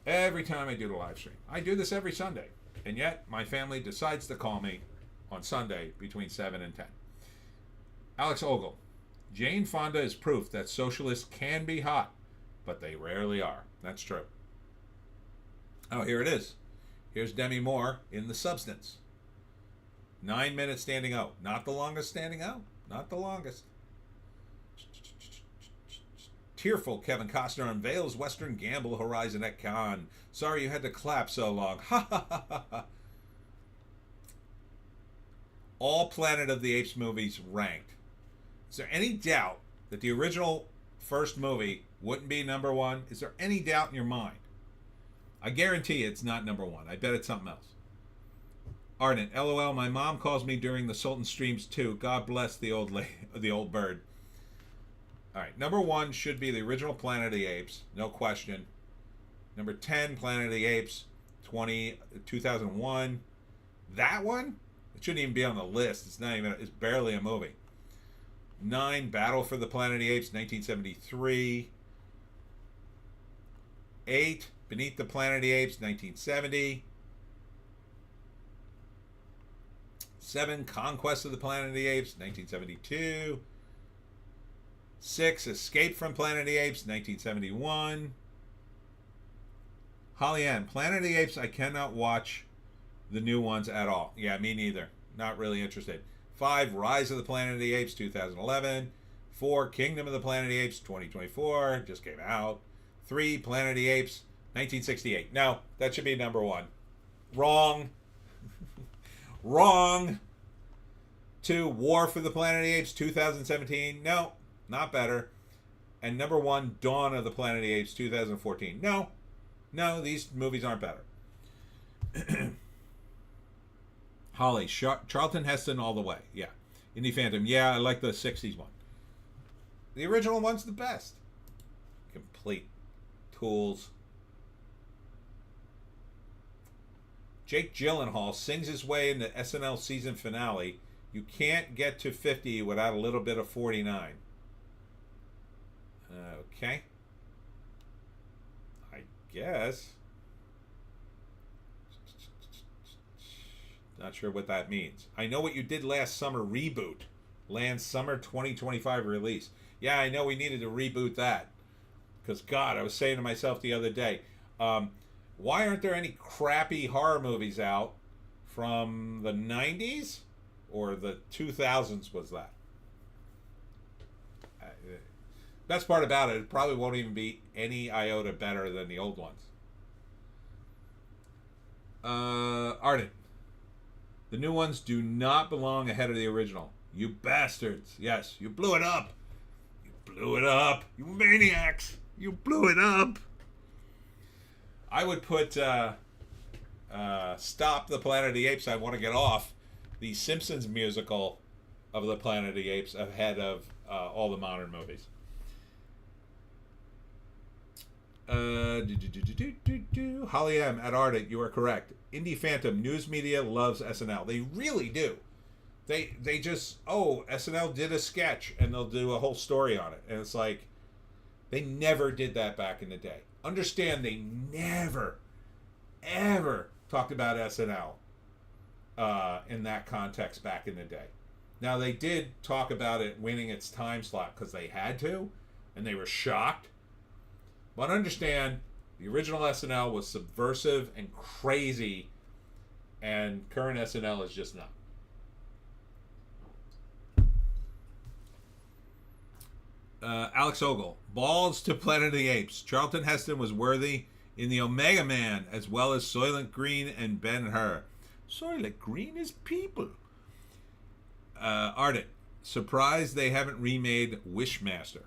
Speaker 1: Every time I do the live stream. I do this every Sunday. And yet, my family decides to call me on Sunday between 7 and 10. Alex Ogle. Jane Fonda is proof that socialists can be hot, but they rarely are. That's true. Oh, here it is. Here's Demi Moore in The Substance. 9 minutes standing out. Not the longest standing out. Not the longest. Tearful Kevin Costner unveils Western gamble horizon at Cannes. Sorry you had to clap so long. Ha ha ha ha ha. All Planet of the Apes movies ranked. Is there any doubt that the original first movie wouldn't be number one? Is there any doubt in your mind? I guarantee it's not number one. I bet it's something else. Ardent, LOL, my mom calls me during the Sultan streams too. God bless the old the old bird. All right, number one should be the original Planet of the Apes, no question. Number 10, Planet of the Apes, 2001. That one? It shouldn't even be on the list. It's barely a movie. 9, Battle for the Planet of the Apes, 1973. 8, Beneath the Planet of the Apes, 1970. 7, Conquest of the Planet of the Apes, 1972. 6, Escape from Planet of the Apes, 1971. Holly Ann, Planet of the Apes, I cannot watch the new ones at all. Yeah, me neither. Not really interested. 5, Rise of the Planet of the Apes, 2011. 4, Kingdom of the Planet of the Apes, 2024. Just came out. 3, Planet of the Apes, 1968. No, that should be number one. Wrong. Wrong. 2, War for the Planet of the Apes, 2017. No, not better. And number 1, Dawn of the Planet of the Apes, 2014. No, these movies aren't better. Holly, Charlton Heston all the way. Yeah. Indie Phantom. Yeah, I like the 60s one. The original one's the best. Complete tools. Jake Gyllenhaal sings his way into SNL season finale. You can't get to 50 without a little bit of 49. Okay. I guess. Not sure what that means. I Know What You Did Last Summer reboot. Lands summer 2025 release. Yeah, I know we needed to reboot that. Because, God, I was saying to myself the other day, why aren't there any crappy horror movies out from the 90s? Or the 2000s was that? Best part about it probably won't even be any iota better than the old ones. Ardent. The new ones do not belong ahead of the original. You bastards. Yes, you blew it up. You blew it up. You maniacs. You blew it up. I would put Stop the Planet of the Apes, I Want to Get Off, the Simpsons musical of the Planet of the Apes, ahead of all the modern movies. Holly M. at Ardent, you are correct. Indie Phantom, news media loves SNL. They really do. They just, SNL did a sketch and they'll do a whole story on it. And it's like, they never did that back in the day. Understand, they never, ever talked about SNL in that context back in the day. Now, they did talk about it winning its time slot because they had to, and they were shocked. But understand, the original SNL was subversive and crazy, and current SNL is just not. Alex Ogle, balls to Planet of the Apes. Charlton Heston was worthy in the Omega Man, as well as Soylent Green and Ben-Hur. Soylent Green is people. Ardent, surprised they haven't remade Wishmaster.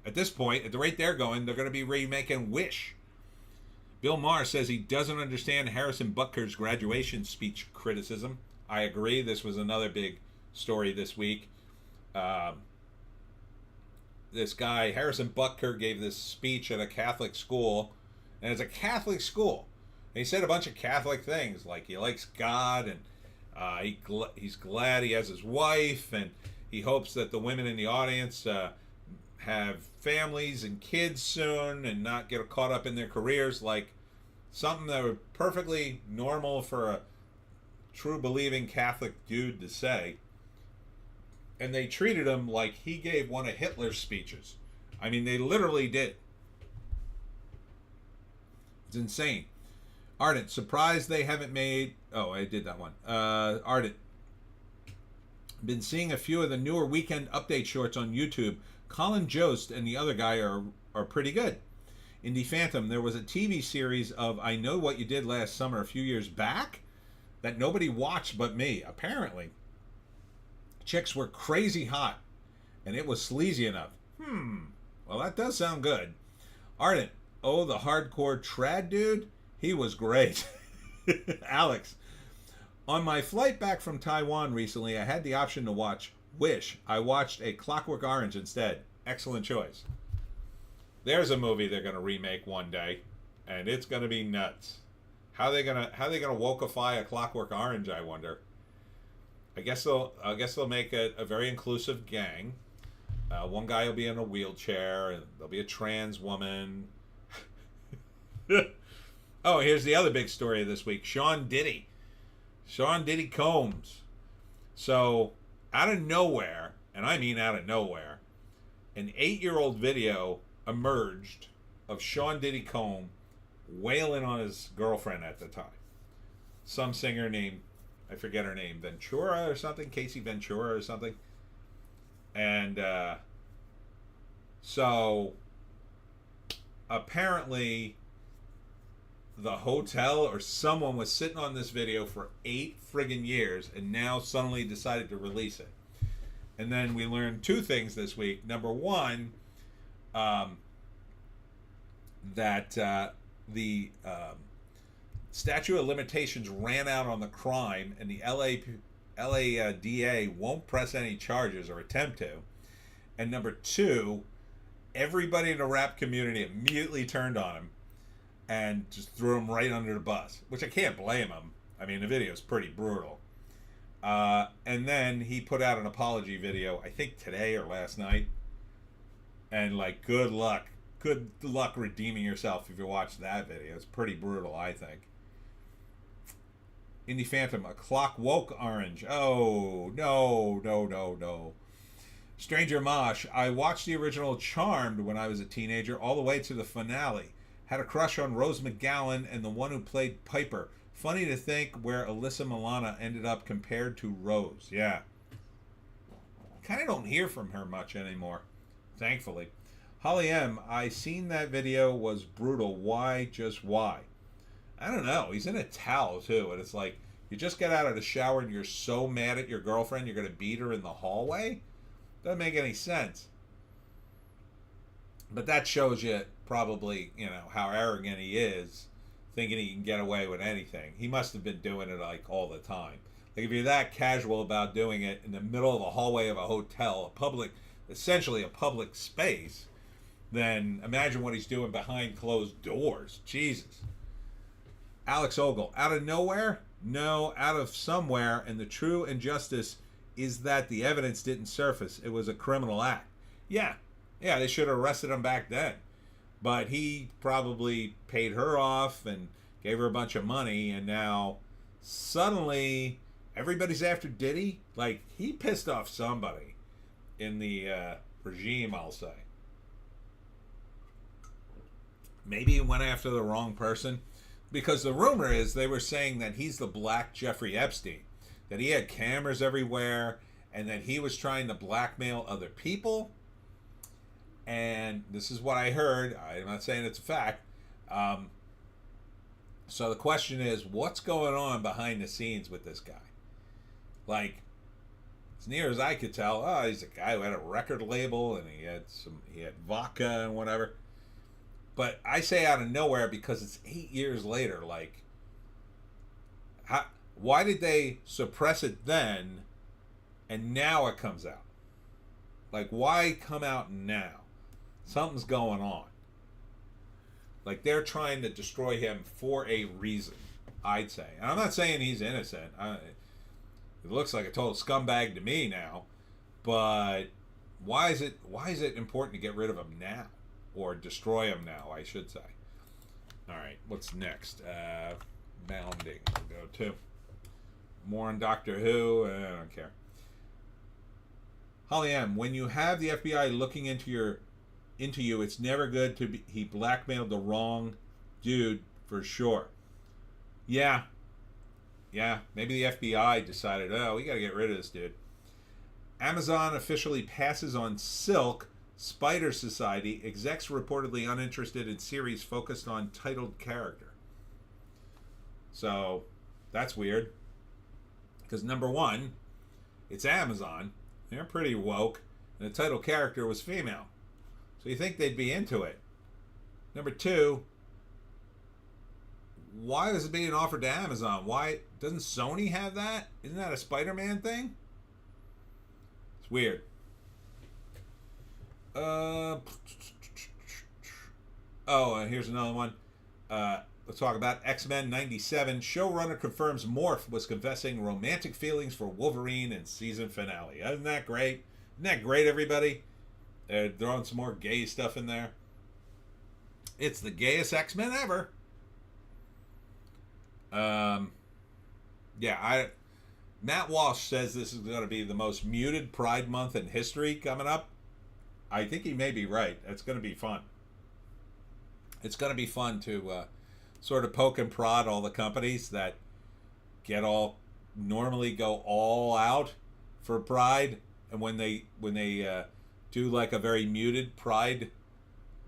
Speaker 1: At this point, at the rate they're going, they're going to be remaking Wish. Bill Maher says he doesn't understand Harrison Butker's graduation speech criticism. I agree. This was another big story this week. This guy, Harrison Butker, gave this speech at a Catholic school. And it's a Catholic school. And he said a bunch of Catholic things, like he likes God, and he's glad he has his wife, and he hopes that the women in the audience have families and kids soon and not get caught up in their careers, like something that was perfectly normal for a true believing Catholic dude to say. And they treated him like he gave one of Hitler's speeches. I mean, they literally did. It's insane. Ardent, surprised they haven't made... Oh, I did that one. Ardent. Been seeing a few of the newer weekend update shorts on YouTube. Colin Jost and the other guy are pretty good. Indie Phantom, there was a TV series of I Know What You Did Last Summer a few years back that nobody watched but me. Apparently, chicks were crazy hot, and it was sleazy enough. Well, that does sound good. Ardent, oh, the hardcore trad dude? He was great. Alex, on my flight back from Taiwan recently, I had the option to watch Wish. I watched A Clockwork Orange instead. Excellent choice. There's a movie they're going to remake one day, and it's going to be nuts. How they gonna wokeify A Clockwork Orange, I wonder. I guess they'll make it a very inclusive gang. One guy will be in a wheelchair, and there'll be a trans woman. Oh, here's the other big story of this week. Sean Diddy Combs. So, out of nowhere, and I mean out of nowhere, an 8-year-old video emerged of Sean Diddy Combs wailing on his girlfriend at the time. Some singer named, I forget her name, Ventura or something, Casey Ventura or something. And so apparently the hotel or someone was sitting on this video for 8 friggin' years and now suddenly decided to release it. And then we learned 2 things this week. Number one, that the statute of limitations ran out on the crime, and the LA DA won't press any charges or attempt to. And number 2, everybody in the rap community immediately turned on him and just threw him right under the bus, which I can't blame him. I mean, the video is pretty brutal. And then he put out an apology video, I think today or last night. And like, good luck redeeming yourself if you watch that video. It's pretty brutal, I think. Indie Phantom, A Clockwoke Orange. Oh, no. Stranger Mosh, I watched the original Charmed when I was a teenager all the way to the finale. Had a crush on Rose McGowan and the one who played Piper. Funny to think where Alyssa Milano ended up compared to Rose. Yeah. Kind of don't hear from her much anymore, thankfully. Holly M, I seen that video, was brutal. Why? Just why? I don't know. He's in a towel, too. And it's like, you just get out of the shower and you're so mad at your girlfriend you're going to beat her in the hallway? Doesn't make any sense. But that shows you probably, how arrogant he is, thinking he can get away with anything. He must have been doing it, like, all the time. Like, if you're that casual about doing it in the middle of the hallway of a hotel, essentially a public space, then imagine what he's doing behind closed doors. Jesus. Alex Ogle, out of nowhere? No, out of somewhere, and the true injustice is that the evidence didn't surface. It was a criminal act. Yeah, they should have arrested him back then. But he probably paid her off and gave her a bunch of money, and now suddenly everybody's after Diddy. Like, he pissed off somebody in the regime, I'll say. Maybe he went after the wrong person. Because the rumor is they were saying that he's the black Jeffrey Epstein. That he had cameras everywhere and that he was trying to blackmail other people. And this is what I heard. I'm not saying it's a fact. So the question is, what's going on behind the scenes with this guy? Like, as near as I could tell, he's a guy who had a record label and he had vodka and whatever. But I say out of nowhere because it's 8 years later. Like, why did they suppress it then and now it comes out? Like, why come out now? Something's going on. Like, they're trying to destroy him for a reason, I'd say. And I'm not saying he's innocent. It looks like a total scumbag to me now. But why is it important to get rid of him now? Or destroy him now, I should say. All right, what's next? Mounding. We'll go to more on Doctor Who. I don't care. Holly M, when you have the FBI looking into you, it's never good to be. He blackmailed the wrong dude for sure. Yeah, yeah. Maybe the FBI decided, oh, we got to get rid of this dude. Amazon officially passes on Silk. Spider Society. Execs reportedly uninterested in series focused on titled character. So that's weird. Because number one, it's Amazon. They're pretty woke. And the title character was female. So you think they'd be into it. Number two, why is it being offered to Amazon? Why doesn't Sony have that? Isn't that a Spider-Man thing? It's weird. Here's another one. Let's talk about X-Men 97. Showrunner confirms Morph was confessing romantic feelings for Wolverine in season finale. Isn't that great? Isn't that great, everybody? They're throwing some more gay stuff in there. It's the gayest X-Men ever. Matt Walsh says this is going to be the most muted Pride Month in history coming up. I think he may be right. It's going to be fun. It's going to be fun to sort of poke and prod all the companies that normally go all out for Pride, and when they do like a very muted Pride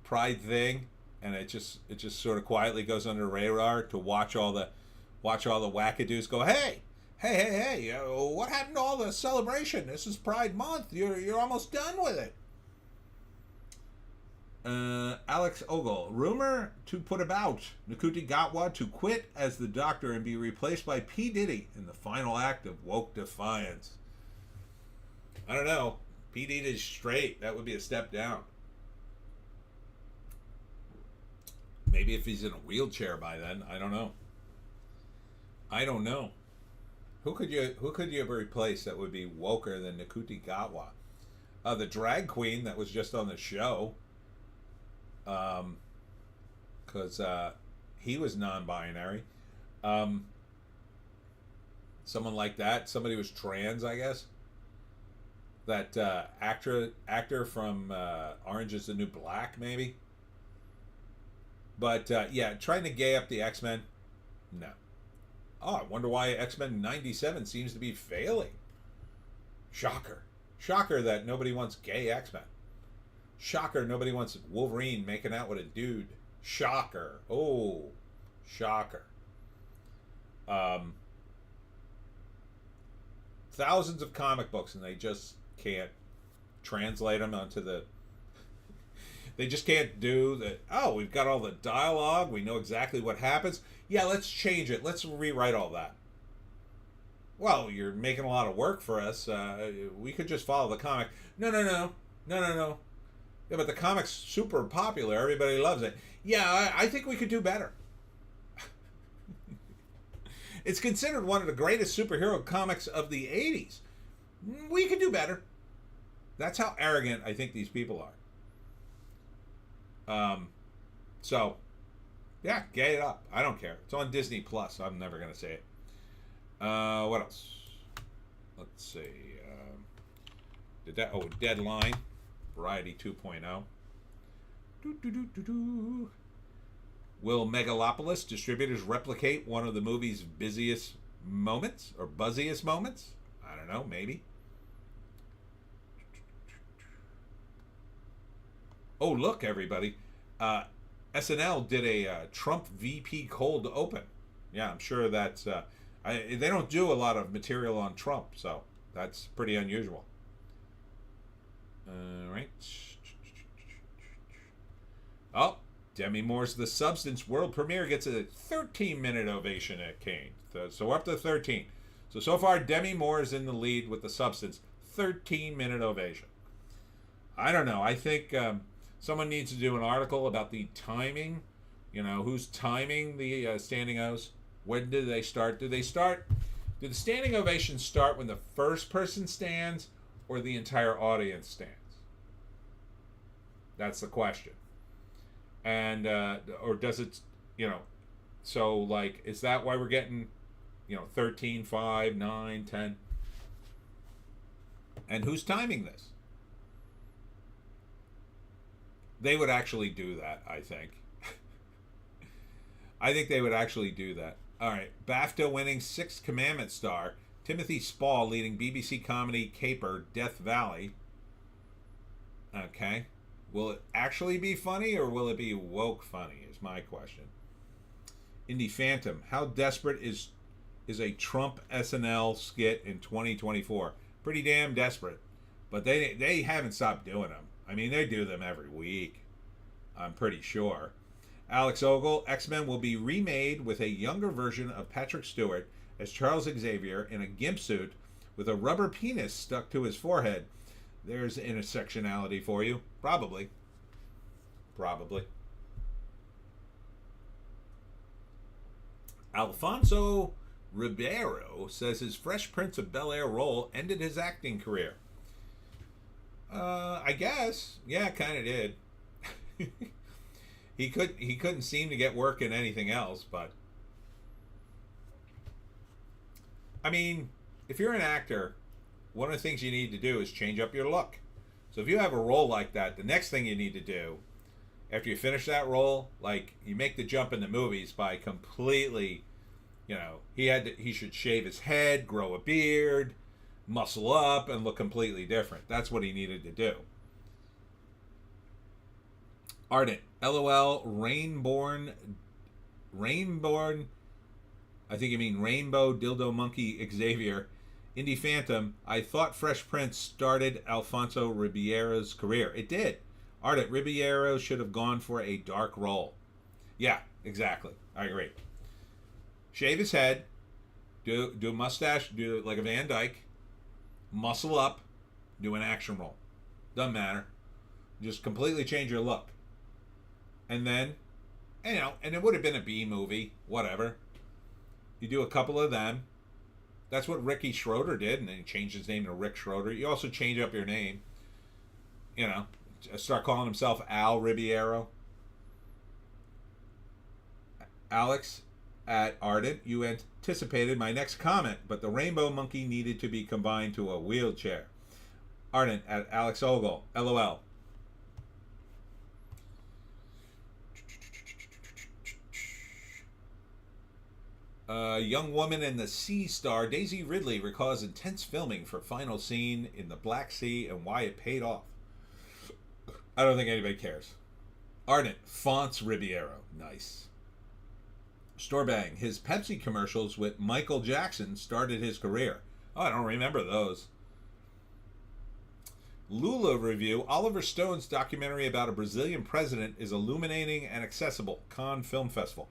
Speaker 1: thing, and it just sort of quietly goes under the radar to watch all the wackadoos go, hey, what happened to all the celebration? This is Pride Month. You're almost done with it. Alex Ogle, rumor to put about Nakuti Gatwa to quit as the Doctor and be replaced by P. Diddy in the final act of Woke Defiance. I don't know. P. Diddy's straight. That would be a step down. Maybe if he's in a wheelchair by then. I don't know. Who could you ever replace that would be woker than Nakuti Gatwa? The drag queen that was just on the show. Because he was non-binary. Someone like that. Somebody was trans, I guess. That actor from Orange is the New Black, maybe. But trying to gay up the X-Men, no. Oh, I wonder why X-Men 97 seems to be failing. Shocker that nobody wants gay X-Men. Shocker, nobody wants Wolverine making out with a dude. Shocker. Oh, shocker. Thousands of comic books, and they just can't translate them onto the... They just can't do the, we've got all the dialogue, we know exactly what happens. Yeah, let's change it. Let's rewrite all that. Well, you're making a lot of work for us. We could just follow the comic. No. Yeah, but the comic's super popular. Everybody loves it. Yeah, I think we could do better. It's considered one of the greatest superhero comics of the 80s. We could do better. That's how arrogant I think these people are. Gay it up. I don't care. It's on Disney Plus. I'm never going to say it. What else? Let's see. Deadline. Variety 2.0. Will Megalopolis distributors replicate one of the movie's busiest moments or buzziest moments? I don't know, maybe. Oh, look, everybody. SNL did a Trump VP cold open. Yeah, I'm sure that's... they don't do a lot of material on Trump, so that's pretty unusual. All right. Oh, Demi Moore's The Substance world premiere gets a 13-minute ovation at Cannes. So we're up to 13. So far, Demi Moore is in the lead with The Substance. 13-minute ovation. I don't know. I think someone needs to do an article about the timing. You know, who's timing the standing O's? When do they start? Do the standing ovations start when the first person stands or the entire audience stands? That's the question. And, or does it, so like, is that why we're getting, 13, 5, 9, 10? And who's timing this? They would actually do that, I think. I think they would actually do that. All right. BAFTA winning Sixth Commandment star Timothy Spall leading BBC comedy caper Death Valley. Okay. Will it actually be funny or will it be woke funny is my question. Indie Phantom. How desperate is a Trump SNL skit in 2024? Pretty damn desperate. But they haven't stopped doing them. I mean, they do them every week. I'm pretty sure. Alex Ogle, X-Men will be remade with a younger version of Patrick Stewart as Charles Xavier in a gimp suit with a rubber penis stuck to his forehead. There's intersectionality for you. Probably. Alfonso Ribeiro says his Fresh Prince of Bel-Air role ended his acting career. I guess. Yeah, kind of did. He couldn't seem to get work in anything else, but I mean, if you're an actor, one of the things you need to do is change up your look. So if you have a role like that, the next thing you need to do after you finish that role, like you make the jump in the movies by completely, he should shave his head, grow a beard, muscle up, and look completely different. That's what he needed to do. Ardent, LOL, Rainborn, I think you mean Rainbow Dildo Monkey Xavier, Indie Phantom. I thought Fresh Prince started Alfonso Ribeiro's career. It did. Ardent, Ribeiro should have gone for a dark role. Yeah, exactly. I agree. Shave his head, do a mustache, do like a Van Dyke, muscle up, do an action role. Doesn't matter. Just completely change your look. And then, and it would have been a B movie, whatever. You do a couple of them. That's what Ricky Schroeder did, and then he changed his name to Rick Schroeder. You also change up your name. Start calling himself Al Ribeiro. Alex at Ardent, you anticipated my next comment, but the rainbow monkey needed to be combined to a wheelchair. Ardent at Alex Ogle, LOL. Young woman and the sea star Daisy Ridley recalls intense filming for final scene in the Black Sea and why it paid off. I don't think anybody cares. Ardent, Fonts Ribeiro. Nice. Storbang, his Pepsi commercials with Michael Jackson started his career. Oh, I don't remember those. Lula review, Oliver Stone's documentary about a Brazilian president is illuminating and accessible. Cannes Film Festival.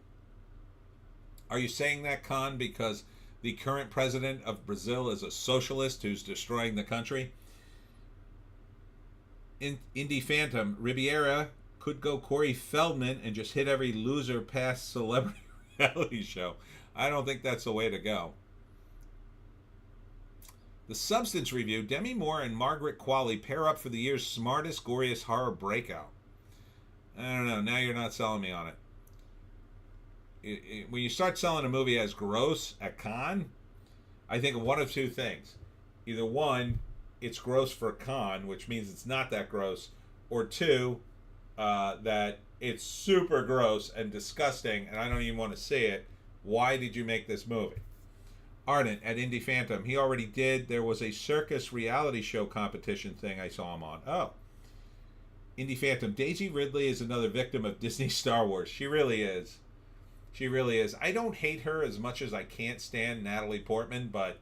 Speaker 1: Are you saying that, Khan, because the current president of Brazil is a socialist who's destroying the country? Indie Phantom, Ribeira could go Corey Feldman and just hit every loser past celebrity reality show. I don't think that's the way to go. The Substance review, Demi Moore and Margaret Qualley pair up for the year's smartest, goriest horror breakout. I don't know. Now you're not selling me on it. When you start selling a movie as gross at Cannes, I think of one of two things. Either one, it's gross for Cannes, which means it's not that gross, or two, that it's super gross and disgusting and I don't even want to see it. Why did you make this movie? Ardent at Indie Phantom, he already did. There was a circus reality show competition thing I saw him on. Oh. Indie Phantom, Daisy Ridley is another victim of Disney Star Wars. She really is. She really is. I don't hate her as much as I can't stand Natalie Portman, but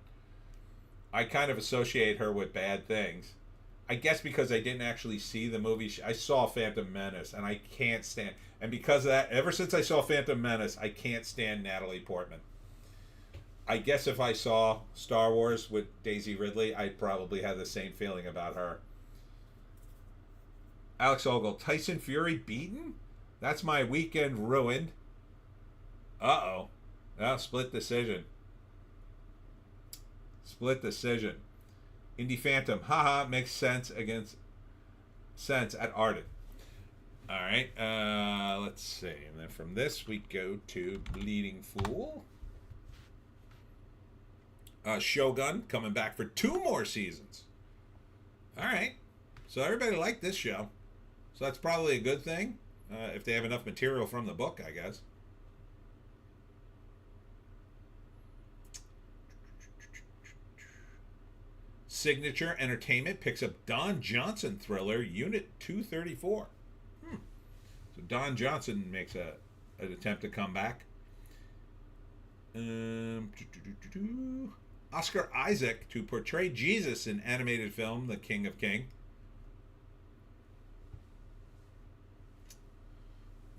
Speaker 1: I kind of associate her with bad things. I guess because I didn't actually see the movie. I saw Phantom Menace, and I can't stand... And because of that, ever since I saw Phantom Menace, I can't stand Natalie Portman. I guess if I saw Star Wars with Daisy Ridley, I'd probably have the same feeling about her. Alex Ogle, Tyson Fury beaten? That's my weekend ruined. Uh-oh. Well, split decision. Split decision. Indie Phantom, haha, makes sense at Ardent. All right, let's see. And then from this, we go to Bleeding Fool. Shogun coming back for 2 more seasons. All right. So everybody liked this show. So that's probably a good thing. If they have enough material from the book, I guess. Signature Entertainment picks up Don Johnson thriller Unit 234. So Don Johnson makes an attempt to come back. Oscar Isaac to portray Jesus in animated film The King of King.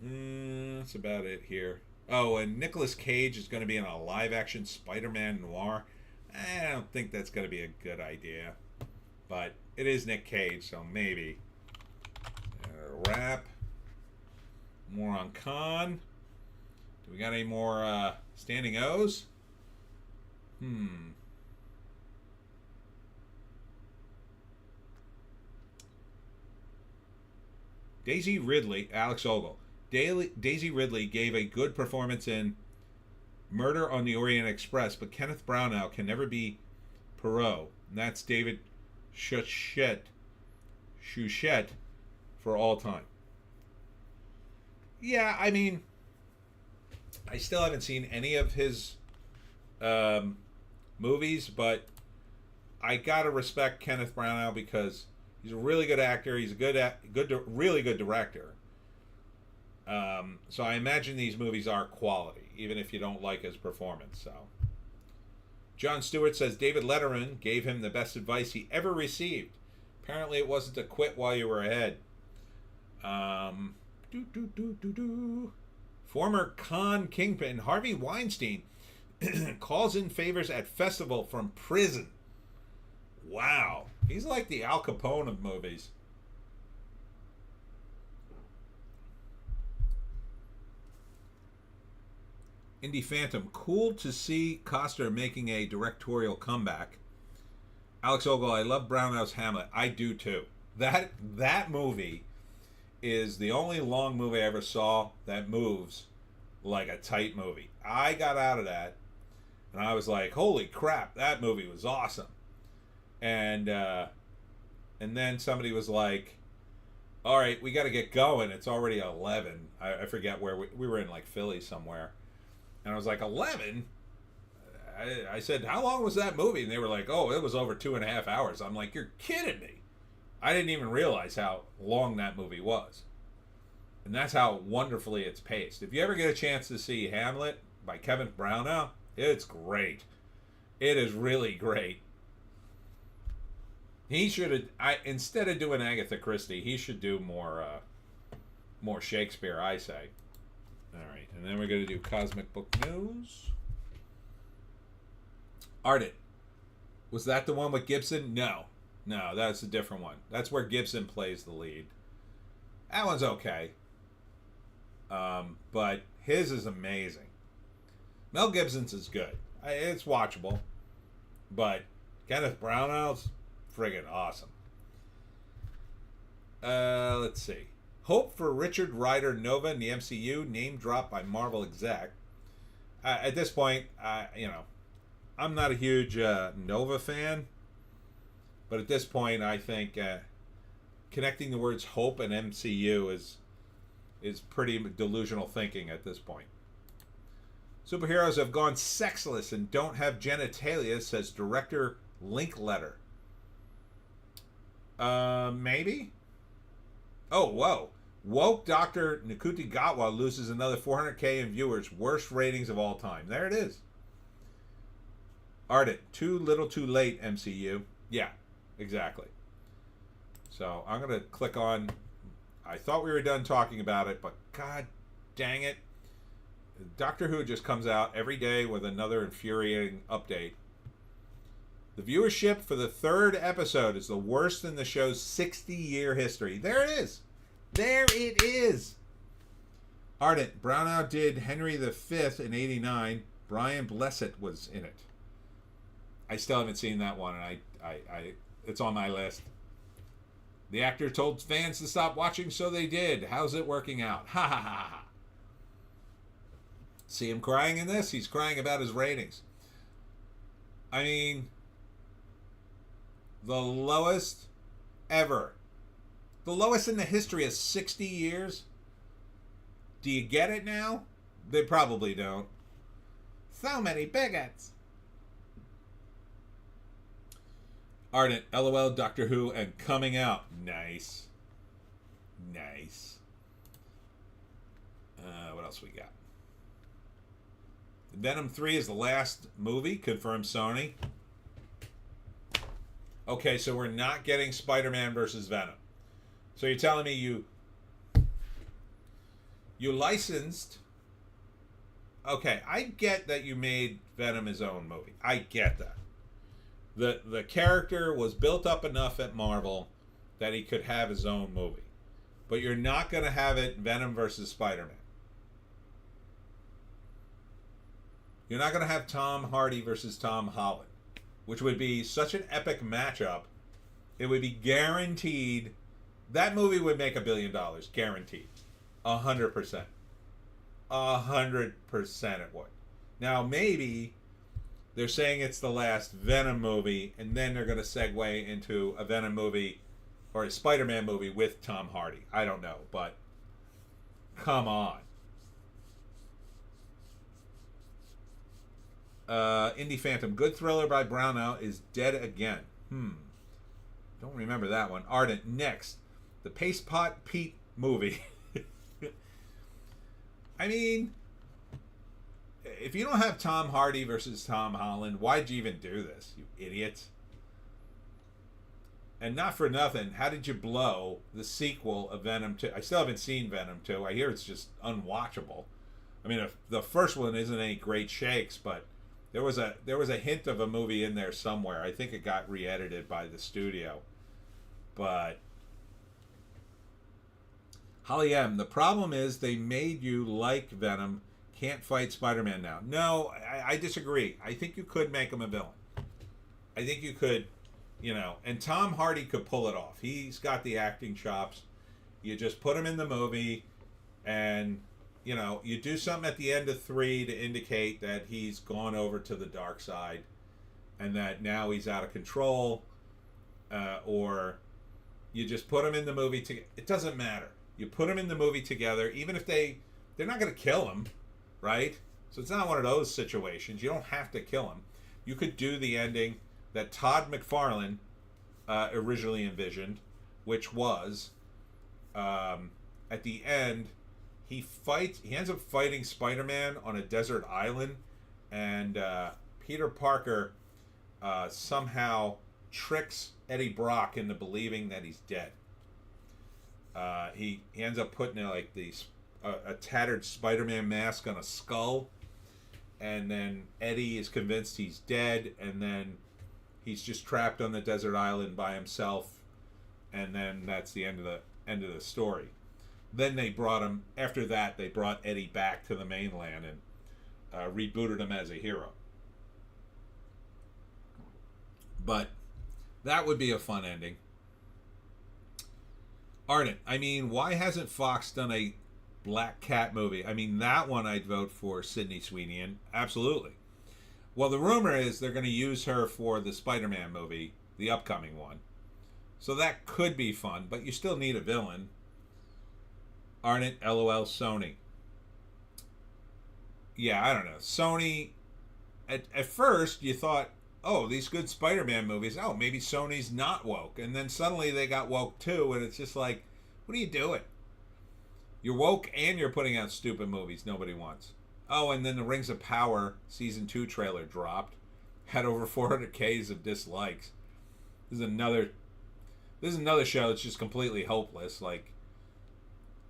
Speaker 1: That's about it here. Oh, and Nicolas Cage is going to be in a live-action Spider-Man noir. I don't think that's going to be a good idea. But it is Nick Cage, so maybe. Wrap. More on Con. Do we got any more standing O's? Daisy Ridley, Alex Ogle. Daisy Ridley gave a good performance in Murder on the Orient Express, but Kenneth Branagh can never be Poirot. And that's David Suchet for all time. Yeah, I mean, I still haven't seen any of his movies, but I gotta respect Kenneth Branagh because he's a really good actor. He's a really good director. So I imagine these movies are quality, even if you don't like his performance. So, John Stewart says David Letterman gave him the best advice he ever received. Apparently, it wasn't to quit while you were ahead. Former con kingpin Harvey Weinstein calls in favors at festival from prison. Wow, he's like the Al Capone of movies. Indie Phantom, cool to see Coster making a directorial comeback. Alex Ogle, I love Branagh's Hamlet. I do too. That movie is the only long movie I ever saw that moves like a tight movie. I got out of that and I was like, holy crap, that movie was awesome. And then somebody was like, all right, we got to get going. It's already 11. I forget where we were in, like Philly somewhere. And I was like, 11? I said, how long was that movie? And they were like, oh, it was over 2.5 hours. I'm like, you're kidding me. I didn't even realize how long that movie was. And that's how wonderfully it's paced. If you ever get a chance to see Hamlet by Kevin Branagh, it's great. It is really great. He should have, instead of doing Agatha Christie, he should do more Shakespeare, I say. All right, and then we're going to do Cosmic Book News. Ardent. Was that the one with Gibson? No, that's a different one. That's where Gibson plays the lead. That one's okay. But his is amazing. Mel Gibson's is good. It's watchable. But Kenneth Branagh's friggin' awesome. Let's see. Hope for Richard Rider Nova in the MCU, name dropped by Marvel exec. At this point, I'm not a huge Nova fan, but at this point, I think connecting the words hope and MCU is pretty delusional thinking at this point. Superheroes have gone sexless and don't have genitalia, says director Linkletter. Maybe? Oh, whoa. Woke Dr. Nikuti Gatwa loses another 400K in viewers. Worst ratings of all time. There it is. Ardent. Too little too late, MCU. Yeah, exactly. So I'm going to click on... I thought we were done talking about it, but god dang it. Doctor Who just comes out every day with another infuriating update. The viewership for the 3rd episode is the worst in the show's 60-year history. There it is. There it is. Ardent. Branagh did Henry V in 89. Brian Blessed was in it. I still haven't seen that one, and I it's on my list. The actor told fans to stop watching, so they did. How's it working out? Ha ha ha ha. See him crying in this? He's crying about his ratings. I mean, the lowest ever. The lowest in the history of 60 years. Do you get it now? They probably don't. So many bigots. Ardent, LOL, Doctor Who, and coming out. Nice. Nice. What else we got? Venom 3 is the last movie, confirmed Sony. Okay, so we're not getting Spider-Man versus Venom. So you're telling me you licensed... Okay, I get that you made Venom his own movie. I get that. The character was built up enough at Marvel that he could have his own movie. But you're not going to have it Venom versus Spider-Man. You're not going to have Tom Hardy versus Tom Holland, which would be such an epic matchup. It would be guaranteed. That movie would make $1 billion, guaranteed. 100%. 100% it would. Now, maybe they're saying it's the last Venom movie, and then they're going to segue into a Venom movie or a Spider-Man movie with Tom Hardy. I don't know, but come on. Indie Phantom, good thriller by Brownout is dead again. Don't remember that one. Ardent, next. The Paste Pot Pete movie. I mean, if you don't have Tom Hardy versus Tom Holland, why'd you even do this, you idiots? And not for nothing, how did you blow the sequel of Venom 2? I still haven't seen Venom 2. I hear it's just unwatchable. I mean, the first one isn't any great shakes, but there was a hint of a movie in there somewhere. I think it got re-edited by the studio. But Holly M, the problem is they made you like Venom, can't fight Spider-Man now. No, I disagree. I think you could make him a villain. I think you could, and Tom Hardy could pull it off. He's got the acting chops. You just put him in the movie and, you do something at the end of 3 to indicate that he's gone over to the dark side and that now he's out of control, or you just put him in the movie it doesn't matter. You put him in the movie together, even if they're not going to kill him, right? So it's not one of those situations. You don't have to kill him. You could do the ending that Todd McFarlane originally envisioned, which was at the end, he ends up fighting Spider-Man on a desert island, and Peter Parker somehow tricks Eddie Brock into believing that he's dead. He ends up putting a tattered Spider-Man mask on a skull, and then Eddie is convinced he's dead, and then he's just trapped on the desert island by himself, and then that's the end of the story. Then they brought Eddie back to the mainland and rebooted him as a hero. But that would be a fun ending. Ardent, I mean, why hasn't Fox done a Black Cat movie? I mean, that one I'd vote for Sydney Sweeney in. Absolutely. Well, the rumor is they're going to use her for the Spider-Man movie, the upcoming one. So that could be fun, but you still need a villain. Ardent, LOL, Sony. Yeah, I don't know. Sony, at first you thought, oh, these good Spider-Man movies, oh, maybe Sony's not woke. And then suddenly they got woke too, and it's just like, what are you doing? You're woke and you're putting out stupid movies nobody wants. Oh, and then the Rings of Power Season 2 trailer dropped. Had over 400Ks of dislikes. This is another show that's just completely hopeless.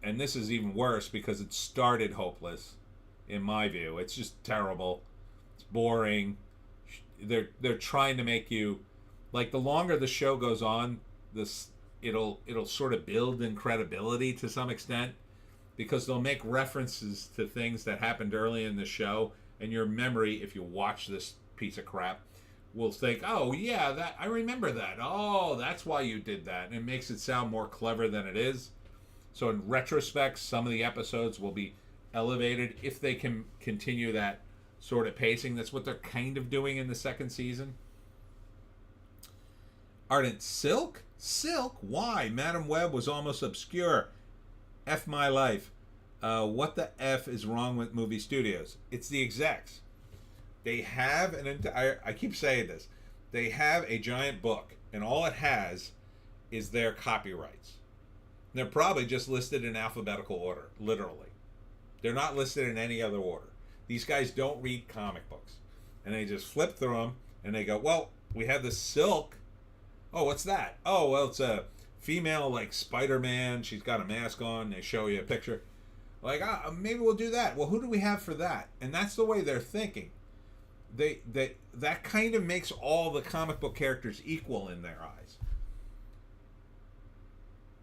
Speaker 1: And this is even worse because it started hopeless, in my view. It's just terrible. It's boring. They're trying to make you, the longer the show goes on, it'll sort of build in credibility to some extent, because they'll make references to things that happened early in the show, and your memory, if you watch this piece of crap, will think, oh yeah, that I remember that. Oh, that's why you did that. And it makes it sound more clever than it is. So in retrospect, some of the episodes will be elevated if they can continue that sort of pacing. That's what they're kind of doing in the second season. Ardent, Silk? Why? Madam Web was almost obscure. F my life. What the F is wrong with movie studios? It's the execs. They have an entire... I keep saying this. They have a giant book, and all it has is their copyrights. They're probably just listed in alphabetical order, literally. They're not listed in any other order. These guys don't read comic books. And they just flip through them, and they go, well, we have the Silk. Oh, what's that? Oh, well, it's a female, like, Spider-Man. She's got a mask on. They show you a picture. Like, maybe we'll do that. Well, who do we have for that? And that's the way they're thinking. That kind of makes all the comic book characters equal in their eyes.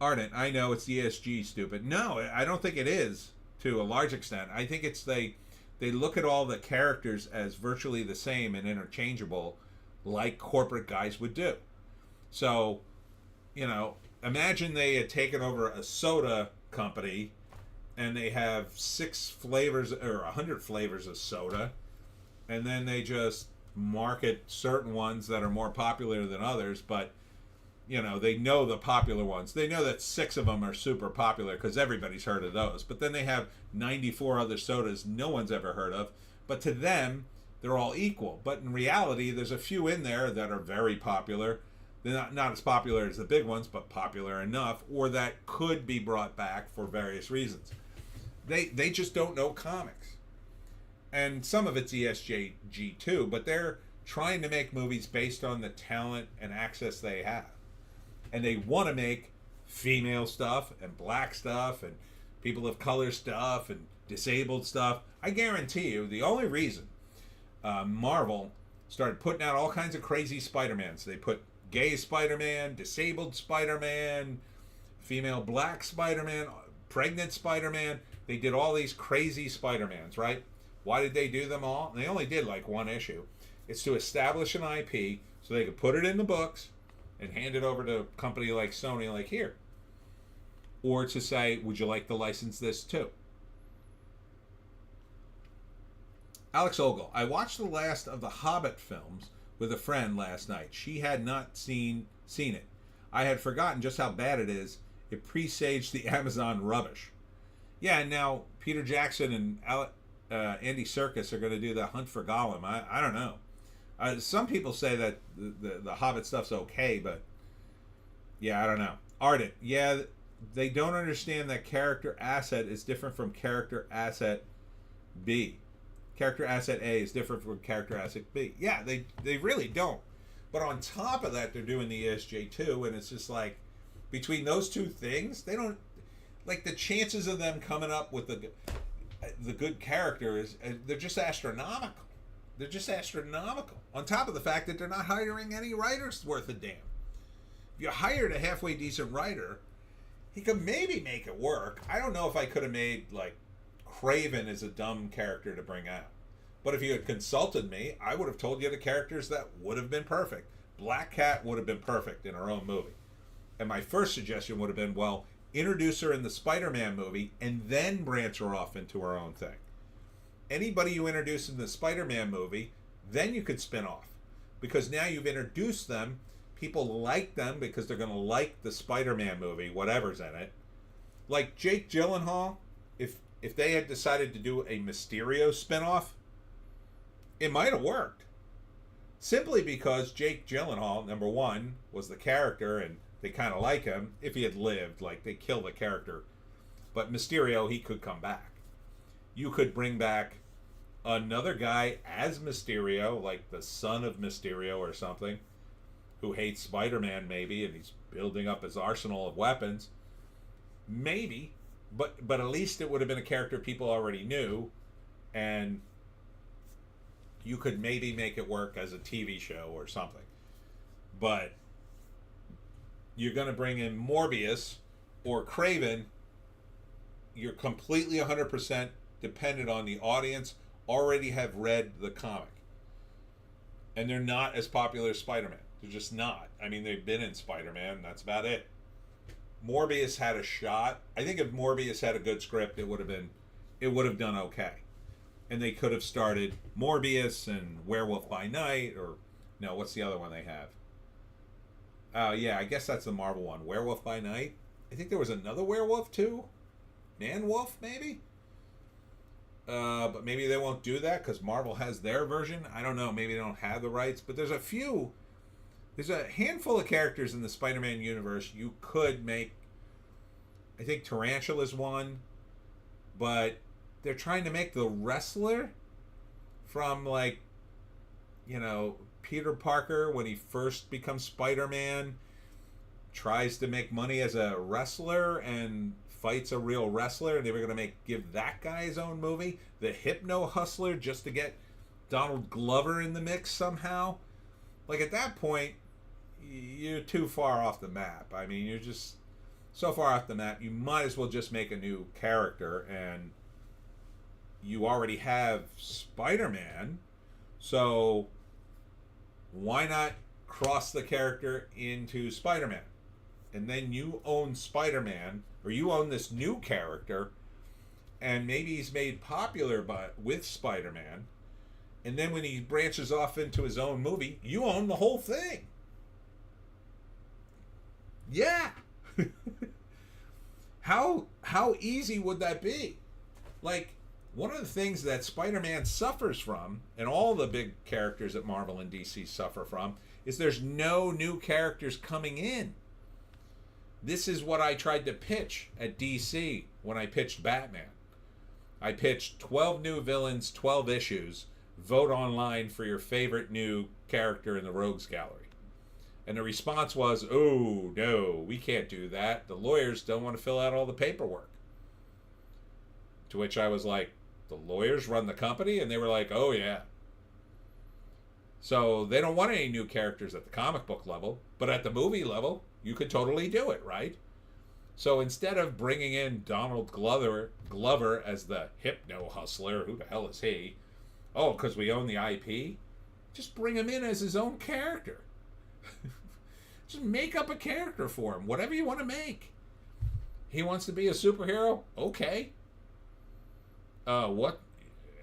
Speaker 1: Ardent, I know it's ESG stupid. No, I don't think it is to a large extent. I think it's they look at all the characters as virtually the same and interchangeable, like corporate guys would do. So, imagine they had taken over a soda company and they have 6 flavors or 100 flavors of soda, and then they just market certain ones that are more popular than others, but they know the popular ones. They know that 6 of them are super popular because everybody's heard of those. But then they have 94 other sodas no one's ever heard of. But to them, they're all equal. But in reality, there's a few in there that are very popular. They're not as popular as the big ones, but popular enough, or that could be brought back for various reasons. They just don't know comics. And some of it's ESG too, but they're trying to make movies based on the talent and access they have. And they want to make female stuff and black stuff and people of color stuff and disabled stuff. I guarantee you, the only reason Marvel started putting out all kinds of crazy Spider-Mans, they put gay Spider-Man, disabled Spider-Man, female black Spider-Man, pregnant Spider-Man. They did all these crazy Spider-Mans, right? Why did they do them all? They only did like one issue. It's to establish an IP so they could put it in the books and hand it over to a company like Sony, like, here. Or to say, would you like to license this too? Alex Ogle, I watched the last of the Hobbit films with a friend last night. She had not seen it. I had forgotten just how bad it is. It presaged the Amazon rubbish. Yeah, and now Peter Jackson and Andy Serkis are going to do the Hunt for Gollum. I don't know. Some people say that the Hobbit stuff's okay, but yeah, I don't know. Ardent, yeah, they don't understand that character asset is different from character asset B. Character asset A is different from character asset B. Yeah, they really don't. But on top of that, they're doing the ESJ too, and it's just like, between those two things, they don't, like, the chances of them coming up with the good character is, they're just astronomical. They're just astronomical. On top of the fact that they're not hiring any writers worth a damn. If you hired a halfway decent writer, he could maybe make it work. I don't know if I could have made, like, Craven as a dumb character to bring out. But if you had consulted me, I would have told you the characters that would have been perfect. Black Cat would have been perfect in her own movie. And my first suggestion would have been, well, introduce her in the Spider-Man movie and then branch her off into her own thing. Anybody you introduce in the Spider-Man movie, then you could spin off. Because now you've introduced them, people like them because they're going to like the Spider-Man movie, whatever's in it. Like Jake Gyllenhaal, if they had decided to do a Mysterio spin-off, it might have worked. Simply because Jake Gyllenhaal, number one, was the character and they kind of like him. If he had lived, like, they kill the character. But Mysterio, he could come back. You could bring back another guy as Mysterio, like the son of Mysterio or something, who hates Spider-Man maybe, and he's building up his arsenal of weapons. Maybe, but at least it would have been a character people already knew, and you could maybe make it work as a TV show or something. But you're going to bring in Morbius or Craven, you're completely 100% dependent on the audience already have read the comic. And they're not as popular as Spider-Man. They're just not. I mean, they've been in Spider-Man, that's about it. Morbius had a shot. I think if Morbius had a good script, it would have done okay. And they could have started Morbius and Werewolf by Night, or no, what's the other one they have? Yeah, I guess that's the Marvel one. Werewolf by Night. I think there was another werewolf too. Man-Wolf, maybe? But maybe they won't do that because Marvel has their version. I don't know. Maybe they don't have the rights. But there's a few There's a handful of characters in the Spider-Man universe you could make. I think Tarantula's one, but they're trying to make the wrestler from, like, Peter Parker when he first becomes Spider-Man tries to make money as a wrestler and fights a real wrestler, and they were going to give that guy his own movie, the Hypno Hustler, just to get Donald Glover in the mix somehow. Like, at that point, you're too far off the map. I mean, you're just so far off the map, you might as well just make a new character, and you already have Spider-Man, so why not cross the character into Spider-Man? And then you own Spider-Man, or you own this new character, and maybe he's made popular with Spider-Man, and then when he branches off into his own movie, you own the whole thing. Yeah. How easy would that be? Like, one of the things that Spider-Man suffers from, and all the big characters at Marvel and DC suffer from, is there's no new characters coming in. This is what I tried to pitch at DC when I pitched Batman. I pitched 12 new villains, 12 issues. Vote online for your favorite new character in the Rogues Gallery. And the response was, oh, no, we can't do that. The lawyers don't want to fill out all the paperwork. To which I was like, the lawyers run the company? And they were like, oh, yeah. So they don't want any new characters at the comic book level, but at the movie level, you could totally do it, right? So instead of bringing in Donald Glover as the Hypno Hustler, who the hell is he? Oh, because we own the IP? Just bring him in as his own character. Just make up a character for him, whatever you want to make. He wants to be a superhero? Okay. What?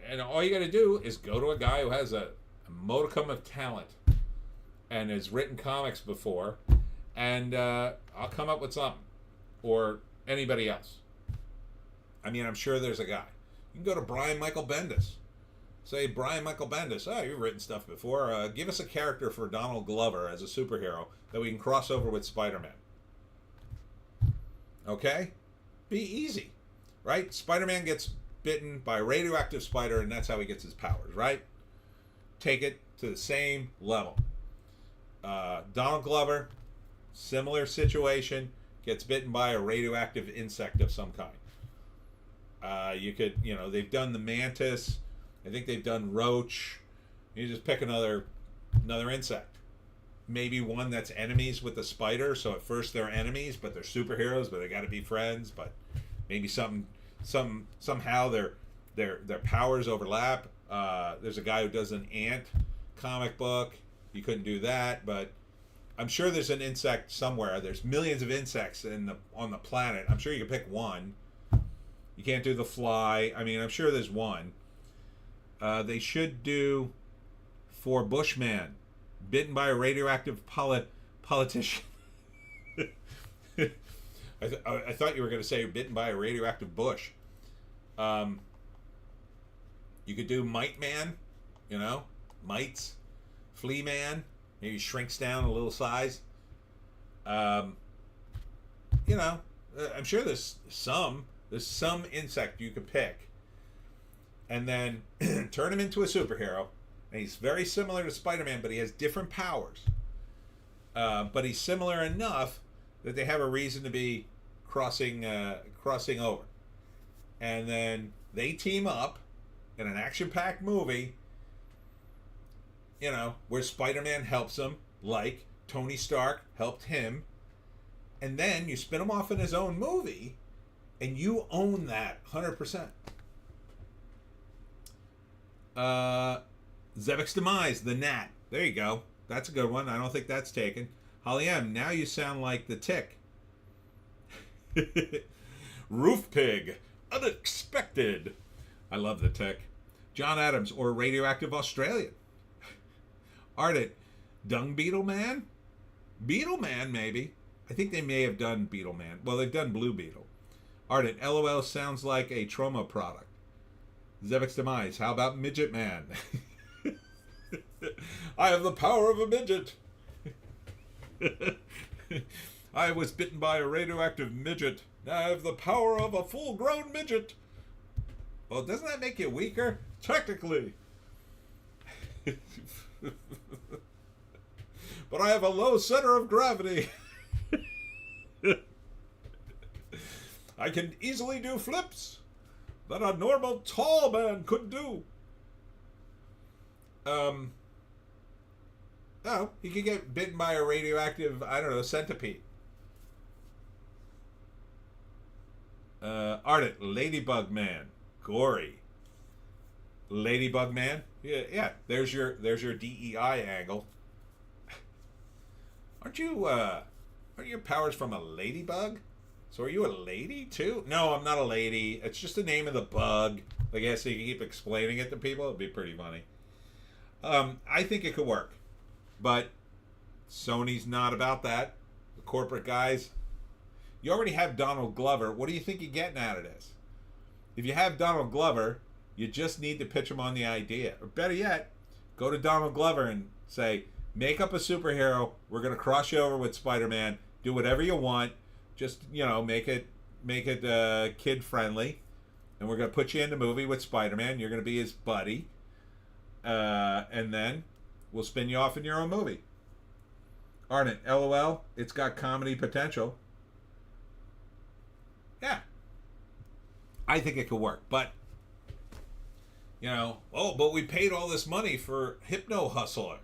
Speaker 1: And all you got to do is go to a guy who has a modicum of talent and has written comics before, and I'll come up with something. Or anybody else. I mean, I'm sure there's a guy. You can go to Brian Michael Bendis. Say, Brian Michael Bendis, oh, you've written stuff before. Give us a character for Donald Glover as a superhero that we can cross over with Spider-Man. Okay? Be easy. Right? Spider-Man gets bitten by a radioactive spider, and that's how he gets his powers, right? Take it to the same level. Donald Glover, similar situation, gets bitten by a radioactive insect of some kind. You could, they've done the mantis. I think they've done roach. You just pick another insect. Maybe one that's enemies with the spider. So at first they're enemies, but they're superheroes, but they got to be friends. But maybe somehow their powers overlap. There's a guy who does an ant comic book. You couldn't do that, but I'm sure there's an insect somewhere. There's millions of insects on the planet. I'm sure you can pick one. You can't do the fly. I mean, I'm sure there's one. They should do for Bushman, bitten by a radioactive politician. I thought you were going to say bitten by a radioactive bush. You could do Mite Man, mites, Flea Man. Maybe shrinks down a little size. I'm sure there's some insect you could pick, and then turn him into a superhero. And he's very similar to Spider-Man, but he has different powers. But he's similar enough that they have a reason to be crossing over. And then they team up in an action-packed movie, where Spider-Man helps him, like Tony Stark helped him. And then you spin him off in his own movie, and you own that 100%. Zebek's Demise, the Gnat. There you go. That's a good one. I don't think that's taken. Holly M, now you sound like the Tick. Roof Pig, unexpected. I love the Tick. John Adams, or Radioactive Australian. Ardent, Dung Beetle Man? Beetle Man, maybe. I think they may have done Beetle Man. Well, they've done Blue Beetle. Ardent, LOL sounds like a trauma product. Zebek's Demise, how about Midget Man? I have the power of a midget. I was bitten by a radioactive midget. Now I have the power of a full-grown midget. Well, doesn't that make you weaker? Technically. But I have a low center of gravity. I can easily do flips that a normal tall man could do. Oh, he could get bitten by a radioactive, I don't know, centipede. Ardent, Ladybug Man. Gory. Ladybug Man? Yeah. There's your DEI angle. Aren't your powers from a ladybug? So are you a lady too? No, I'm not a lady. It's just the name of the bug. I guess so you can keep explaining it to people. It'd be pretty funny. I think it could work. But Sony's not about that. The corporate guys. You already have Donald Glover. What do you think you're getting out of this? If you have Donald Glover, you just need to pitch him on the idea. Or better yet, go to Donald Glover and say, make up a superhero. We're going to cross you over with Spider-Man. Do whatever you want. Just, make it kid friendly. And we're going to put you in the movie with Spider-Man. You're going to be his buddy. And then we'll spin you off in your own movie. Ardent, LOL, it's got comedy potential. Yeah. I think it could work. But, but we paid all this money for Hypno Hustler.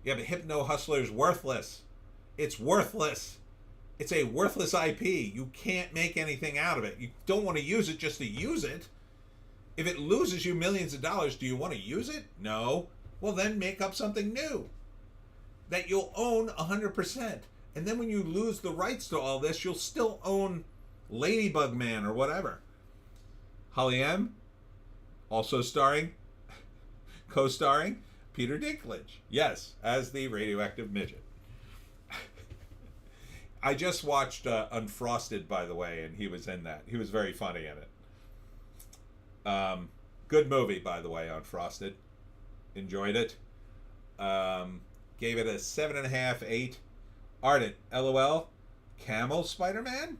Speaker 1: Yeah, but Hypno Hustler's worthless. It's worthless. It's a worthless IP. You can't make anything out of it. You don't want to use it just to use it. If it loses you millions of dollars, do you want to use it? No. Well, then make up something new that you'll own 100%. And then when you lose the rights to all this, you'll still own Ladybug Man or whatever. Holly M, also co-starring Peter Dinklage. Yes, as the radioactive midget. I just watched Unfrosted, by the way, and he was in that. He was very funny in it. Good movie, by the way, Unfrosted. Enjoyed it. Gave it a 7.5, 8. Ardent, LOL. Camel Spider-Man?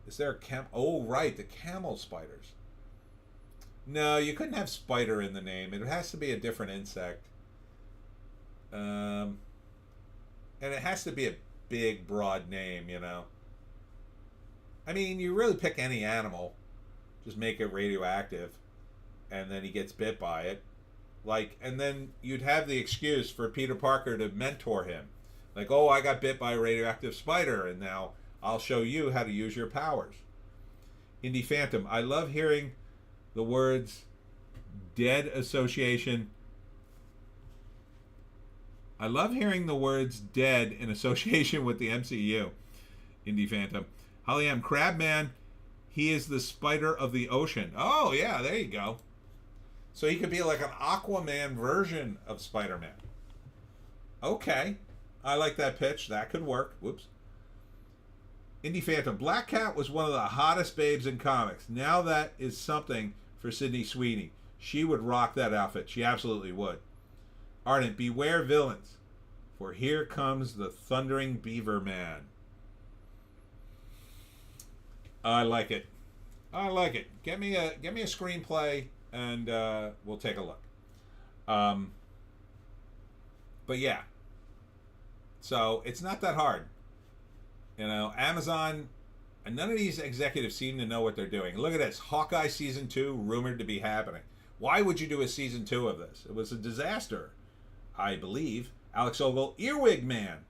Speaker 1: Is there a Oh, right, the camel spiders. No, you couldn't have spider in the name. It has to be a different insect. And it has to be a big, broad name, I mean, you really pick any animal. Just make it radioactive. And then he gets bit by it. And then you'd have the excuse for Peter Parker to mentor him. Like, oh, I got bit by a radioactive spider, and now I'll show you how to use your powers. Indie Phantom, I love hearing the words dead association. I love hearing the words dead in association with the MCU. Indie Phantom. Holly M. Crabman, he is the spider of the ocean. Oh, yeah, there you go. So he could be like an Aquaman version of Spider-Man. Okay. I like that pitch. That could work. Whoops. Indie Phantom. Black Cat was one of the hottest babes in comics. Now that is something for Sydney Sweeney. She would rock that outfit. She absolutely would. Ardent, beware villains, for here comes the thundering beaver man. I like it. Get me a screenplay, and we'll take a look. But yeah. So it's not that hard. Amazon, and none of these executives seem to know what they're doing. Look at this. Hawkeye Season 2 rumored to be happening. Why would you do a Season 2 of this? It was a disaster, I believe. Alex Ogle, Earwig Man.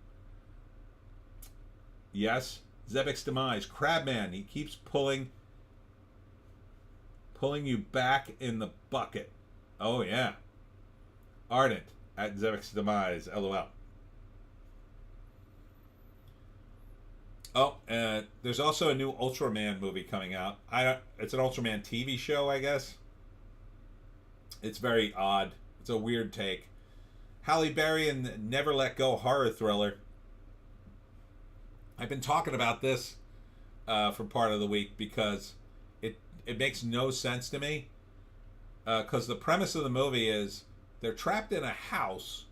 Speaker 1: Yes. Zebek's Demise. Crabman. He keeps pulling you back in the bucket. Oh, yeah. Ardent at Zebek's Demise. LOL. Oh, there's also a new Ultraman movie coming out. It's an Ultraman TV show, I guess. It's very odd. It's a weird take. Halle Berry and Never Let Go horror thriller. I've been talking about this for part of the week because it makes no sense to me. Because the premise of the movie is they're trapped in a house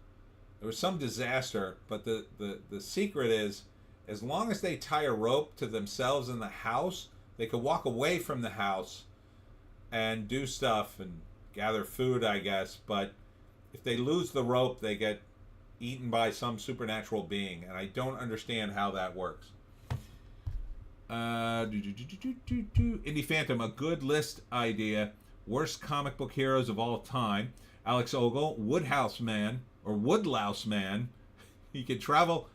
Speaker 1: There was some disaster, but the secret is, as long as they tie a rope to themselves in the house, they could walk away from the house and do stuff and gather food, I guess. But if they lose the rope, they get eaten by some supernatural being, and I don't understand how that works. Indie Phantom, a good list idea. Worst comic book heroes of all time. Alex Ogle, Woodhouse Man, or Woodlouse Man. He can travel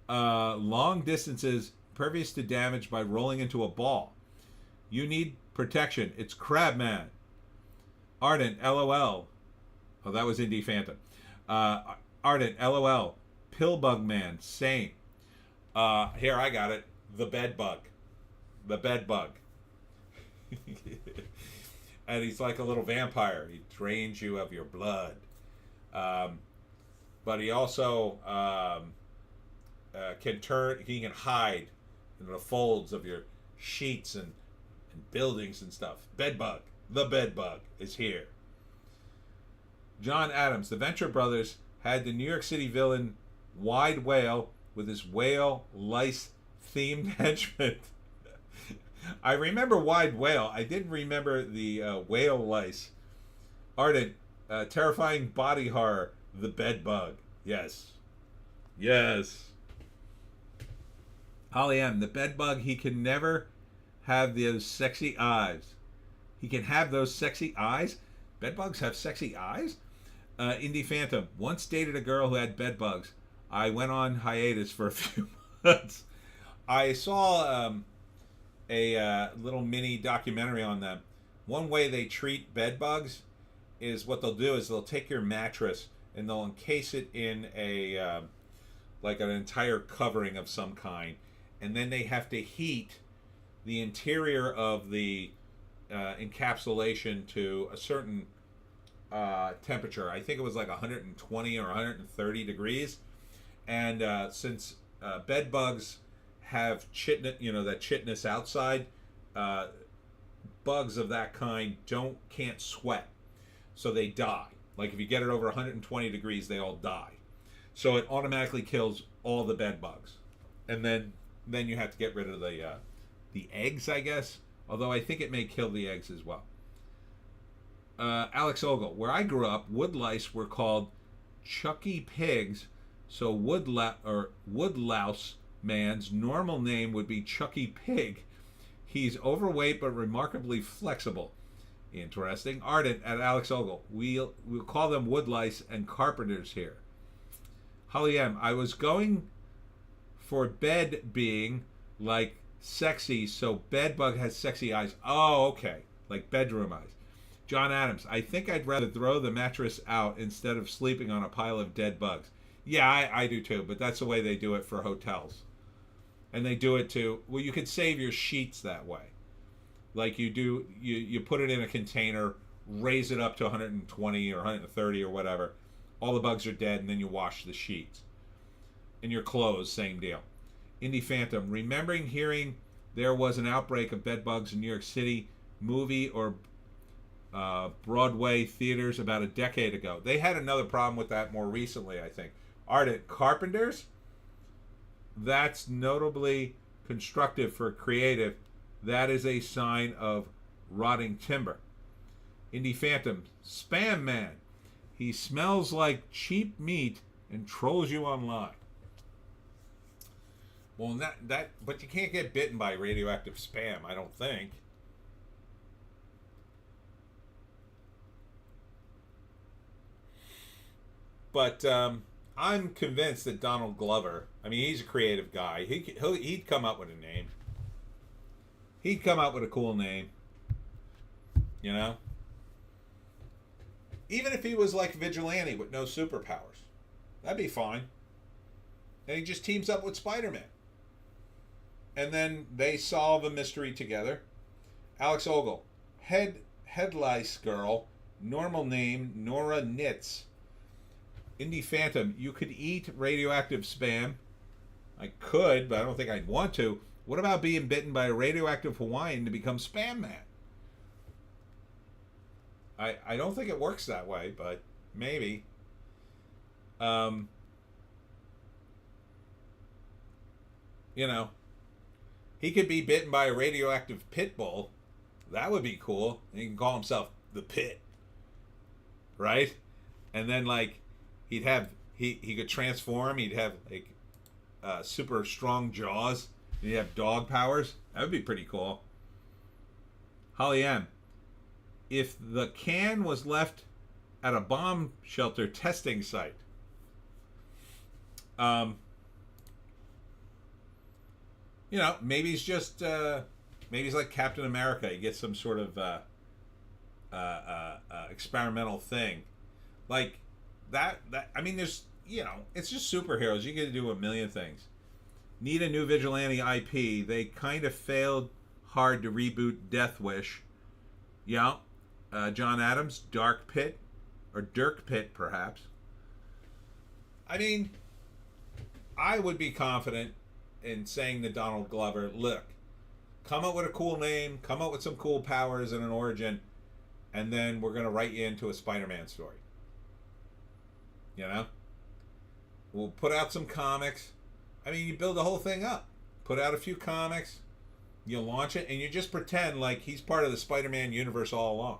Speaker 1: long distances, pervious to damage by rolling into a ball. You need protection. It's Crab Man. Ardent, LOL. Oh, that was Indie Phantom. Ardent, LOL. Pillbug Man, same. Here, I got it. The Bed Bug. The Bed Bug. And he's like a little vampire. He drains you of your blood. But he also he can hide in the folds of your sheets and buildings and stuff. Bed Bug. The Bed Bug is here. John Adams. The Venture Brothers had the New York City villain Wide Whale with his whale lice themed henchman. I remember Wide Whale. I didn't remember the whale lice. Ardent, terrifying body horror, the Bed Bug. Yes. Yes. Holly M, the Bed Bug, he can never have those sexy eyes. He can have those sexy eyes? Bed bugs have sexy eyes? Indie Phantom, once dated a girl who had bed bugs. I went on hiatus for a few months. I saw a little mini documentary on them. One way they treat bed bugs is what they'll do is they'll take your mattress and they'll encase it in a like an entire covering of some kind, and then they have to heat the interior of the encapsulation to a certain temperature. I think it was like 120 or 130 degrees. And since bed bugs have chitness, that chitness outside, bugs of that kind can't sweat, so they die. Like if you get it over 120 degrees, they all die. So it automatically kills all the bed bugs, and then you have to get rid of the eggs, I guess. Although I think it may kill the eggs as well. Alex Ogle, where I grew up, woodlice were called Chucky pigs. So Woodlouse Man's normal name would be Chucky Pig. He's overweight but remarkably flexible. Interesting. Ardent at Alex Ogle. We'll call them woodlice and carpenters here. Holly M. I was going for bed being like sexy, so bedbug has sexy eyes. Oh, okay. Like bedroom eyes. John Adams. I think I'd rather throw the mattress out instead of sleeping on a pile of dead bugs. Yeah, I do too, but that's the way they do it for hotels. And they do it too. Well, you could save your sheets that way. Like you do, you put it in a container, raise it up to 120 or 130 or whatever. All the bugs are dead, and then you wash the sheets. And your clothes, same deal. Indie Phantom, remembering hearing there was an outbreak of bed bugs in New York City movie or Broadway theaters about a decade ago. They had another problem with that more recently, I think. Ardent carpenters, that's notably constructive for creative. That is a sign of rotting timber. Indie Phantom, Spam Man. He smells like cheap meat and trolls you online. Well, but you can't get bitten by radioactive spam, I don't think. But I'm convinced that Donald Glover, I mean, he's a creative guy. He'd come up with a name. He'd come up with a cool name. You know? Even if he was like Vigilante with no superpowers. That'd be fine. And he just teams up with Spider-Man. And then they solve a mystery together. Alex Ogle. Head lice girl. Normal name, Nora Nitz. Indie Phantom, you could eat radioactive spam. I could, but I don't think I'd want to. What about being bitten by a radioactive Hawaiian to become Spam Man? I don't think it works that way, but maybe. Um, you know, he could be bitten by a radioactive pit bull. That would be cool. And he can call himself the Pit, right? And then like he could transform. He'd have like super strong jaws. And he'd have dog powers. That would be pretty cool. Holly M. If the can was left at a bomb shelter testing site, maybe he's just maybe he's like Captain America. He gets some sort of experimental thing, like that. I mean, there's it's just superheroes. You get to do a million things. Need a new vigilante IP. They kind of failed hard to reboot Death Wish. Yeah. John Adams, Dark Pit, or Dirk Pit, perhaps. I mean, I would be confident in saying to Donald Glover, look, come up with a cool name, come up with some cool powers and an origin, and then we're going to write you into a Spider-Man story. We'll put out some comics. I mean, you build the whole thing up. Put out a few comics, you launch it, and you just pretend like he's part of the Spider-Man universe all along.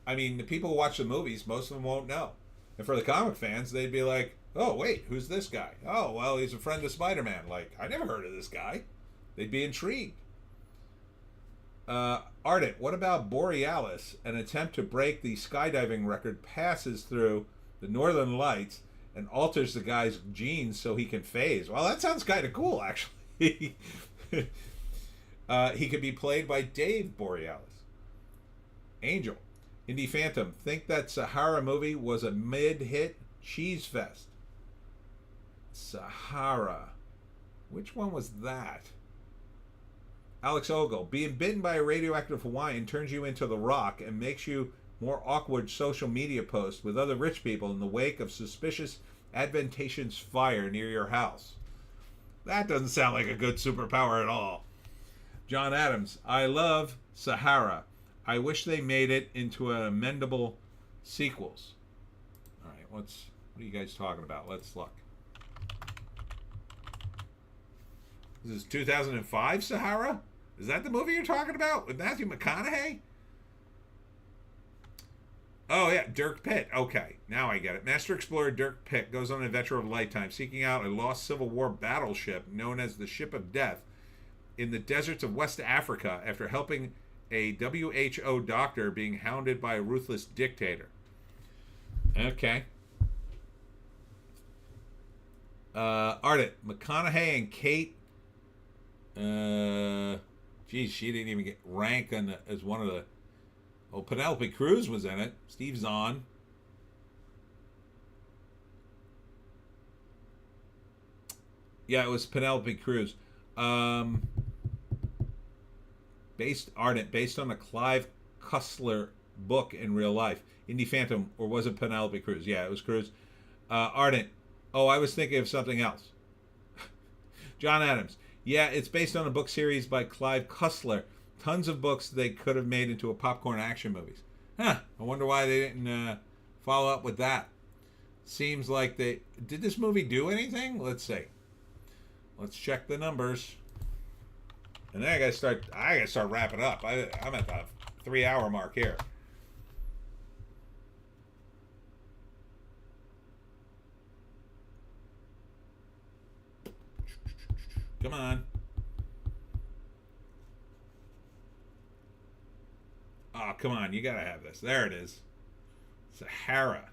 Speaker 1: I mean, the people who watch the movies, most of them won't know. And for the comic fans, they'd be like, oh, wait, who's this guy? Oh, well, he's a friend of Spider-Man. Like, I never heard of this guy. They'd be intrigued. Ardent, what about Borealis? An attempt to break the skydiving record passes through the northern lights and alters the guy's genes so he can phase. Well, that sounds kind of cool, actually. He could be played by Dave Borealis. Angel. Indie Phantom, think that Sahara movie was a mid-hit cheese fest. Sahara. Which one was that? Alex Ogle, being bitten by a radioactive Hawaiian turns you into The Rock and makes you more awkward social media posts with other rich people in the wake of suspicious adventitious fire near your house. That doesn't sound like a good superpower at all. John Adams, I love Sahara. I wish they made it into amendable sequels. All right, what are you guys talking about? Let's look. This is 2005 Sahara? Is that the movie you're talking about with Matthew McConaughey? Oh, yeah, Dirk Pitt. Okay, now I get it. Master Explorer Dirk Pitt goes on an adventure of a lifetime, seeking out a lost Civil War battleship known as the Ship of Death in the deserts of West Africa after helping a WHO doctor being hounded by a ruthless dictator. Okay. Ardent, McConaughey and Kate. Geez, she didn't even get rank as one of the. Oh, Penelope Cruz was in it. Steve Zahn. Yeah, it was Penelope Cruz. Based on a Clive Cussler book in real life. Indie Phantom, or was it Penelope Cruz? Yeah, it was Cruz. Ardent. Oh, I was thinking of something else. John Adams. Yeah, it's based on a book series by Clive Cussler. Tons of books they could have made into a popcorn action movies. Huh. I wonder why they didn't follow up with that. Seems like they... Did this movie do anything? Let's see. Let's check the numbers. And then I gotta start wrapping up. I'm at the 3-hour mark here. Come on. Oh, come on. You gotta have this. There it is. Sahara.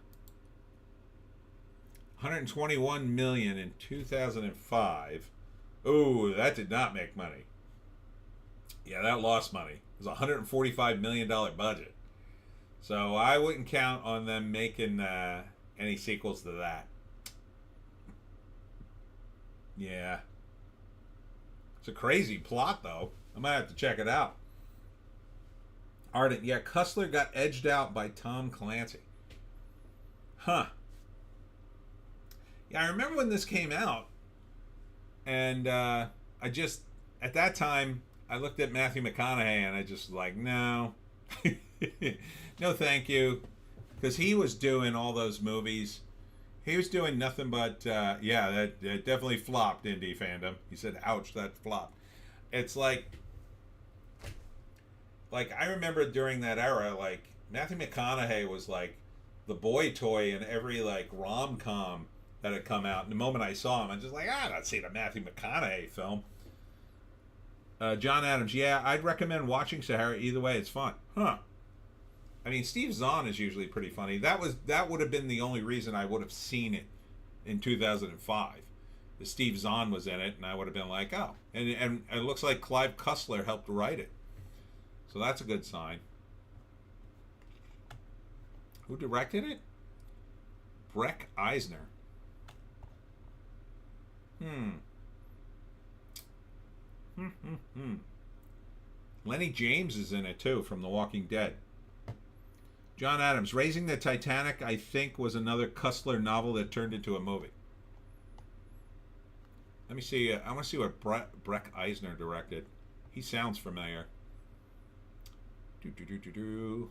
Speaker 1: 121 million in 2005. Ooh, that did not make money. Yeah, that lost money. It was a $145 million budget. So I wouldn't count on them making any sequels to that. Yeah. It's a crazy plot, though. I might have to check it out. Ardent, yeah, Cussler got edged out by Tom Clancy. Huh. Yeah, I remember when this came out, and at that time, I looked at Matthew McConaughey, and I just like, no. No, thank you. Because he was doing all those movies, He was doing nothing but that definitely flopped indie fandom. He said, "Ouch, that flopped." It's like I remember during that era, like Matthew McConaughey was like the boy toy in every like rom com that had come out. And the moment I saw him, I'm just like, I'm not seeing a Matthew McConaughey film. John Adams, yeah, I'd recommend watching Sahara. Either way, it's fun. Huh. I mean, Steve Zahn is usually pretty funny. That would have been the only reason I would have seen it in 2005. The Steve Zahn was in it, and I would have been like, oh. And it looks like Clive Cussler helped write it. So that's a good sign. Who directed it? Breck Eisner. Lenny James is in it too, from The Walking Dead. John Adams, Raising the Titanic, I think, was another Cussler novel that turned into a movie. Let me see. I want to see what Breck Eisner directed. He sounds familiar. The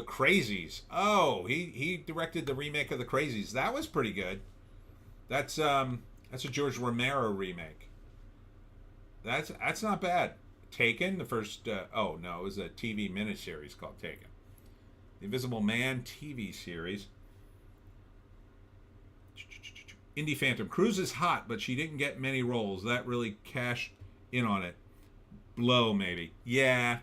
Speaker 1: Crazies. Oh, he directed the remake of The Crazies. That was pretty good. That's a George Romero remake. That's not bad. Taken, the first. Oh no, it was a TV miniseries called Taken. The Invisible Man TV series. Indie Phantom. Cruz is hot, but she didn't get many roles. That really cashed in on it. Blow, maybe. Yeah.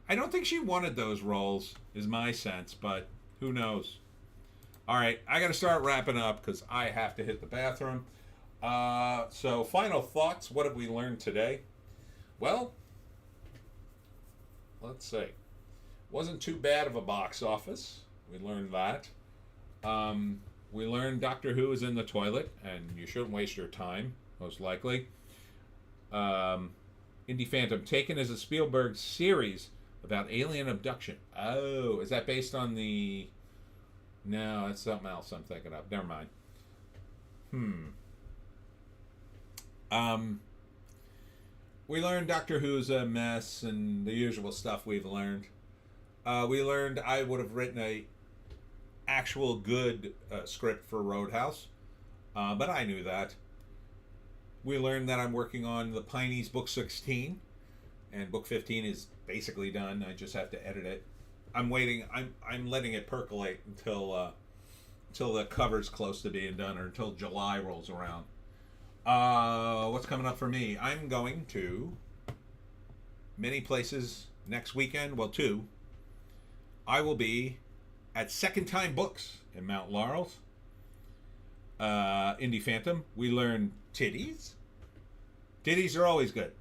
Speaker 1: I don't think she wanted those roles, is my sense, but who knows? All right, I got to start wrapping up because I have to hit the bathroom. So, final thoughts. What have we learned today? Well, let's see. Wasn't too bad of a box office. We learned that. We learned Doctor Who is in the toilet, and you shouldn't waste your time, most likely. Indie Phantom, Taken as a Spielberg series about alien abduction. Oh, is that based on the... No, that's something else I'm thinking of. Never mind. We learned Doctor Who's a mess and the usual stuff we've learned. We learned I would have written a actual good script for Roadhouse, but I knew that. We learned that I'm working on the Pineys book 16, and book 15 is basically done. I just have to edit it. I'm waiting. I'm letting it percolate until the cover's close to being done, or until July rolls around. What's coming up for me? I'm going to many places next weekend. Well, two. I will be at Second Time Books in Mount Laurels. Indie Phantom. We learned titties. Titties are always good.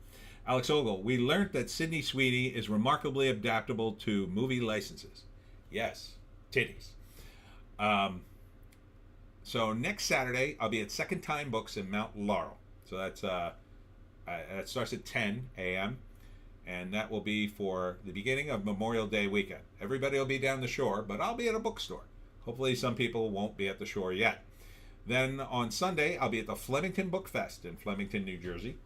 Speaker 1: Alex Ogle. We learned that Sydney Sweeney is remarkably adaptable to movie licenses. Yes, titties. So next Saturday, I'll be at Second Time Books in Mount Laurel. So that starts at 10 a.m. And that will be for the beginning of Memorial Day weekend. Everybody will be down the shore, but I'll be at a bookstore. Hopefully some people won't be at the shore yet. Then on Sunday, I'll be at the Flemington Book Fest in Flemington, New Jersey.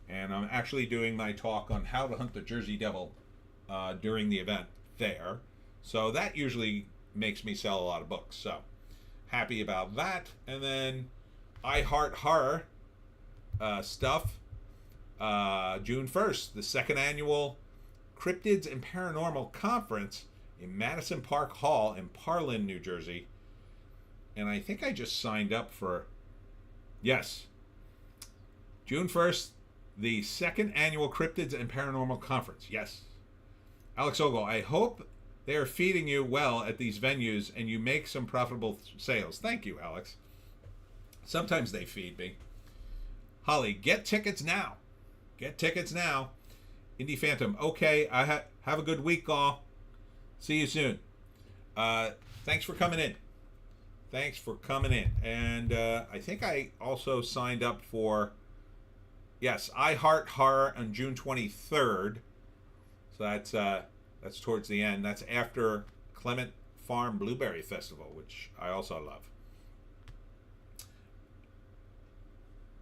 Speaker 1: And I'm actually doing my talk on how to hunt the Jersey Devil during the event there. So that usually makes me sell a lot of books. So happy about that. And then I Heart Horror stuff. June 1st, the second annual Cryptids and Paranormal Conference in Madison Park Hall in Parlin, New Jersey. And I think I just signed up for... Yes. June 1st, the second annual Cryptids and Paranormal Conference. Yes. Alex Ogle, I hope they are feeding you well at these venues and you make some profitable sales. Thank you, Alex. Sometimes they feed me. Holly, get tickets now. Get tickets now. Indie Phantom, okay, have a good week, all. See you soon. Thanks for coming in. And I think I also signed up for, yes, I Heart Horror on June 23rd. So that's towards the end. That's after Clement Farm Blueberry Festival, which I also love.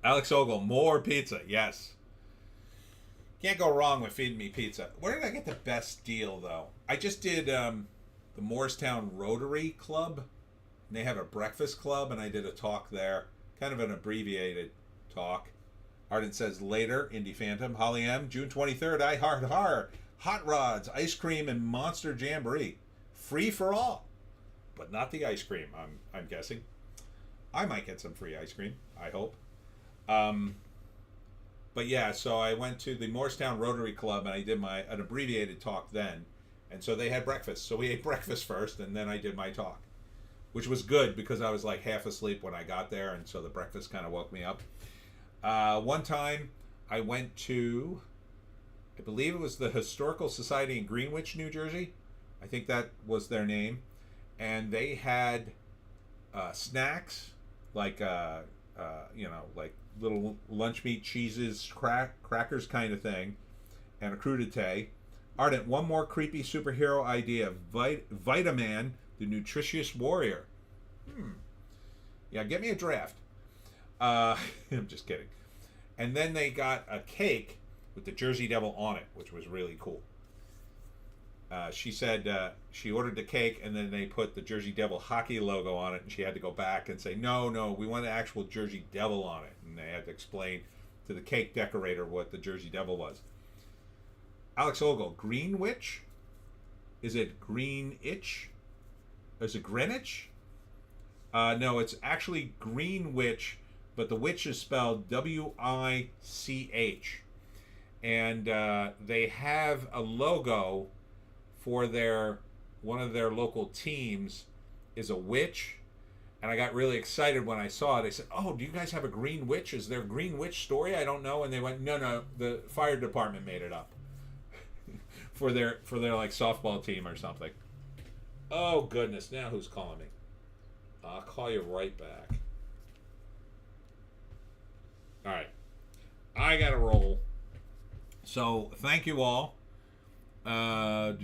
Speaker 1: Alex Ogle, more pizza. Yes. Can't go wrong with feeding me pizza. Where did I get the best deal, though? I just did the Morristown Rotary Club. And they have a breakfast club, and I did a talk there, kind of an abbreviated talk. Ardent says later, Indie Phantom, Holly M, June 23rd, I Heart Har, hot rods, ice cream, and monster jamboree, free for all, but not the ice cream. I'm guessing. I might get some free ice cream. I hope. But yeah, so I went to the Morristown Rotary Club and I did an abbreviated talk then, and so they had breakfast. So we ate breakfast first, and then I did my talk, which was good because I was like half asleep when I got there, and so the breakfast kind of woke me up. One time I went to, I believe it was the Historical Society in Greenwich, New Jersey. I think that was their name. And they had snacks, like, like little lunch meat, cheeses, crackers kind of thing, and a crudité. Ardent, one more creepy superhero idea. Vitaman, the nutritious warrior. Yeah, get me a draft. I'm just kidding. And then they got a cake with the Jersey Devil on it, which was really cool. She said she ordered the cake, and then they put the Jersey Devil hockey logo on it, and she had to go back and say, no, we want the actual Jersey Devil on it. And they had to explain to the cake decorator what the Jersey Devil was. Alex Ogle, Greenwich? Is it Greenwich? Is it Greenwich? No, it's actually Greenwich, but the witch is spelled W-I-C-H. And they have a logo for one of their local teams is a witch. And I got really excited when I saw it. I said, oh, do you guys have a green witch? Is there a green witch story? I don't know. And they went, no, the fire department made it up for their like softball team or something. Oh, goodness. Now who's calling me? I'll call you right back. All right. I got to roll. So, thank you all. Ardent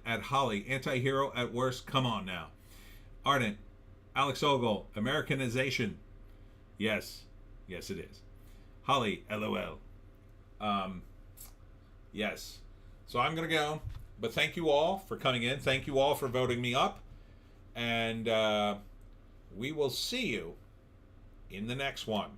Speaker 1: at Holly. Anti-hero at worst. Come on now. Ardent. Alex Ogle. Americanization. Yes. Yes, it is. Holly. LOL. Yes. So, I'm going to go. But thank you all for coming in. Thank you all for voting me up. And we will see you in the next one.